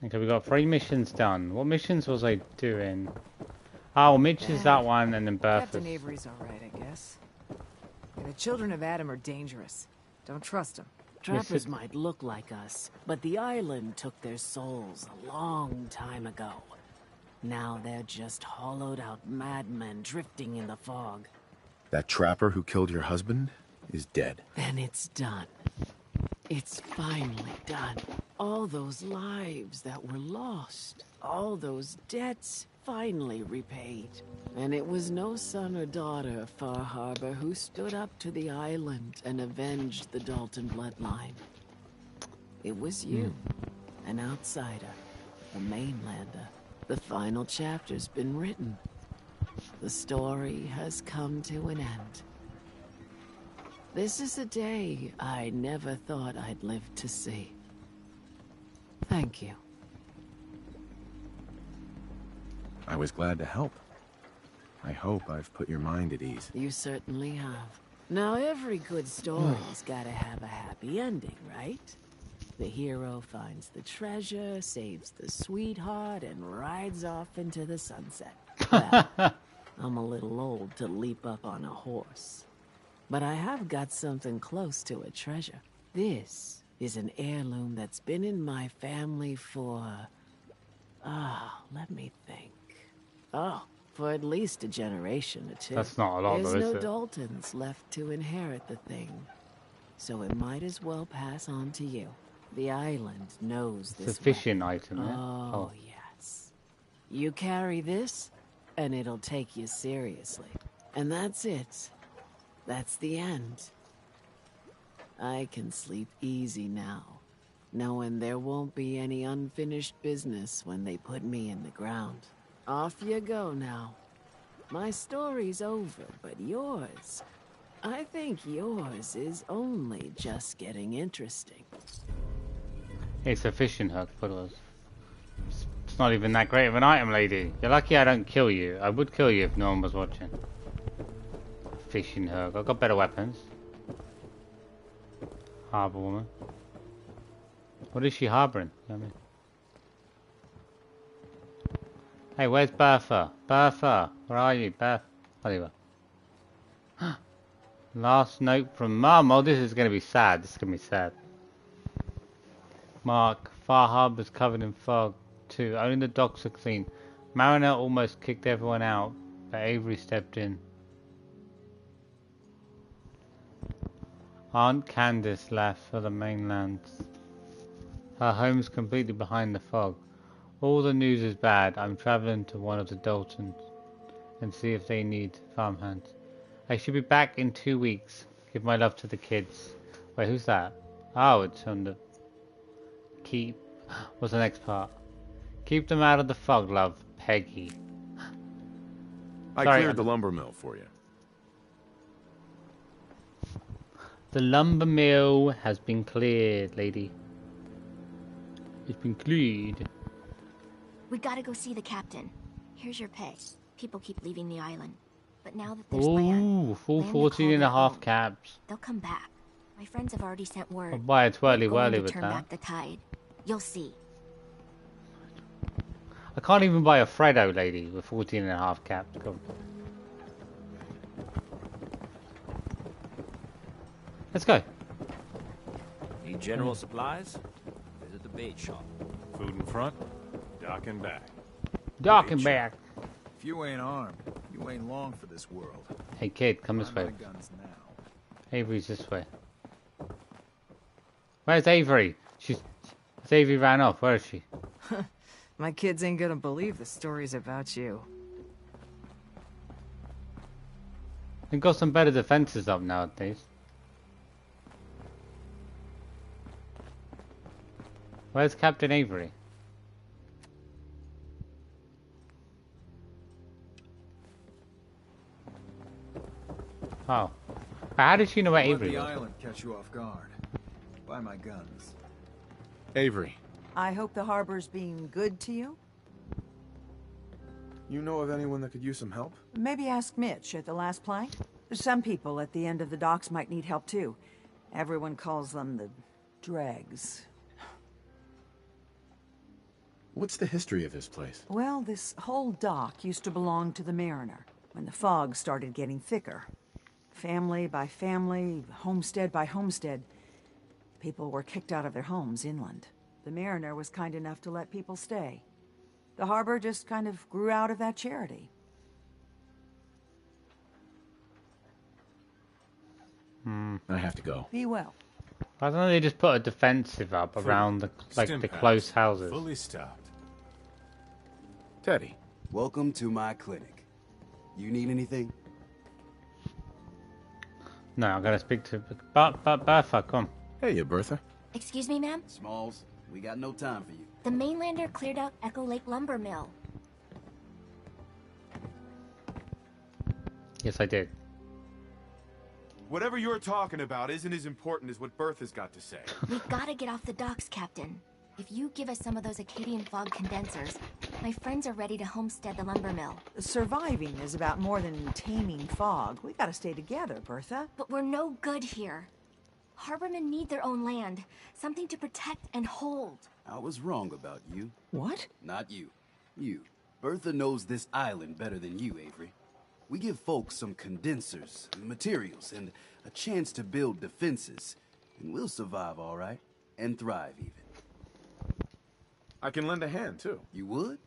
Okay, we got 3 missions done. What missions was I doing? Oh, Mitch is that one, and then Bertha's. Captain Avery's alright, I guess. The children of Adam are dangerous. Don't trust them. Trappers might look like us, but the island took their souls a long time ago. Now they're just hollowed out madmen drifting in the fog. That trapper who killed your husband is dead. Then it's done. It's finally done. All those lives that were lost, all those debts finally repaid. And it was no son or daughter of Far Harbor who stood up to the island and avenged the Dalton bloodline. It was you, an outsider, a mainlander. The final chapter's been written. The story has come to an end. This is a day I never thought I'd live to see. Thank you. I was glad to help. I hope I've put your mind at ease. You certainly have. Now every good story's gotta have a happy ending, right? The hero finds the treasure, saves the sweetheart, and rides off into the sunset. Well, I'm a little old to leap up on a horse. But I have got something close to a treasure. This is an heirloom that's been in my family for... let me think. For at least a generation or two. That's not a lot, There's though, no is it? Daltons left to inherit the thing. So it might as well pass on to you. The island knows this. It's a fishing item, yeah? Oh, yes. You carry this, and it'll take you seriously. And that's it. That's the end. I can sleep easy now, knowing there won't be any unfinished business when they put me in the ground. Off you go now. My story's over, but yours, I think yours is only just getting interesting. It's a fishing hook, but it's not even that great of an item, lady. You're lucky I don't kill you. I would kill you if no one was watching. Fishing hook. I've got better weapons. Harbor woman. What is she harboring? You know what I mean? Hey, where's Bertha? Bertha, where are you, Beth? Oh, there you are. Last note from Mum. Oh, this is going to be sad. This is going to be sad. Mark, Far Harbor's covered in fog, too. Only the docks are clean. Mariner almost kicked everyone out, but Avery stepped in. Aunt Candace left for the mainland. Her home's completely behind the fog. All the news is bad. I'm traveling to one of the Daltons and see if they need farmhands. I should be back in 2 weeks. Give my love to the kids. Wait, who's that? Oh, it's on the... Keep... What's the next part? Keep them out of the fog, love. Peggy. I cleared the lumber mill for you. The lumber mill has been cleared, lady. It's been cleared. We gotta go see the captain. Here's your pay. People keep leaving the island. But now that there's Ooh, full 14 and a half caps. They'll come back. My friends have already sent word. I'll buy a twirly We're going whirly to with turn that. back the tide. You'll see. I can't even buy a Freddo, lady, with 14 and a half caps. Come. Let's go. Need general supplies? Visit the bait shop. Food in front, dock and back. Dock and back. If you ain't armed, you ain't long for this world. Hey kid, come this way. Find my guns now. Avery's this way. Where's Avery? Avery ran off. Where is she? My kids ain't gonna believe the stories about you. They've got some better defenses up nowadays. Where's Captain Avery? Oh. How did she know where Avery Let was? the island catch you off guard. Buy my guns. Avery, I hope the harbor's being good to you. you know of anyone that could use some help? Maybe ask Mitch at the last plank. Some people at the end of the docks might need help too. Everyone calls them the dregs. What's the history of this place? Well, this whole dock used to belong to the Mariner when the fog started getting thicker. Family by family, homestead by homestead, people were kicked out of their homes inland. The Mariner was kind enough to let people stay. The harbor just kind of grew out of that charity. I have to go. Be well. I don't know, they just put a defensive up around the the close houses. Fully stocked. Teddy. Welcome to my clinic. You need anything? No, I'm gonna speak to Bertha, come. Hey, Bertha. Excuse me, ma'am? Smalls, we got no time for you. The mainlander cleared out Echo Lake Lumber Mill. Yes, I did. Whatever you're talking about isn't as important as what Bertha's got to say. We gotta get off the docks, Captain. If you give us some of those Acadian fog condensers, my friends are ready to homestead the lumber mill. Surviving is about more than taming fog. We gotta stay together, Bertha. But we're no good here. Harbormen need their own land, something to protect and hold. I was wrong about you. What? Not you. You. Bertha knows this island better than you, Avery. We give folks some condensers, materials, and a chance to build defenses. And we'll survive all right. And thrive, even. I can lend a hand, too. You would?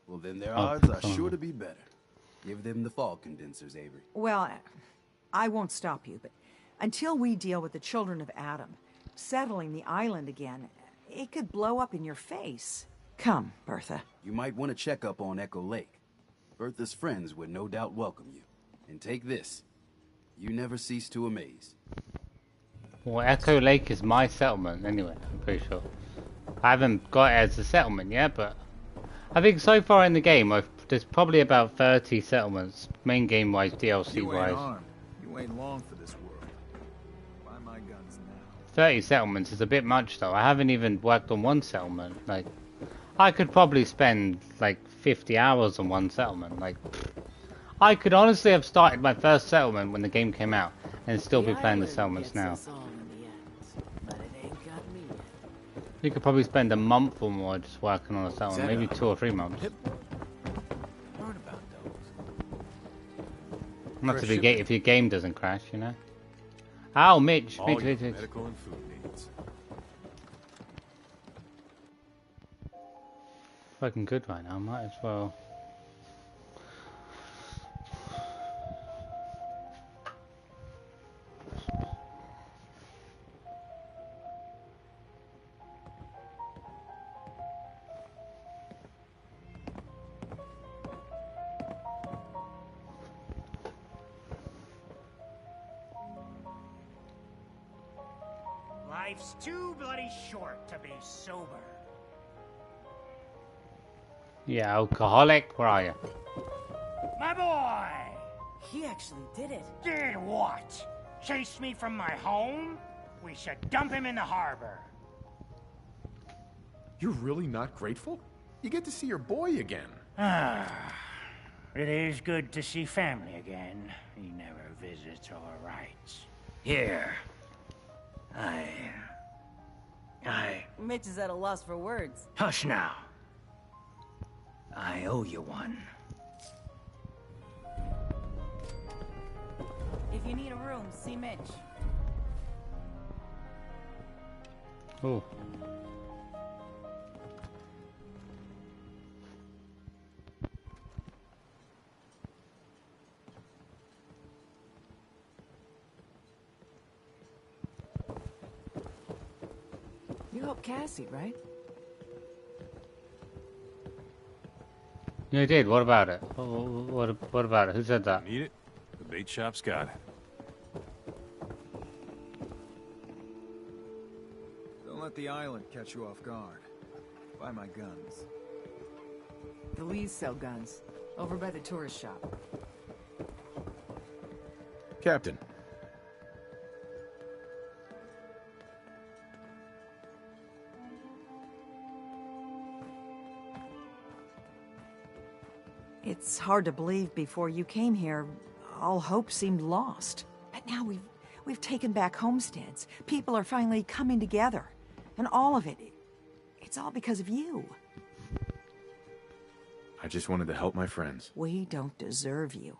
Well, then their odds are sure to be better. Give them the fog condensers, Avery. Well, I won't stop you, but until we deal with the children of Adam, settling the island again, it could blow up in your face. Come, Bertha. You might want to check up on Echo Lake. Bertha's friends would no doubt welcome you. And take this. You never cease to amaze. Well, Echo Lake is my settlement, anyway, I'm pretty sure. I haven't got it as a settlement yet, but I think so far in the game, there's probably about 30 settlements, main game-wise, DLC-wise. You ain't armed. You ain't long for this world. Buy my guns now. 30 settlements is a bit much, though. I haven't even worked on one settlement. Like, I could probably spend, like, 50 hours on one settlement. Like, I could honestly have started my first settlement when the game came out, and still be playing the settlements now. You could probably spend a month or more just working on a settlement, maybe 2 or 3 months. Learn about those. Not if your game doesn't crash, you know. Ow, Mitch! All Mitch. medical and food needs. Fucking good right now, might as well. Life's too bloody short to be sober. Yeah, alcoholic, where are you? My boy! He actually did it. Did what? Chased me from my home? We should dump him in the harbor. You're really not grateful? You get to see your boy again. It is good to see family again. He never visits or writes. Here. Mitch is at a loss for words. Hush now. I owe you one. If you need a room, see Mitch. Oh. You helped Cassie, right? You did. What about it? What about it? Who said that? Need it? The bait shop's got it. Don't let let the island catch you off guard. Buy my guns. The Lees sell guns. Over by the tourist shop. Captain. It's hard to believe before you came here, all hope seemed lost. But now we've taken back homesteads. People are finally coming together. And all of it, it's all because of you. I just wanted to help my friends. We don't deserve you.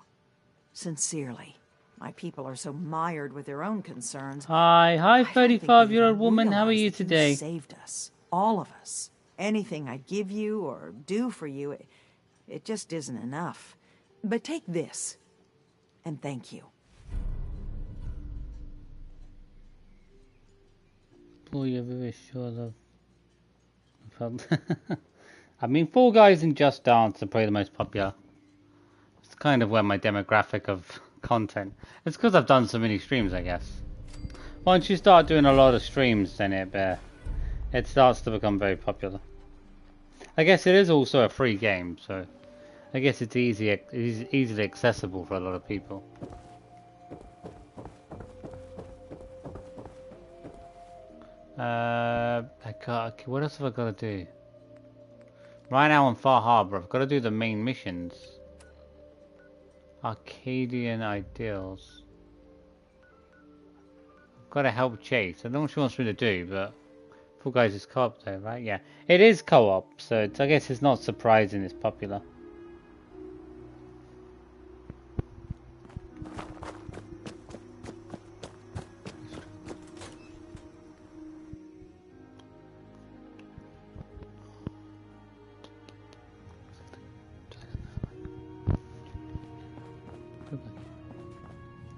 Sincerely. My people are so mired with their own concerns. Hi, 35-year-old woman. How are you today? You saved us. All of us. Anything I give you or do for you, it just isn't enough. But take this, and thank you. Boy, you're very sure of. I mean, Fall Guys and Just Dance are probably the most popular. It's kind of where my demographic of content. It's because I've done so many streams, I guess. Once you start doing a lot of streams, then it starts to become very popular. I guess it is also a free game, so I guess it's easily accessible for a lot of people. What else have I got to do? Right now on Far Harbor, I've got to do the main missions. Arcadian Ideals. I've got to help Chase. I don't know what she wants me to do, but Fall Guys is co-op though, right? Yeah, it is co-op, so I guess it's not surprising it's popular.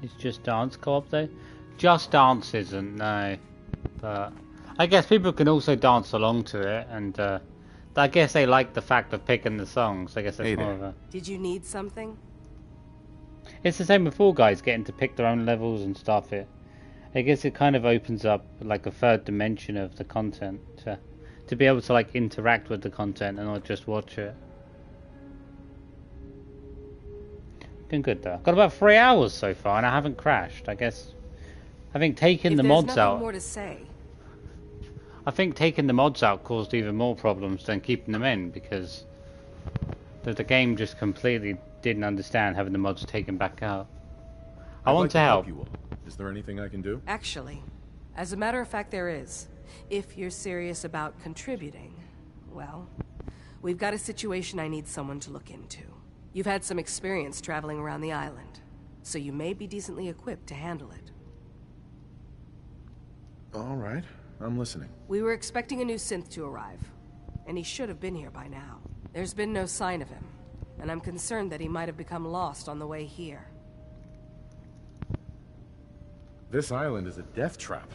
It's Just Dance co-op though? Just Dance isn't, no. But I guess people can also dance along to it, and I guess they like the fact of picking the songs. I guess that's more of a... Did you need something? It's the same with Fall Guys, getting to pick their own levels and stuff. I guess it kind of opens up like a third dimension of the content to be able to like interact with the content and not just watch it. Been good though. Got about 3 hours so far, and I haven't crashed. I guess I think taking the mods out. More to say. I think taking the mods out caused even more problems than keeping them in, because the game just completely didn't understand having the mods taken back out. I want to help you all. Is there anything I can do? Actually, as a matter of fact, there is. If you're serious about contributing, well, we've got a situation I need someone to look into. You've had some experience traveling around the island, so you may be decently equipped to handle it. All right, I'm listening. We were expecting a new synth to arrive, and he should have been here by now. There's been no sign of him, and I'm concerned that he might have become lost on the way here. This island is a death trap.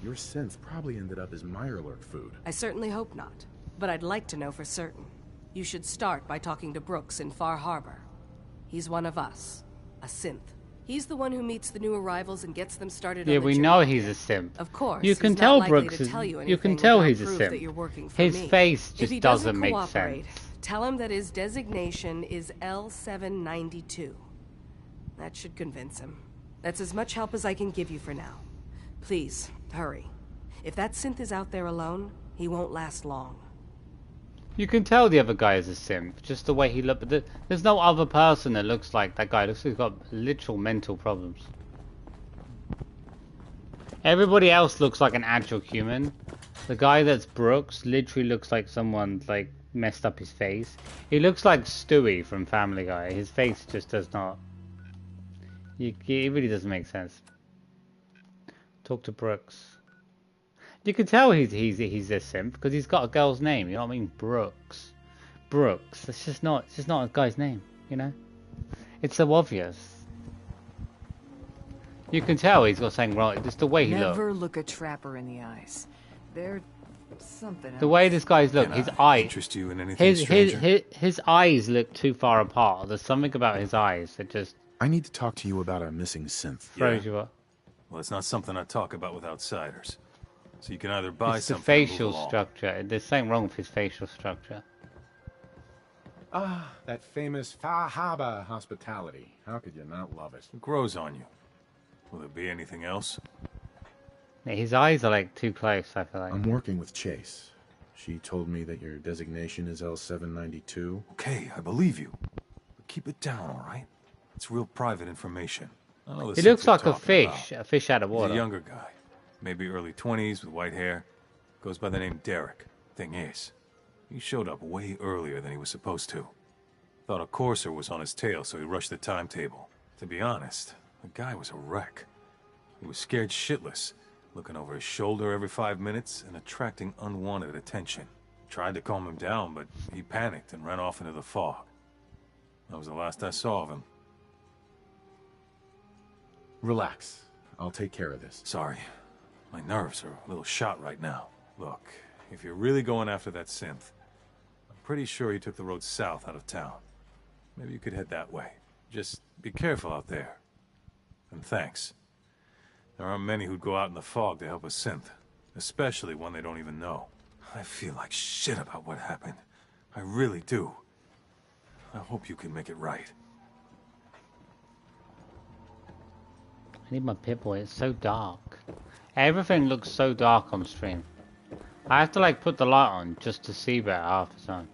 Your synth probably ended up as Mirelurk food. I certainly hope not, but I'd like to know for certain. You should start by talking to Brooks in Far Harbor. He's one of us, a synth. He's the one who meets the new arrivals and gets them started. Yeah, on the we journey. know he's a simp. Of course, you can he's tell not likely Brooks to is. tell You can tell he's a that simp. you're working for His me. face If just he doesn't make cooperate, sense. Tell him that his designation is L792. That should convince him. That's as much help as I can give you for now. Please, hurry. If that synth is out there alone, he won't last long. You can tell the other guy is a simp, just the way he looks. There's no other person that looks like that guy. Looks like he's got literal mental problems. Everybody else looks like an actual human. The guy that's Brooks literally looks like someone like messed up his face. He looks like Stewie from Family Guy. His face just does not. It really doesn't make sense. Talk to Brooks. You can tell he's a simp because he's got a girl's name. You know what I mean? Brooks. Brooks. It's just not a guy's name. You know? It's so obvious. You can tell he's got something wrong. Just the way he looks. Never look a trapper in the eyes. They're something else. The way this guy's look, his eyes. Interest you in anything stranger? His eyes look too far apart. There's something about his eyes that just. I need to talk to you about our missing synth. Throws you up. Well, it's not something I talk about with outsiders. So you can either buy It's the something or move facial along. structure. There's something wrong with his facial structure. Ah, that famous Fahaba hospitality. How could you not love it? It grows on you. Will there be anything else? Yeah, his eyes are like too close, I feel like. I'm working with Chase. She told me that your designation is L792. Okay, I believe you. But keep it down, all right? It's real private information. I know the He looks stuff like you're a fish out of He's water. a younger guy, maybe early 20s with white hair. Goes by the name Derek. Thing is, he showed up way earlier than he was supposed to. Thought a courser was on his tail, so he rushed the timetable. To be honest, the guy was a wreck. He was scared shitless, looking over his shoulder every 5 minutes and attracting unwanted attention. Tried to calm him down, but he panicked and ran off into the fog. That was the last I saw of him. Relax. I'll take care of this. Sorry. My nerves are a little shot right now. Look, if you're really going after that synth, I'm pretty sure he took the road south out of town. Maybe you could head that way. Just be careful out there. And thanks. There aren't many who'd go out in the fog to help a synth, especially one they don't even know. I feel like shit about what happened. I really do. I hope you can make it right. I need my Pip-Boy, it's so dark. Everything looks so dark on stream. I have to like put the light on just to see better half the time.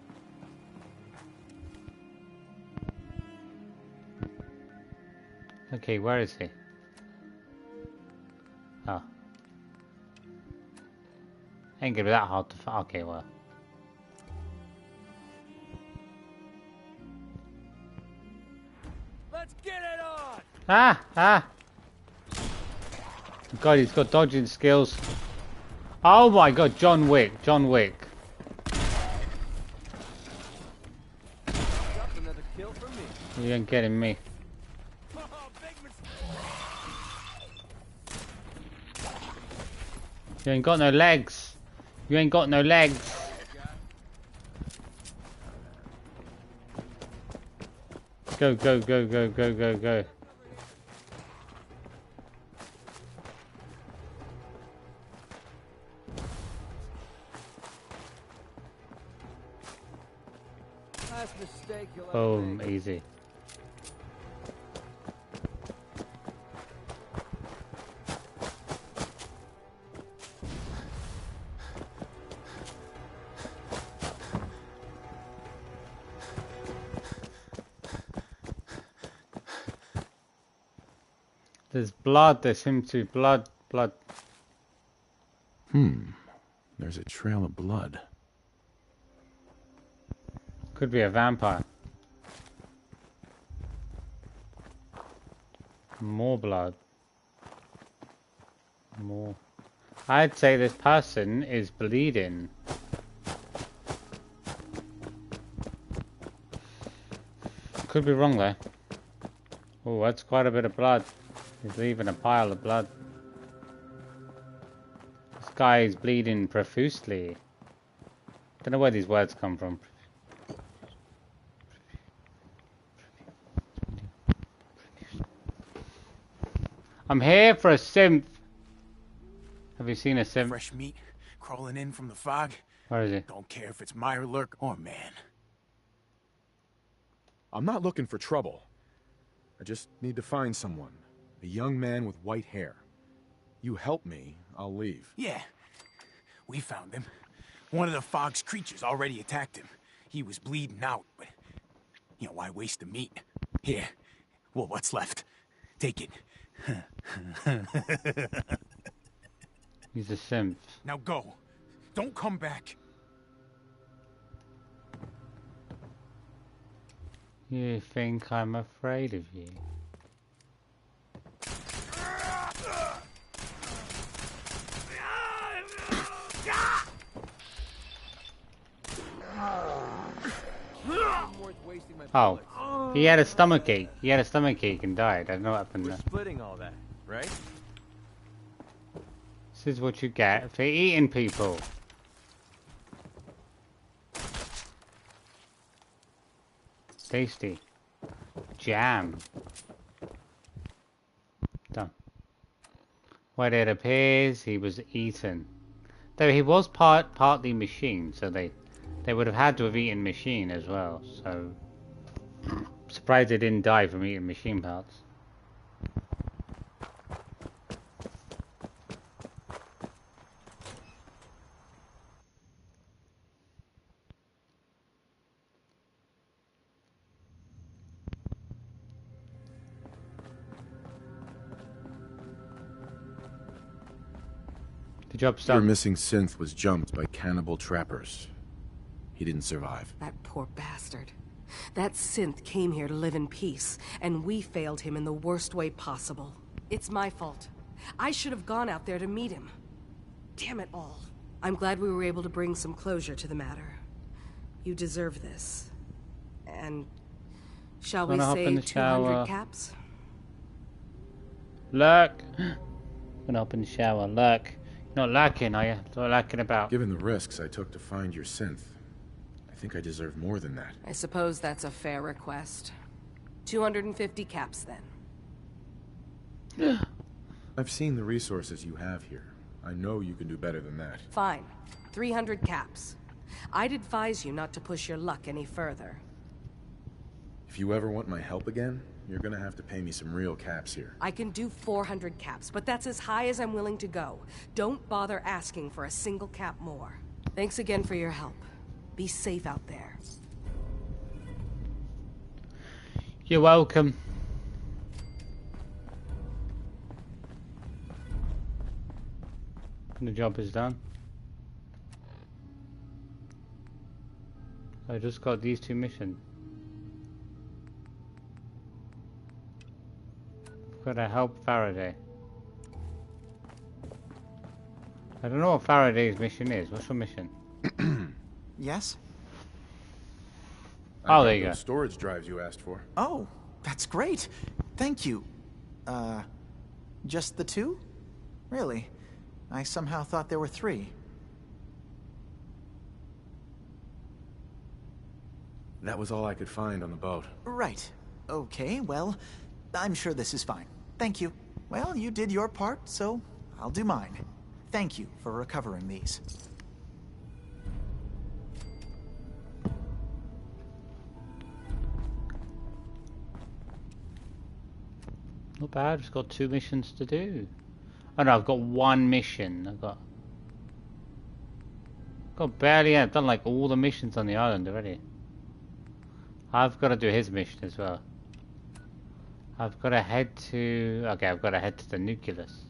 Okay, where is he? Oh. Ain't gonna be that hard to find. Okay, well. Let's get it on! Ah! God, he's got dodging skills. Oh my god, John Wick. Another kill for me. You ain't getting me. You ain't got no legs. You ain't got no legs. Go, go, go, go, go, go, go. Last mistake you'll ever Boom, make. easy. There's blood, there seems to be blood. There's a trail of blood. Could be a vampire. More blood. More. I'd say this person is bleeding. Could be wrong though. Oh, that's quite a bit of blood. He's leaving a pile of blood. This guy is bleeding profusely. Don't know where these words come from. I'm here for a synth. Have you seen a synth? Fresh meat crawling in from the fog. Where is it? Don't care if it's Meyer Lurk or man. I'm not looking for trouble. I just need to find someone. A young man with white hair. You help me, I'll leave. Yeah, we found him. One of the fog's creatures already attacked him. He was bleeding out, but, you know, why waste the meat? Here, well, what's left? Take it. He's a synth. Now go. Don't come back. You think I'm afraid of you? Oh, he had a stomachache. He had a stomachache and died. I don't know what happened there. Splitting all that, right? This is what you get for eating people. Tasty. Jam. Done. What it appears, he was eaten. Though he was partly machine, so they would have had to have eaten machine as well. So surprised they didn't die from eating machine parts. The job's done. Your missing synth was jumped by cannibal trappers. He didn't survive. That poor bastard. That synth came here to live in peace, and we failed him in the worst way possible. It's my fault. I should have gone out there to meet him. Damn it all. I'm glad we were able to bring some closure to the matter. You deserve this. And shall we say 200 caps? Lurk. Gonna hop in the shower. Lurk. Not lurking, are you? Not lurking about. Given the risks I took to find your synth, I think I deserve more than that. I suppose that's a fair request. 250 caps, then. I've seen the resources you have here. I know you can do better than that. Fine. 300 caps. I'd advise you not to push your luck any further. If you ever want my help again, you're gonna have to pay me some real caps here. I can do 400 caps, but that's as high as I'm willing to go. Don't bother asking for a single cap more. Thanks again for your help. Be safe out there. You're welcome. The job is done. I just got these 2 missions. Gotta help Faraday. I don't know what Faraday's mission is. What's your mission? Yes? Oh, there you go. Storage drives you asked for. Oh, that's great. Thank you. Just the 2? Really? I somehow thought there were 3. That was all I could find on the boat. Right. Okay, well, I'm sure this is fine. Thank you. Well, you did your part, so I'll do mine. Thank you for recovering these. Not bad, just got 2 missions to do. Oh no, I've got 1 mission. I've got barely, I've done like all the missions on the island already. I've got to do his mission as well. I've got to head to... Okay, I've got to head to the nucleus.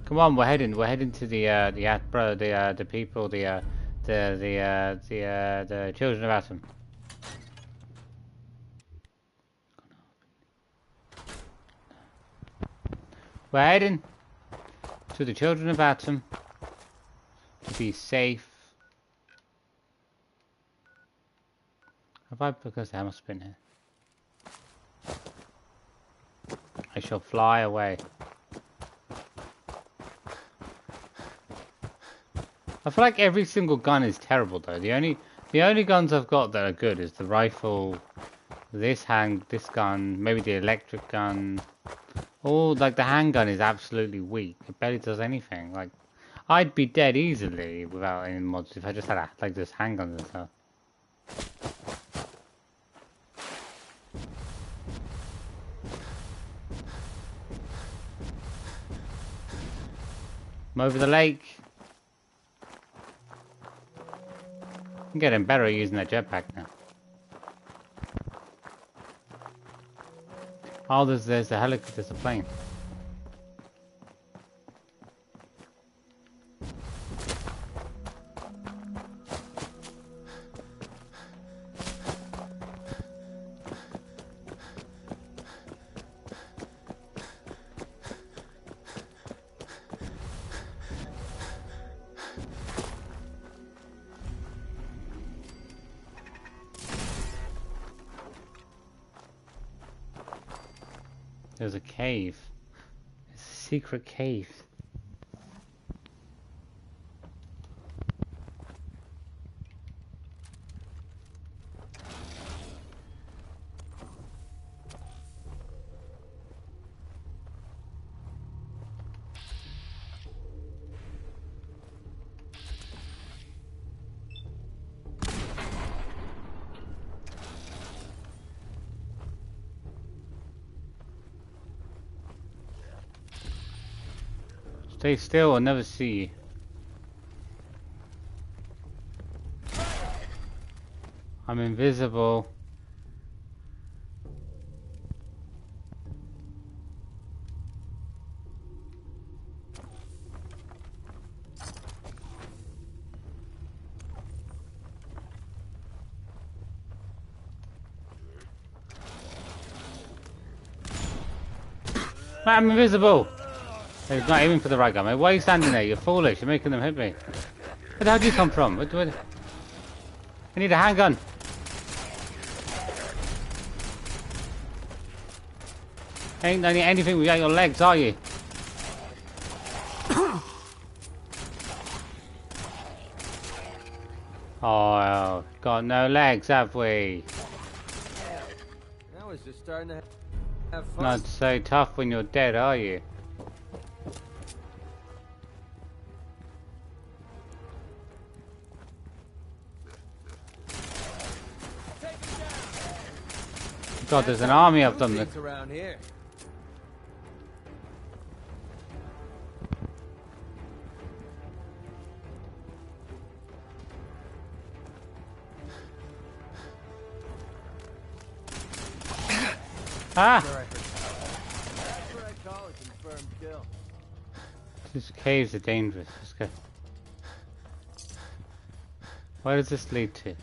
Come on, we're heading to the people, the children of Atom. We're heading to the children of Atom to be safe. Have I? Because I must have been here. I shall fly away. I feel like every single gun is terrible though. The only guns I've got that are good is the rifle, this gun, maybe the electric gun. Oh, like the handgun is absolutely weak. It barely does anything. Like, I'd be dead easily without any mods if I just had like this handgun and stuff. I'm over the lake. I'm getting better at using that jetpack now. Oh, there's a helicopter, there's a plane. There's a cave. It's a secret cave. Stay still or never see you. I'm invisible. I'm invisible! He's not aiming for the right guy, mate. Why are you standing there? You're foolish. You're making them hit me. Where the hell did you come from? I need a handgun. Ain't anything without your legs, are you? Oh, got no legs, have we? Now it's just starting to have fun. Not so tough when you're dead, are you? God, there's an army of them. Around here. Ah! These caves are dangerous. Let's go. Where does this lead to?